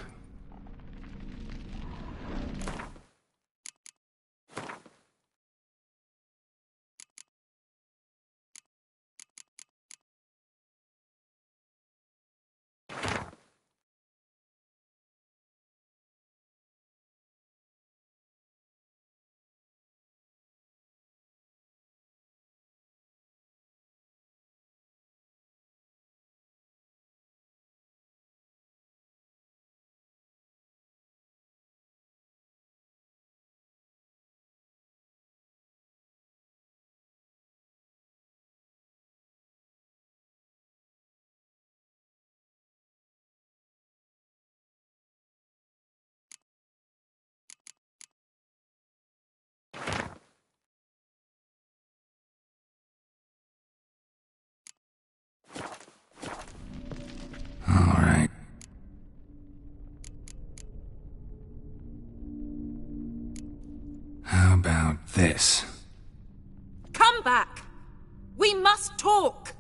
All right. How about this? Come back! We must talk!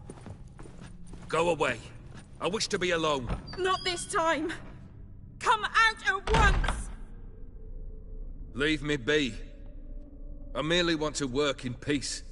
Go away. I wish to be alone. Not this time! Come out at once! Leave me be. I merely want to work in peace.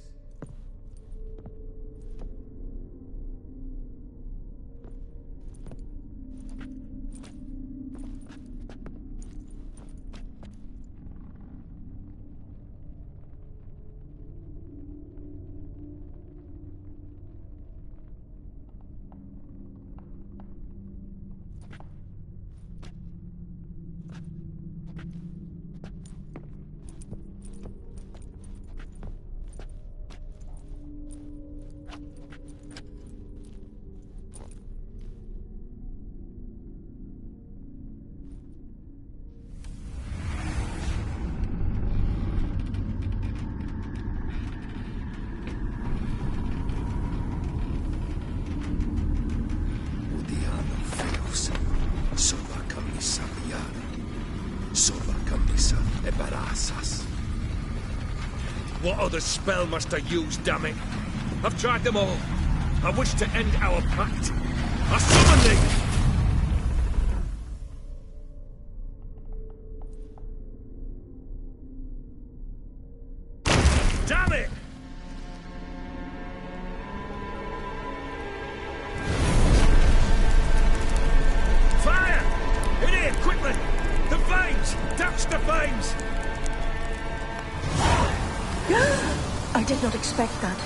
What other spell must I use, damn it? I've tried them all. I wish to end our pact. I summon thee! Damn it! Fire! In here, quickly! The flames! Touch the flames! I did not expect that.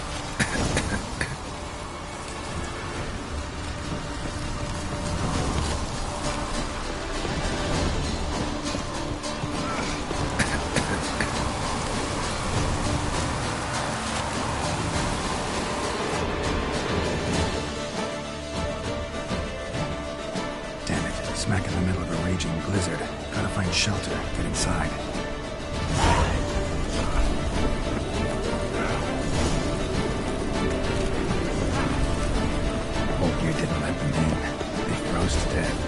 Damn it, smack in the middle of a raging blizzard. Gotta find shelter, get inside. You didn't let them in. They froze to death.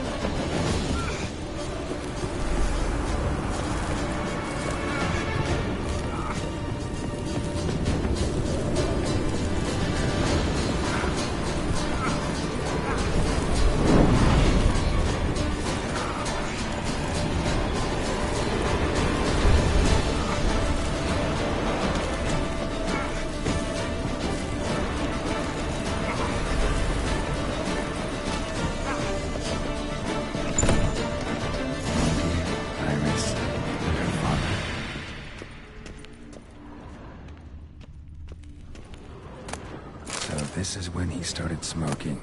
This is when he started smoking.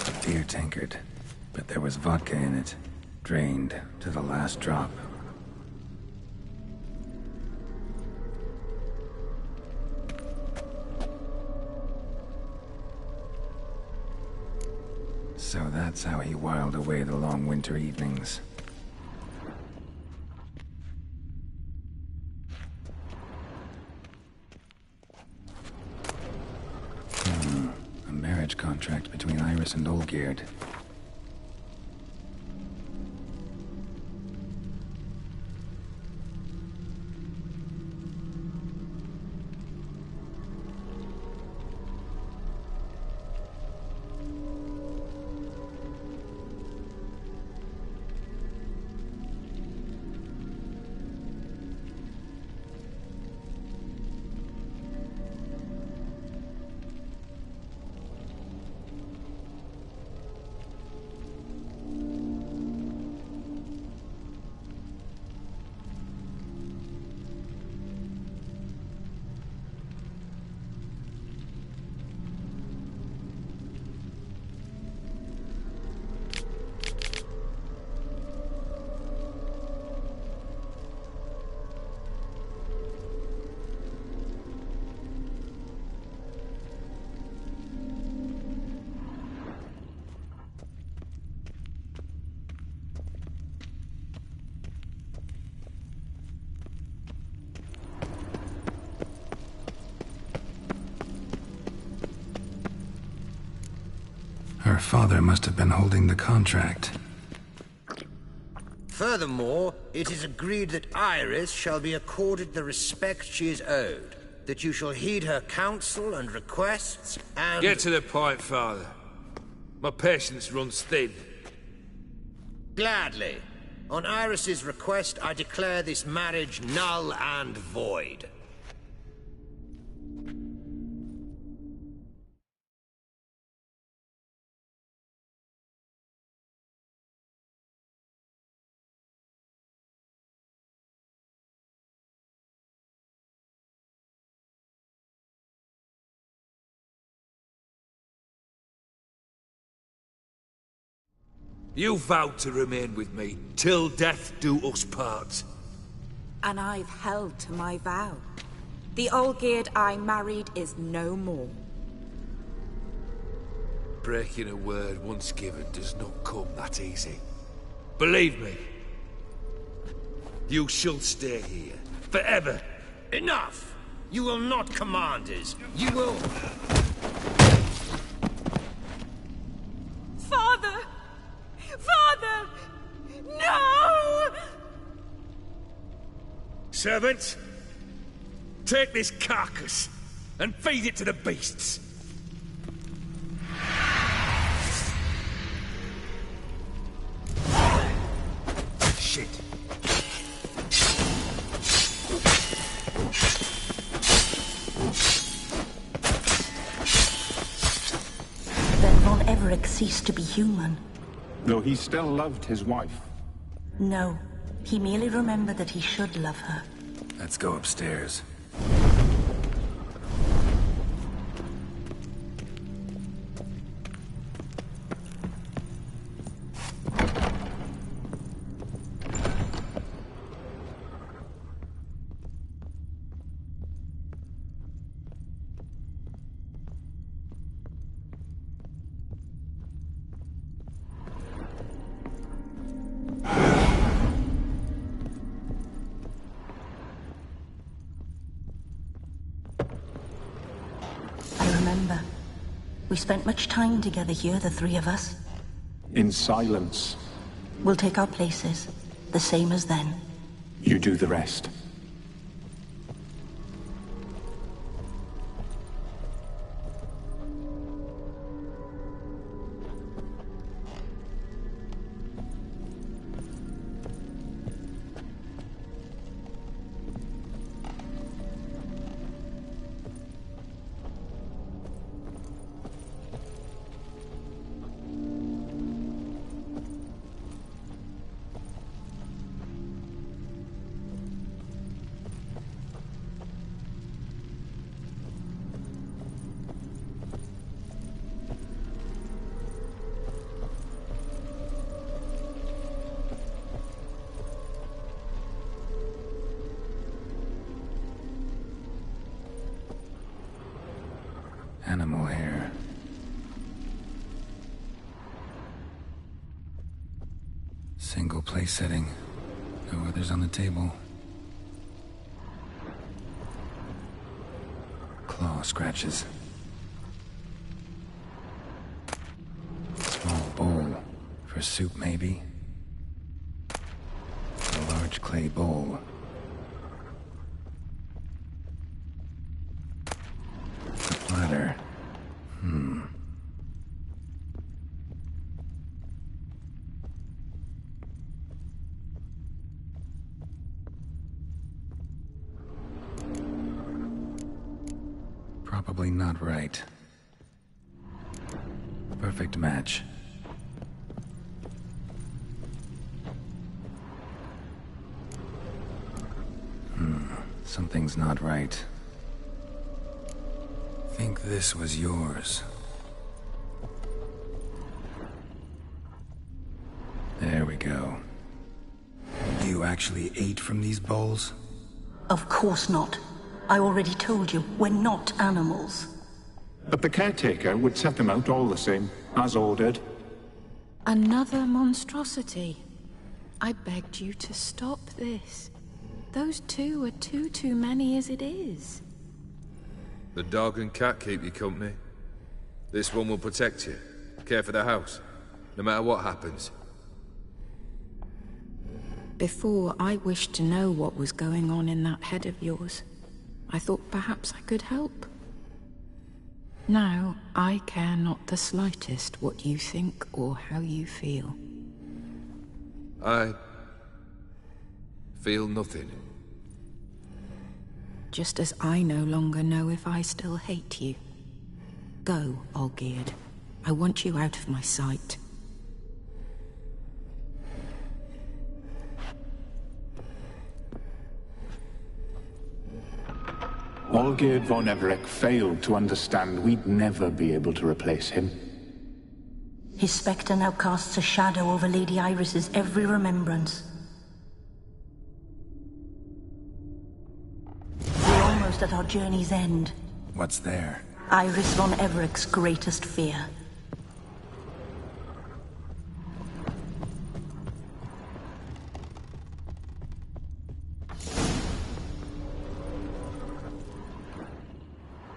A beer tankard. But there was vodka in it. Drained to the last drop. So that's how he whiled away the long winter evenings. A marriage contract between Iris and Olgierd. Her father must have been holding the contract. Furthermore, it is agreed that Iris shall be accorded the respect she is owed, that you shall heed her counsel and requests, and... Get to the point, Father. My patience runs thin. Gladly. On Iris's request, I declare this marriage null and void. You vowed to remain with me, till death do us part. And I've held to my vow. The Olgierd I married is no more. Breaking a word once given does not come that easy. Believe me. You shall stay here, forever. Enough! You will not command us. You will... Father! Father! No! Servants, take this carcass and feed it to the beasts. Shit. Then Von Everett ceased to be human. Though he still loved his wife. No, he merely remembered that he should love her. Let's go upstairs. We spent much time together here, the three of us. In silence. We'll take our places, the same as then. You do the rest. Animal hair. Single place setting. No others on the table. Claw scratches. Small bowl. For soup, maybe? A large clay bowl. Platter. Probably not right. Perfect match. Something's not right. Think this was yours. There we go. You actually ate from these bowls? Of course not. I already told you, we're not animals. But the caretaker would set them out all the same, as ordered. Another monstrosity. I begged you to stop this. Those two are too many as it is. The dog and cat keep you company. This one will protect you. care for the house, no matter what happens. Before, I wished to know what was going on in that head of yours. I thought perhaps I could help. Now, I care not the slightest what you think or how you feel. I feel nothing. Just as I no longer know if I still hate you. Go, Olgierd. I want you out of my sight. Olgierd von Everec failed to understand we'd never be able to replace him. His spectre now casts a shadow over Lady Iris's every remembrance. We're almost at our journey's end. What's there? Iris von Everec's greatest fear.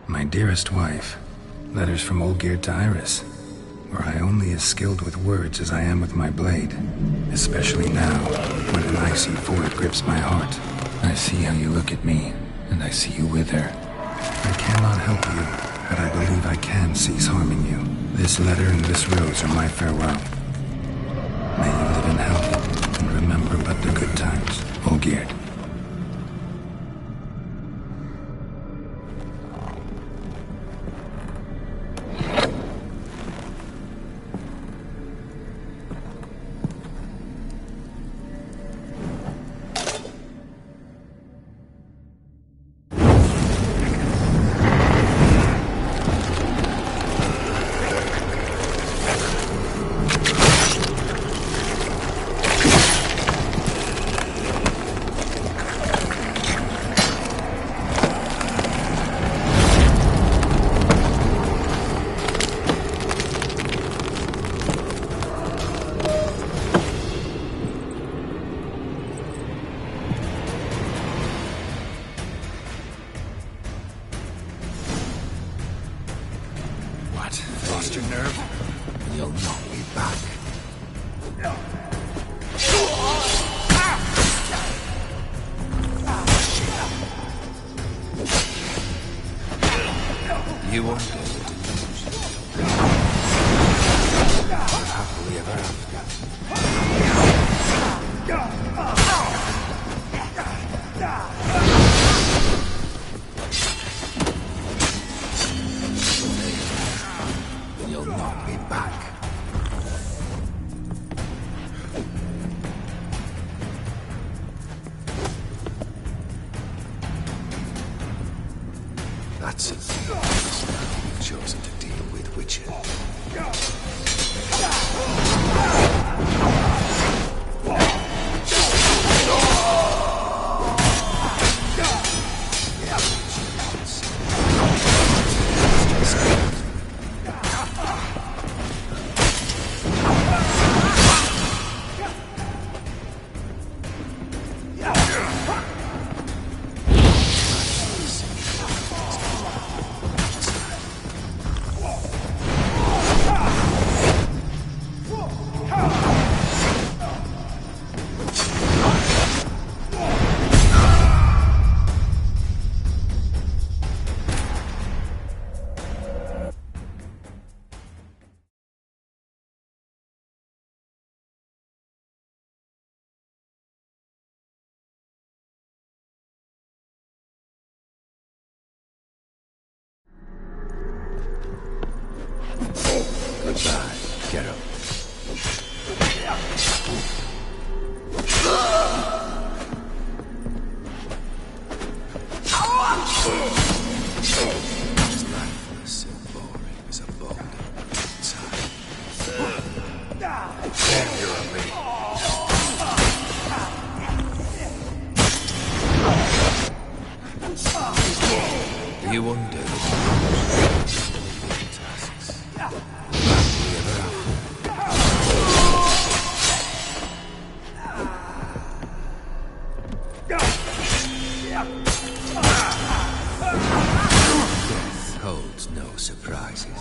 My dearest wife, letters from Olgierd to Iris. Were I only as skilled with words as I am with my blade, especially now, when an icy void grips my heart. I see how you look at me, and I see you with her. I cannot help you, but I believe I can cease harming you. This letter and this rose are my farewell. May you live in health, and remember but the good times, Olgierd. Lost your nerve? You'll knock me back. You won't get the delusion. Happily ever You'll knock me back. That's it. You've chosen to deal with witches. Goodbye. Get up. Just lifeless and boring as a boulder. Damn, you're a me. Do you wonder? Death holds no surprises.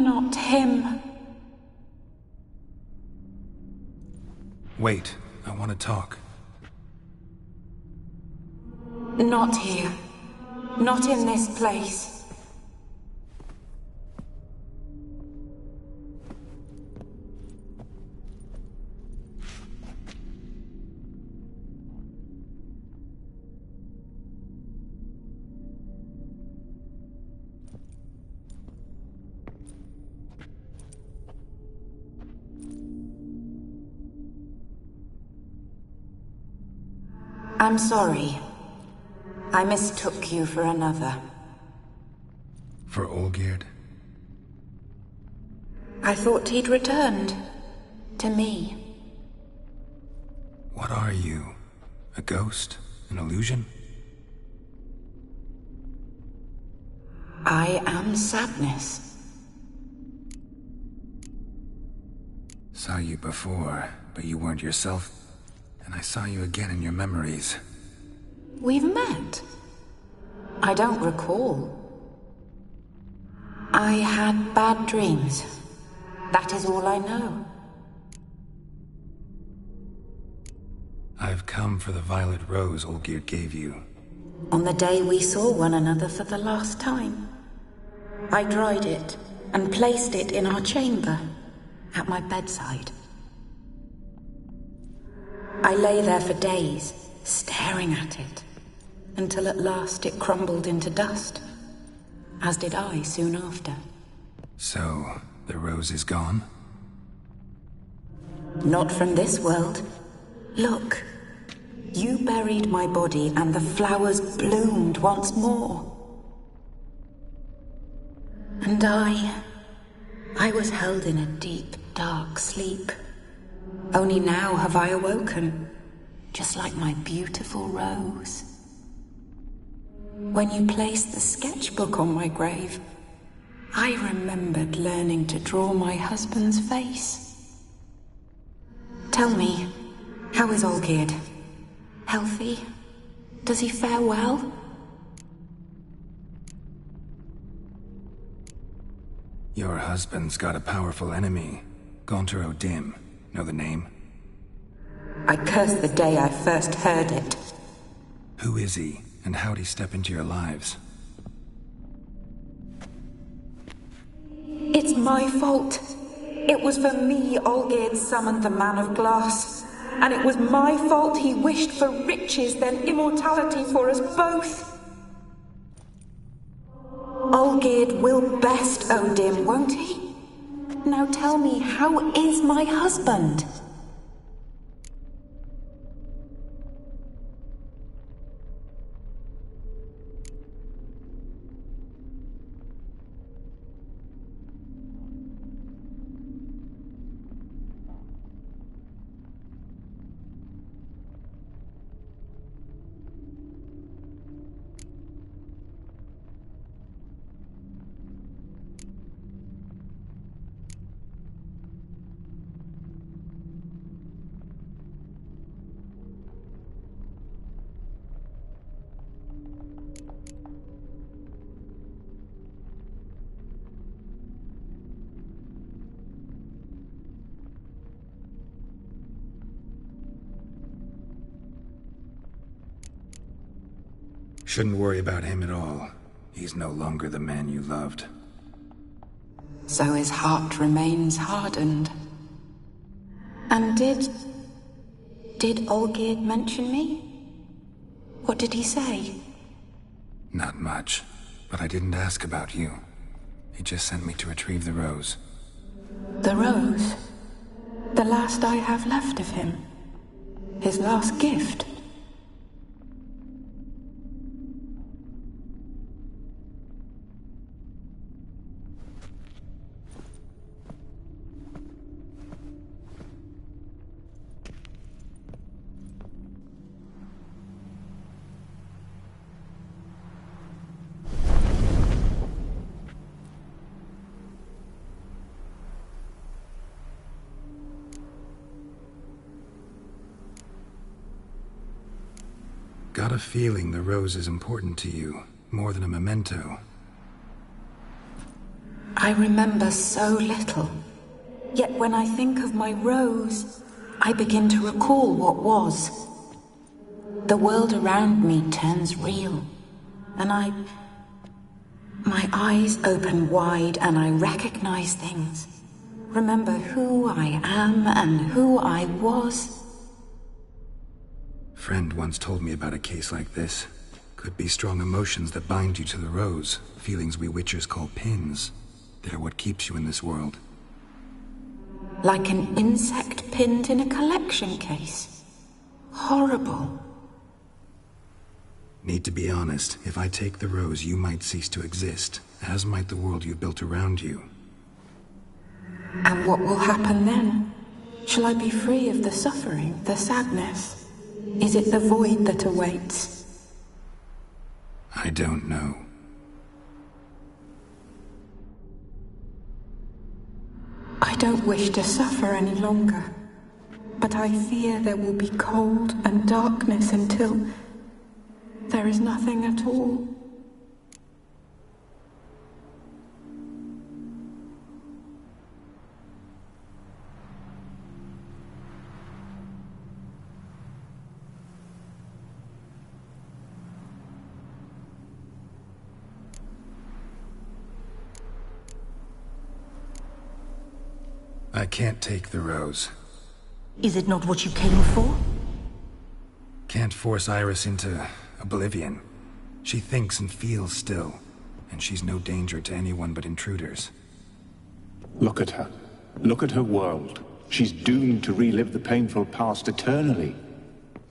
Not him. Wait, I want to talk. Not here. Not in this place. I'm sorry. I mistook you for another. For Olgierd? I thought he'd returned. To me. What are you? A ghost? An illusion? I am sadness. Saw you before, but you weren't yourself. And I saw you again in your memories. We've met? I don't recall. I had bad dreams. That is all I know. I've come for the violet rose Olgierd gave you. On the day we saw one another for the last time, I dried it and placed it in our chamber, at my bedside. I lay there for days, staring at it, until at last it crumbled into dust, as did I soon after. So, the rose is gone? Not from this world. Look, you buried my body and the flowers bloomed once more. And I was held in a deep, dark sleep. Only now have I awoken, just like my beautiful rose. When you placed the sketchbook on my grave, I remembered learning to draw my husband's face. Tell me, how is Olgierd? Healthy? Does he fare well? Your husband's got a powerful enemy. Gaunter O'Dim. Know the name? I curse the day I first heard it. Who is he, and how'd he step into your lives? It's my fault. It was for me Olgierd summoned the Man of Glass. And it was my fault he wished for riches then immortality for us both. Olgierd will best O'Dim, won't he? Now tell me, how is my husband? Shouldn't worry about him at all. He's no longer the man you loved. So his heart remains hardened. And did Olgierd mention me? What did he say? Not much, but I didn't ask about you. He just sent me to retrieve the rose. The rose? The last I have left of him? His last gift? Got a feeling the rose is important to you, more than a memento. I remember so little. Yet when I think of my Rose, I begin to recall what was. The world around me turns real, and my eyes open wide and I recognize things. Remember who I am and who I was. Friend once told me about a case like this. Could be strong emotions that bind you to the Rose. Feelings we Witchers call pins. They're what keeps you in this world. Like an insect pinned in a collection case. Horrible. Need to be honest, if I take the Rose, you might cease to exist, as might the world you've built around you. And what will happen then? Shall I be free of the suffering, the sadness? Is it the void that awaits? I don't know. I don't wish to suffer any longer, but I fear there will be cold and darkness until there is nothing at all. I can't take the Rose. Is it not what you came for? Can't force Iris into oblivion. She thinks and feels still, and she's no danger to anyone but intruders. Look at her. Look at her world. She's doomed to relive the painful past eternally.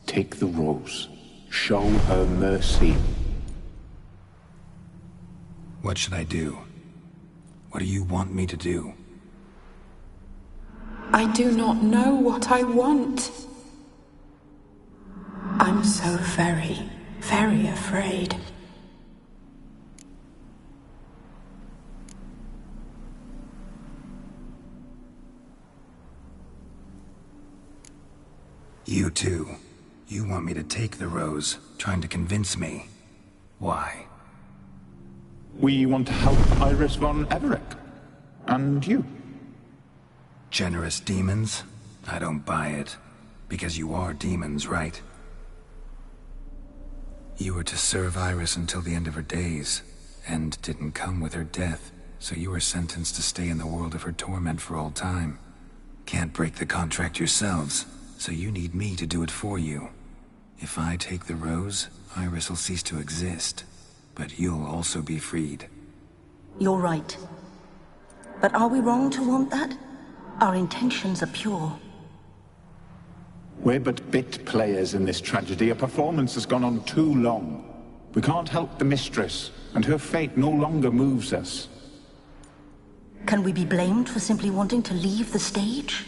Take the Rose. Show her mercy. What should I do? What do you want me to do? I do not know what I want. I'm so very, very afraid. You too. You want me to take the Rose, trying to convince me. Why? We want to help Iris von Everec. And you. Generous demons? I don't buy it. Because you are demons, right? You were to serve Iris until the end of her days, and didn't come with her death, so you were sentenced to stay in the world of her torment for all time. Can't break the contract yourselves, so you need me to do it for you. If I take the Rose, Iris will cease to exist, but you'll also be freed. You're right. But are we wrong to want that? Our intentions are pure. We're but bit players in this tragedy. A performance has gone on too long. We can't help the mistress, and her fate no longer moves us. Can we be blamed for simply wanting to leave the stage?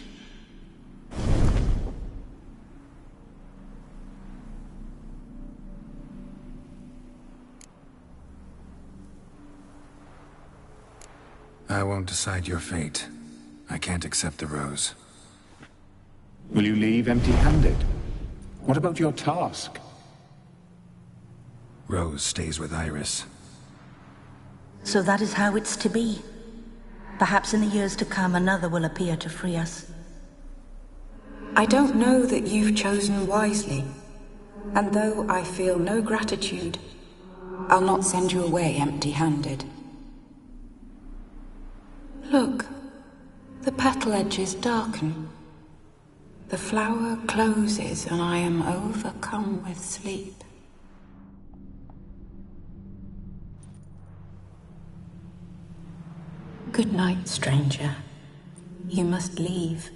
I won't decide your fate. I can't accept the Rose. Will you leave empty-handed? What about your task? Rose stays with Iris. So that is how it's to be. Perhaps in the years to come, another will appear to free us. I don't know that you've chosen wisely. And though I feel no gratitude, I'll not send you away empty-handed. Look, the petal edges darken. The flower closes and I am overcome with sleep. Good night, stranger. You must leave.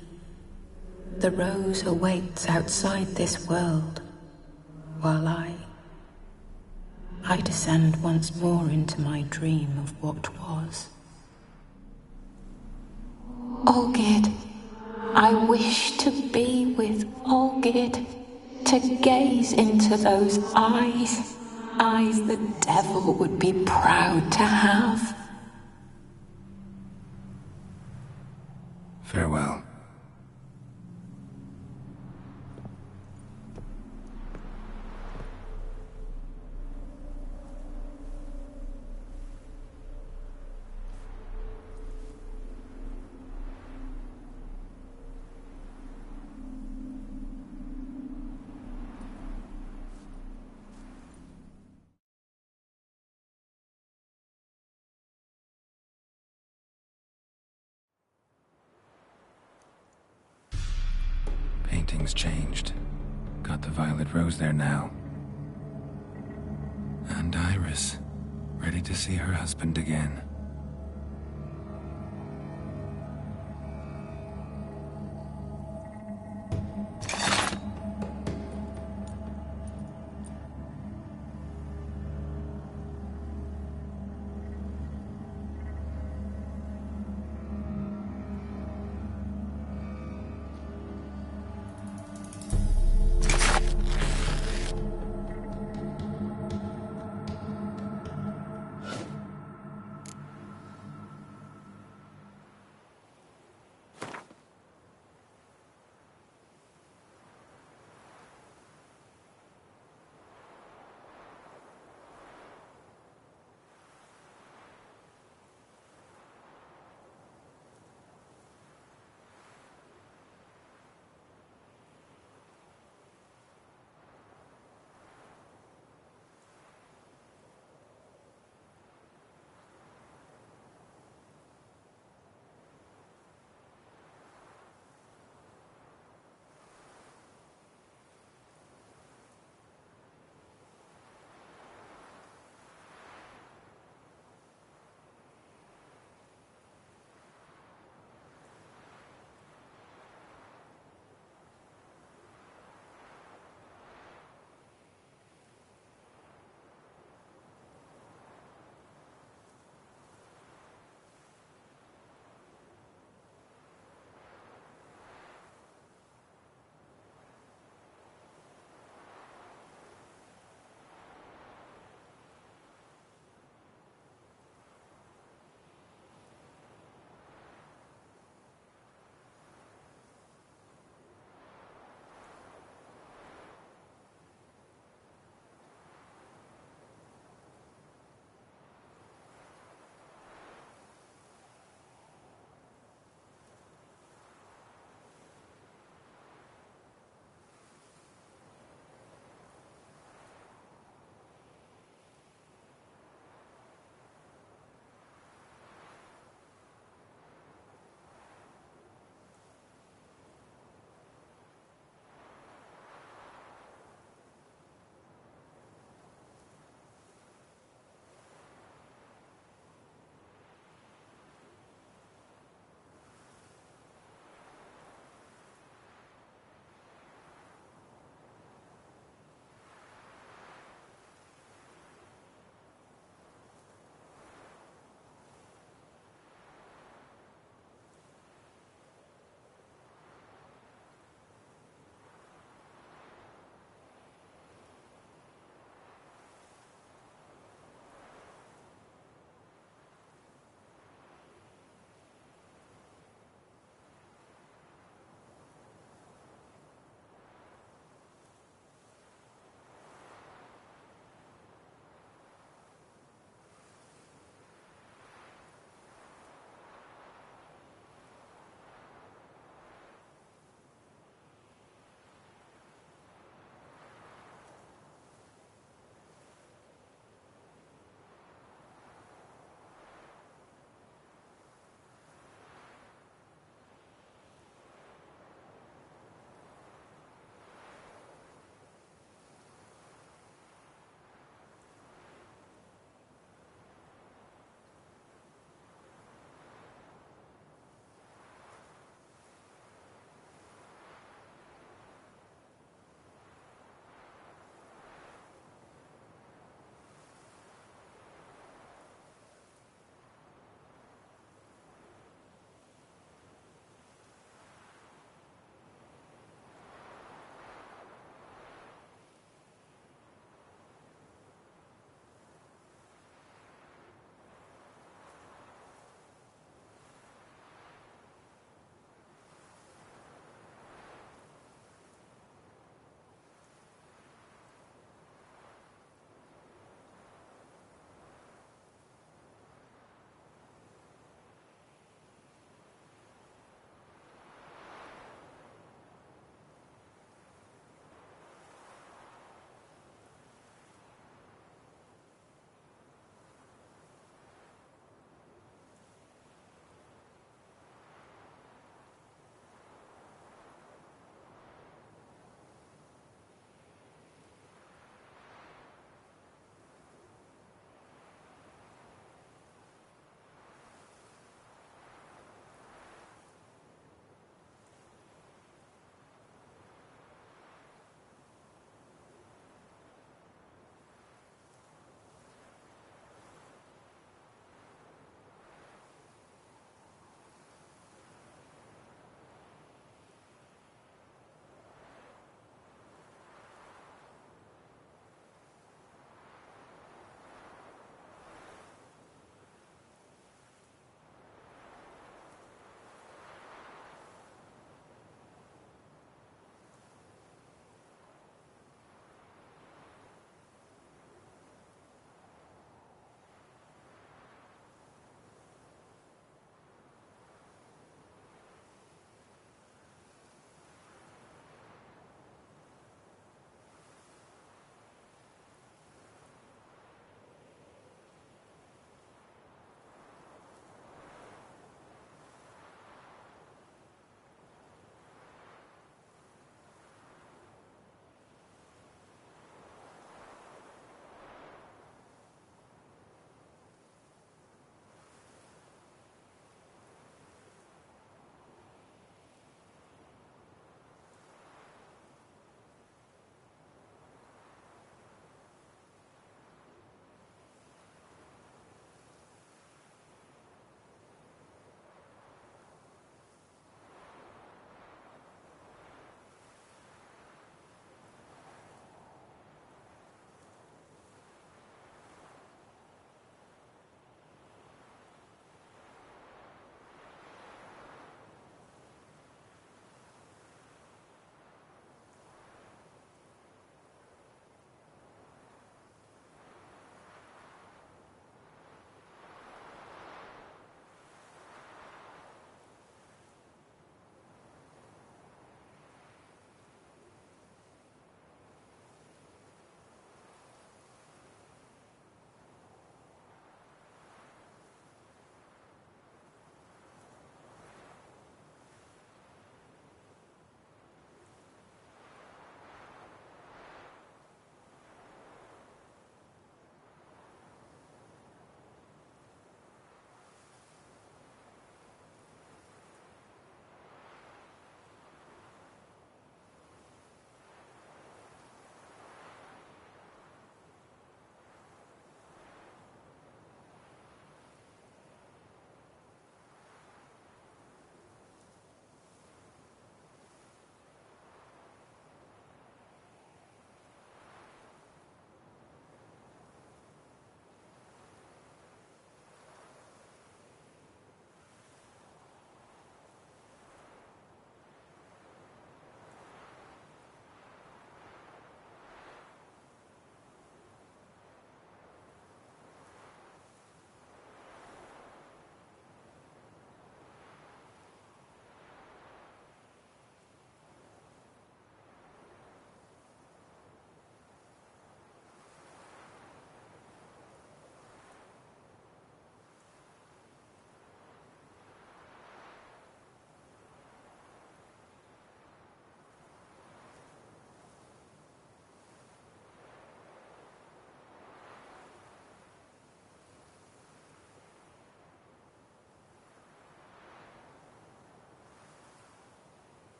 The Rose awaits outside this world, while I descend once more into my dream of what was. Olgerd, I wish to be with Olgerd, to gaze into those eyes the devil would be proud to have. Farewell. Everything's changed. Got the Violet Rose there now. And Iris, ready to see her husband again.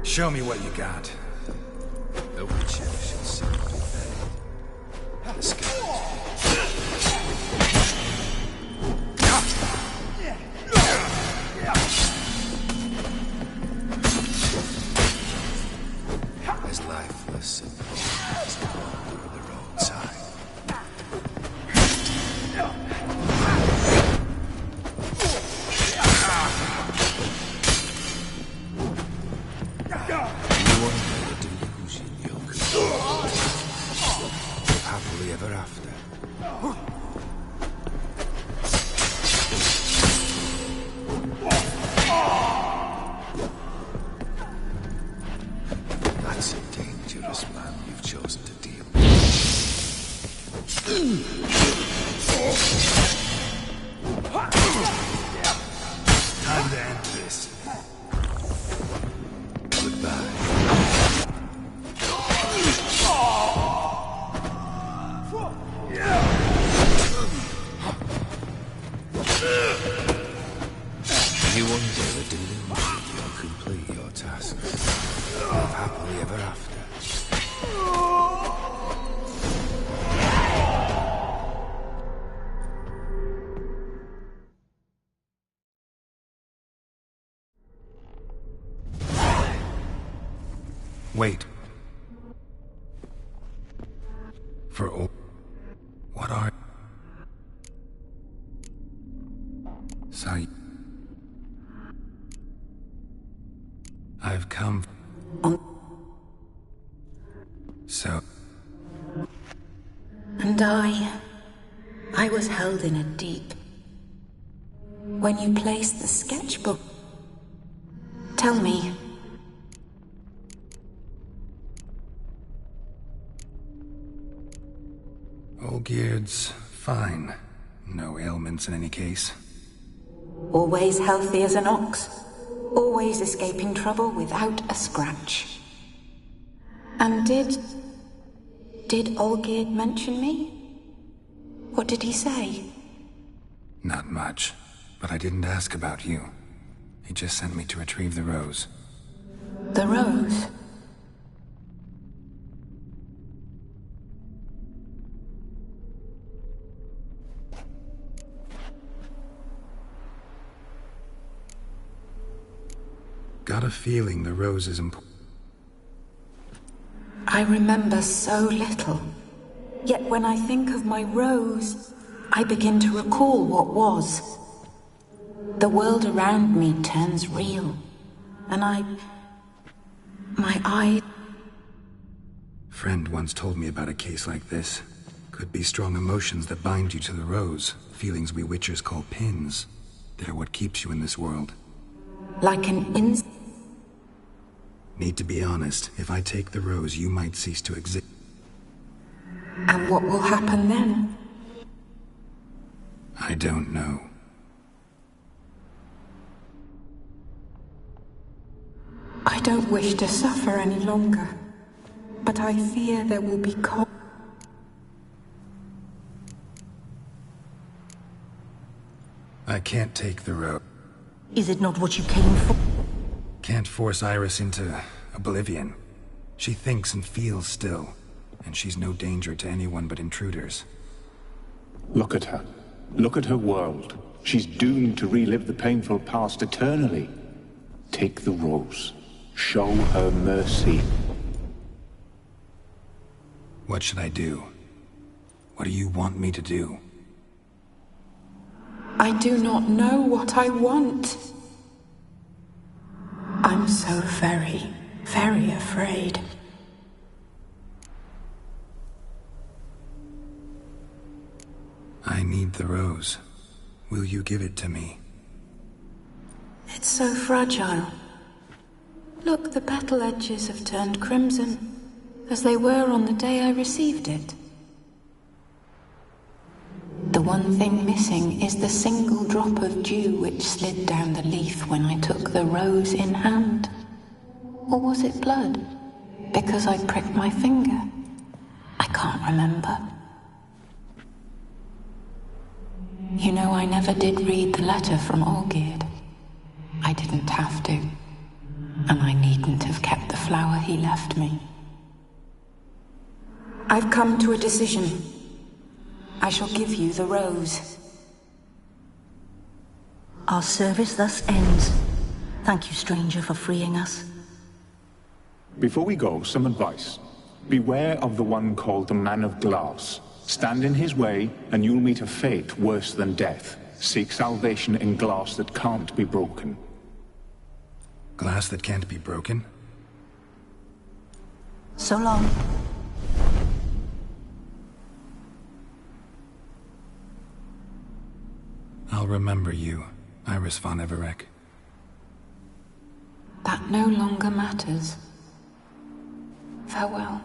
Show me what you got. The Witcher shall soon be fed. The scavengers. As lifeless and cold as the ground over the roadside. You wonder the delusion you could live happily ever after. That's a dangerous man you've chosen to deal with. Time to end this. Goodbye. You wonder the delusion you'll complete your tasks. Live happily ever after. Wait. For all... What are... I've come... So... And I was held in a deep. When you placed the sketchbook... Tell me... Olgierd's fine. No ailments in any case. Always healthy as an ox. Always escaping trouble without a scratch. And did Olgierd mention me? What did he say? Not much. But I didn't ask about you. He just sent me to retrieve the rose. The rose? Got a feeling the rose is important. I remember so little. Yet when I think of my rose, I begin to recall what was. The world around me turns real, and my eyes... Friend once told me about a case like this. Could be strong emotions that bind you to the rose. Feelings we Witchers call pins. They're what keeps you in this world. Like an Need to be honest. If I take the rose, you might cease to exist. And what will happen then? I don't know. I don't wish to suffer any longer, but I fear there will be I can't take the rose. Is it not what you came for? Can't force Iris into oblivion. She thinks and feels still, and she's no danger to anyone but intruders. Look at her. Look at her world. She's doomed to relive the painful past eternally. Take the rose. Show her mercy. What should I do? What do you want me to do? I do not know what I want. I'm so very, very afraid. I need the rose. Will you give it to me? It's so fragile. Look, the petal edges have turned crimson, as they were on the day I received it. The one thing missing is the single drop of dew which slid down the leaf when I took the rose in hand. Or was it blood? Because I pricked my finger. I can't remember. You know, I never did read the letter from Olgierd. I didn't have to. And I needn't have kept the flower he left me. I've come to a decision. I shall give you the rose. Our service thus ends. Thank you, stranger, for freeing us. Before we go, some advice. Beware of the one called the Man of Glass. Stand in his way, and you'll meet a fate worse than death. Seek salvation in glass that can't be broken. Glass that can't be broken? So long. I'll remember you, Iris von Everec. That no longer matters. Farewell.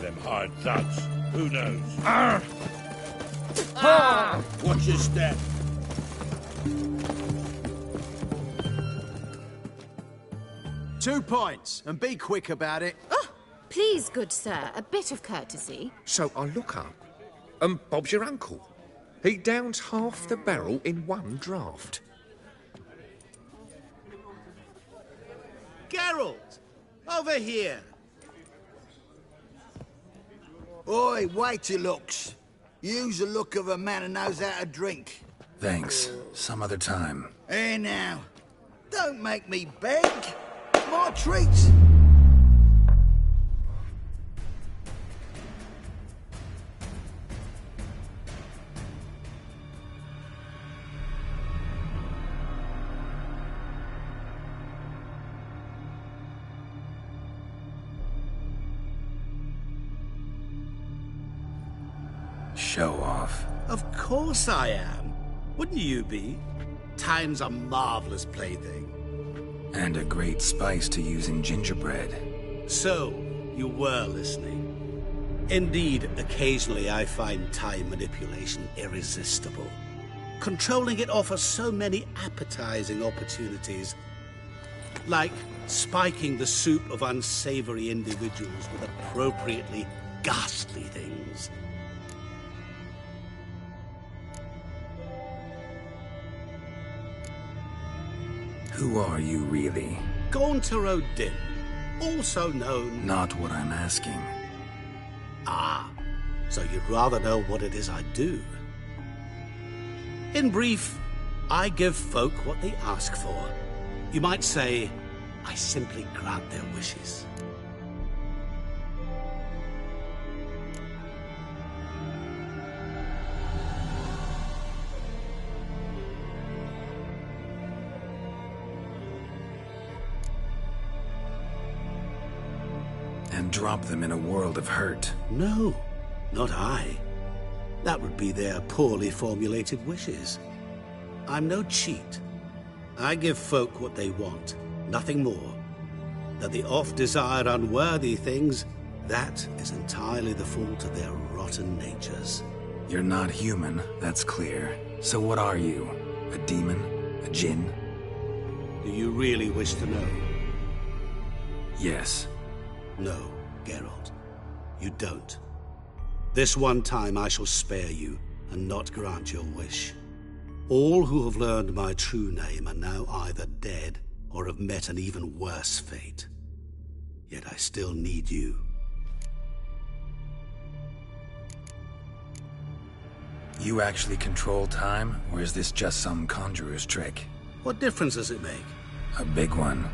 Them hard thuds. Who knows? Arr! Ah! Watch your step. Two points, and be quick about it. Oh, please, good sir, a bit of courtesy. So I look up, and Bob's your uncle. He downs half the barrel in one draught. Geralt! Over here! Oi, wait your looks. Use the look of a man who knows how to drink. Thanks. Some other time. Here now. Don't make me beg. More treats. Show off. Of course I am. Wouldn't you be? Time's a marvelous plaything. And a great spice to use in gingerbread. So, you were listening. Indeed, occasionally I find time manipulation irresistible. Controlling it offers so many appetizing opportunities. Like spiking the soup of unsavory individuals with appropriately ghastly things. Who are you, really? Gaunter O'Din, also known... Not what I'm asking. Ah, so you'd rather know what it is I do. In brief, I give folk what they ask for. You might say, I simply grant their wishes. And drop them in a world of hurt. No, not I. That would be their poorly formulated wishes. I'm no cheat. I give folk what they want, nothing more. That the oft-desired unworthy things, that is entirely the fault of their rotten natures. You're not human, that's clear. So what are you? A demon? A djinn? Do you really wish to know? Yes. No, Geralt. You don't. This one time I shall spare you, and not grant your wish. All who have learned my true name are now either dead, or have met an even worse fate. Yet I still need you. You actually control time, or is this just some conjurer's trick? What difference does it make? A big one.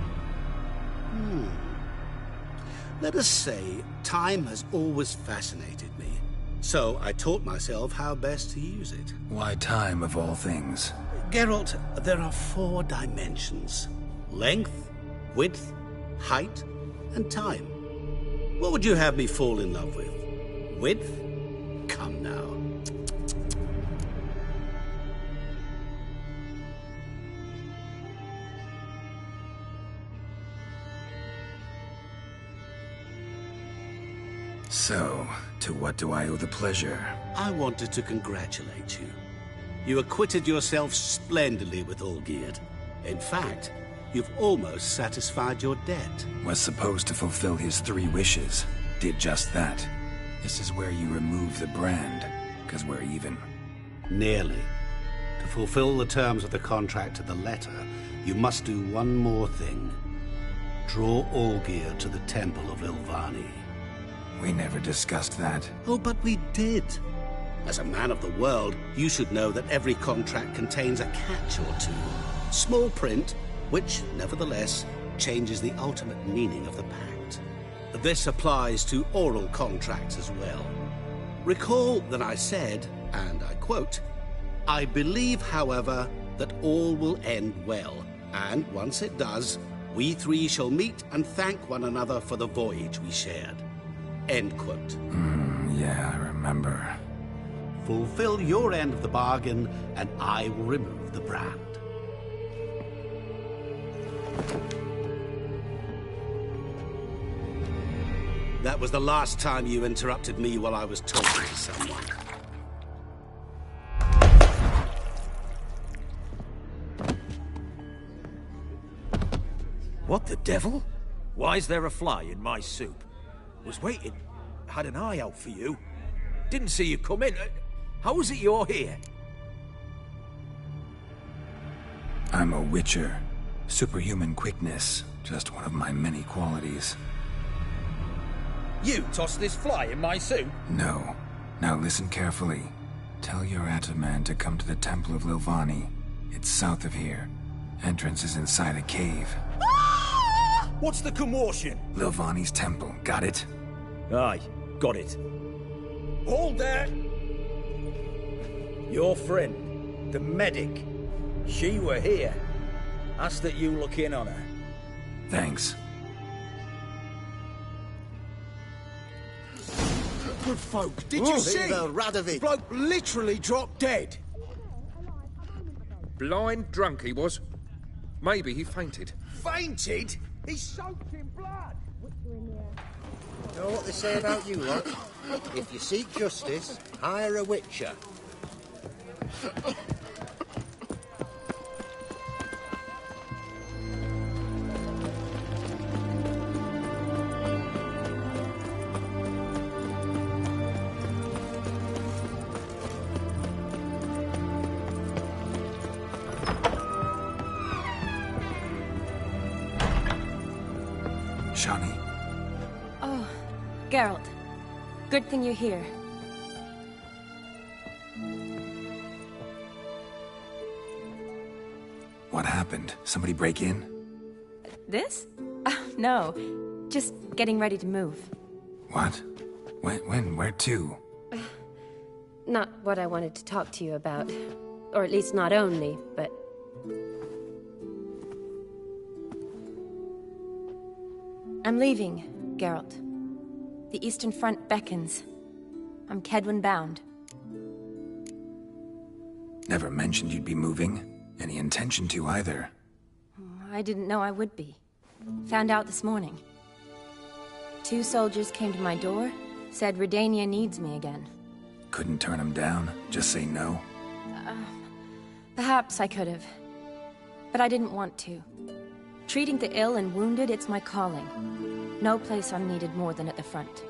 Let us say, time has always fascinated me. So I taught myself how best to use it. Why time, of all things? Geralt, there are 4 dimensions. Length, width, height, and time. What would you have me fall in love with? Width? Come now. So, to what do I owe the pleasure? I wanted to congratulate you. You acquitted yourself splendidly with Olgierd. In fact, you've almost satisfied your debt. Was supposed to fulfill his 3 wishes. Did just that. This is where you remove the brand, because we're even. Nearly. To fulfill the terms of the contract to the letter, you must do one more thing. Draw Olgierd to the Temple of Lilvani. We never discussed that. Oh, but we did. As a man of the world, you should know that every contract contains a catch or two. Small print, which, nevertheless, changes the ultimate meaning of the pact. This applies to oral contracts as well. Recall that I said, and I quote, "I believe, however, that all will end well, and once it does, we 3 shall meet and thank one another for the voyage we shared." End quote. Yeah, I remember. Fulfill your end of the bargain, and I will remove the brand. That was the last time you interrupted me while I was talking to someone. What the devil? Why is there a fly in my soup? Was waiting. Had an eye out for you. Didn't see you come in. How is it you're here? I'm a witcher. Superhuman quickness. Just one of my many qualities. You tossed this fly in my soup? No. Now listen carefully. Tell your Ataman to come to the Temple of Lilvani. It's south of here. Entrance is inside a cave. What's the commotion? Lilvani's temple. Got it? Aye, got it. Hold there! Your friend, the medic, she were here. Ask that you look in on her. Thanks. Good folk, did you see? The Radovid. Bloke literally dropped dead. Blind drunk he was. Maybe he fainted. Fainted? He's soaked in blood! You know what they say about you lot? If you seek justice, hire a witcher. Shani, Oh, Geralt. Good thing you're here. what happened? Somebody break in? This? No. Just getting ready to move. What? When? Where to? Not what I wanted to talk to you about. Or at least not only, but... I'm leaving, Geralt. The Eastern Front beckons. I'm Kedwin bound. Never mentioned you'd be moving. Any intention to either. I didn't know I would be. Found out this morning. 2 soldiers came to my door, said Redania needs me again. Couldn't turn him down? Just say no? Perhaps I could have. But I didn't want to. Treating the ill and wounded, it's my calling. No place I'm needed more than at the front.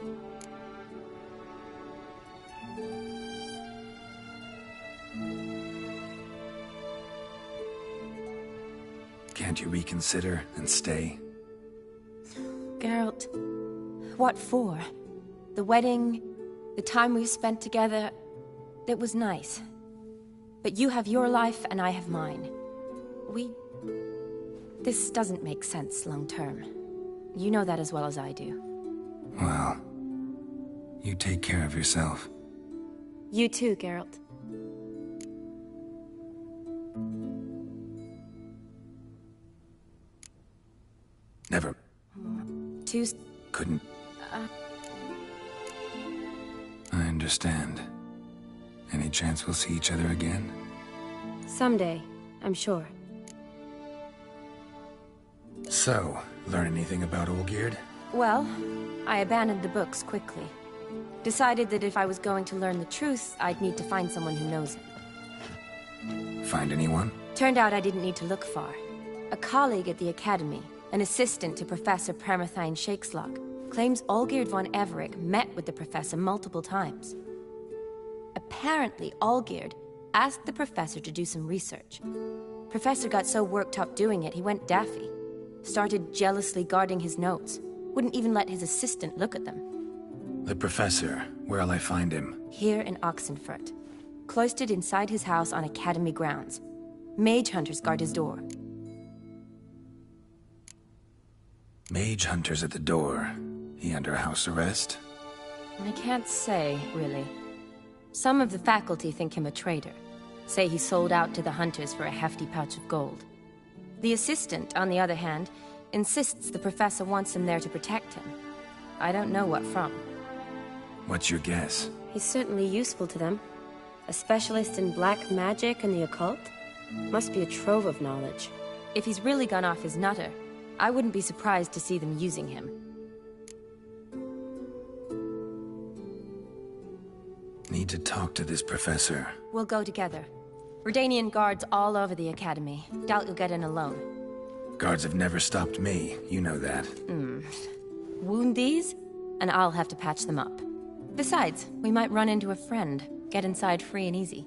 Can't you reconsider and stay? Geralt, what for? The wedding, the time we've spent together, it was nice. But you have your life and I have mine. This doesn't make sense long term. You know that as well as I do. Well, you take care of yourself. You too, Geralt. Never. Couldn't. I understand. Any chance we'll see each other again? Someday, I'm sure. So, learn anything about Olgierd? Well, I abandoned the books quickly. Decided that if I was going to learn the truth, I'd need to find someone who knows it. Find anyone? Turned out I didn't need to look far. A colleague at the Academy, an assistant to Professor Permathine Shakeslog, claims Olgierd von Everec met with the professor multiple times. Apparently, Olgierd asked the professor to do some research. Professor got so worked up doing it, he went daffy. Started jealously guarding his notes. Wouldn't even let his assistant look at them. The professor. Where'll I find him? Here in Oxenfurt. Cloistered inside his house on Academy grounds. Mage hunters guard his door. Mage hunters at the door. He under house arrest? I can't say, really. Some of the faculty think him a traitor. Say he sold out to the hunters for a hefty pouch of gold. The assistant, on the other hand, insists the professor wants him there to protect him. I don't know what from. What's your guess? He's certainly useful to them. A specialist in black magic and the occult? Must be a trove of knowledge. If he's really gone off his nutter, I wouldn't be surprised to see them using him. Need to talk to this professor. We'll go together. Redanian guards all over the Academy. Doubt you'll get in alone. Guards have never stopped me. You know that. Wound these, and I'll have to patch them up. Besides, we might run into a friend. Get inside free and easy.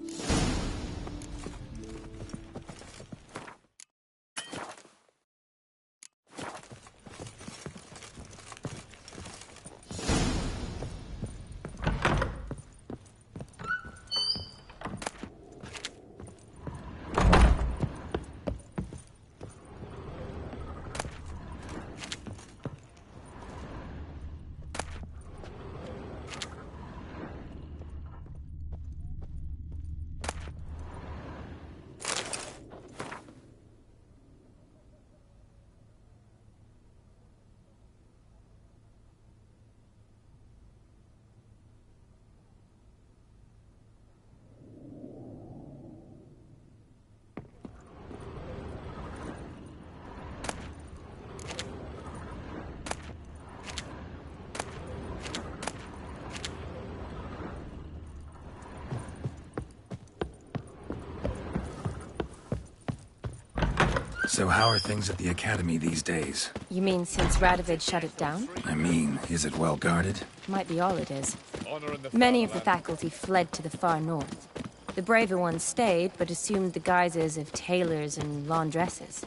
So how are things at the Academy these days? You mean since Radovid shut it down? I mean, is it well guarded? Might be all it is. Many of the faculty fled to the far north. The braver ones stayed, but assumed the guises of tailors and laundresses.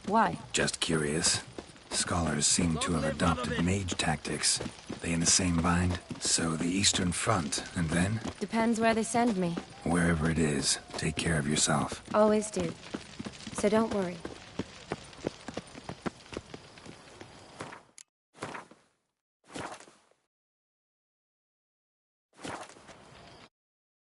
Why? Just curious. Scholars seem to have adopted mage tactics. They in the same bind? So the Eastern Front, and then? Depends where they send me. Wherever it is, take care of yourself. Always do. So don't worry.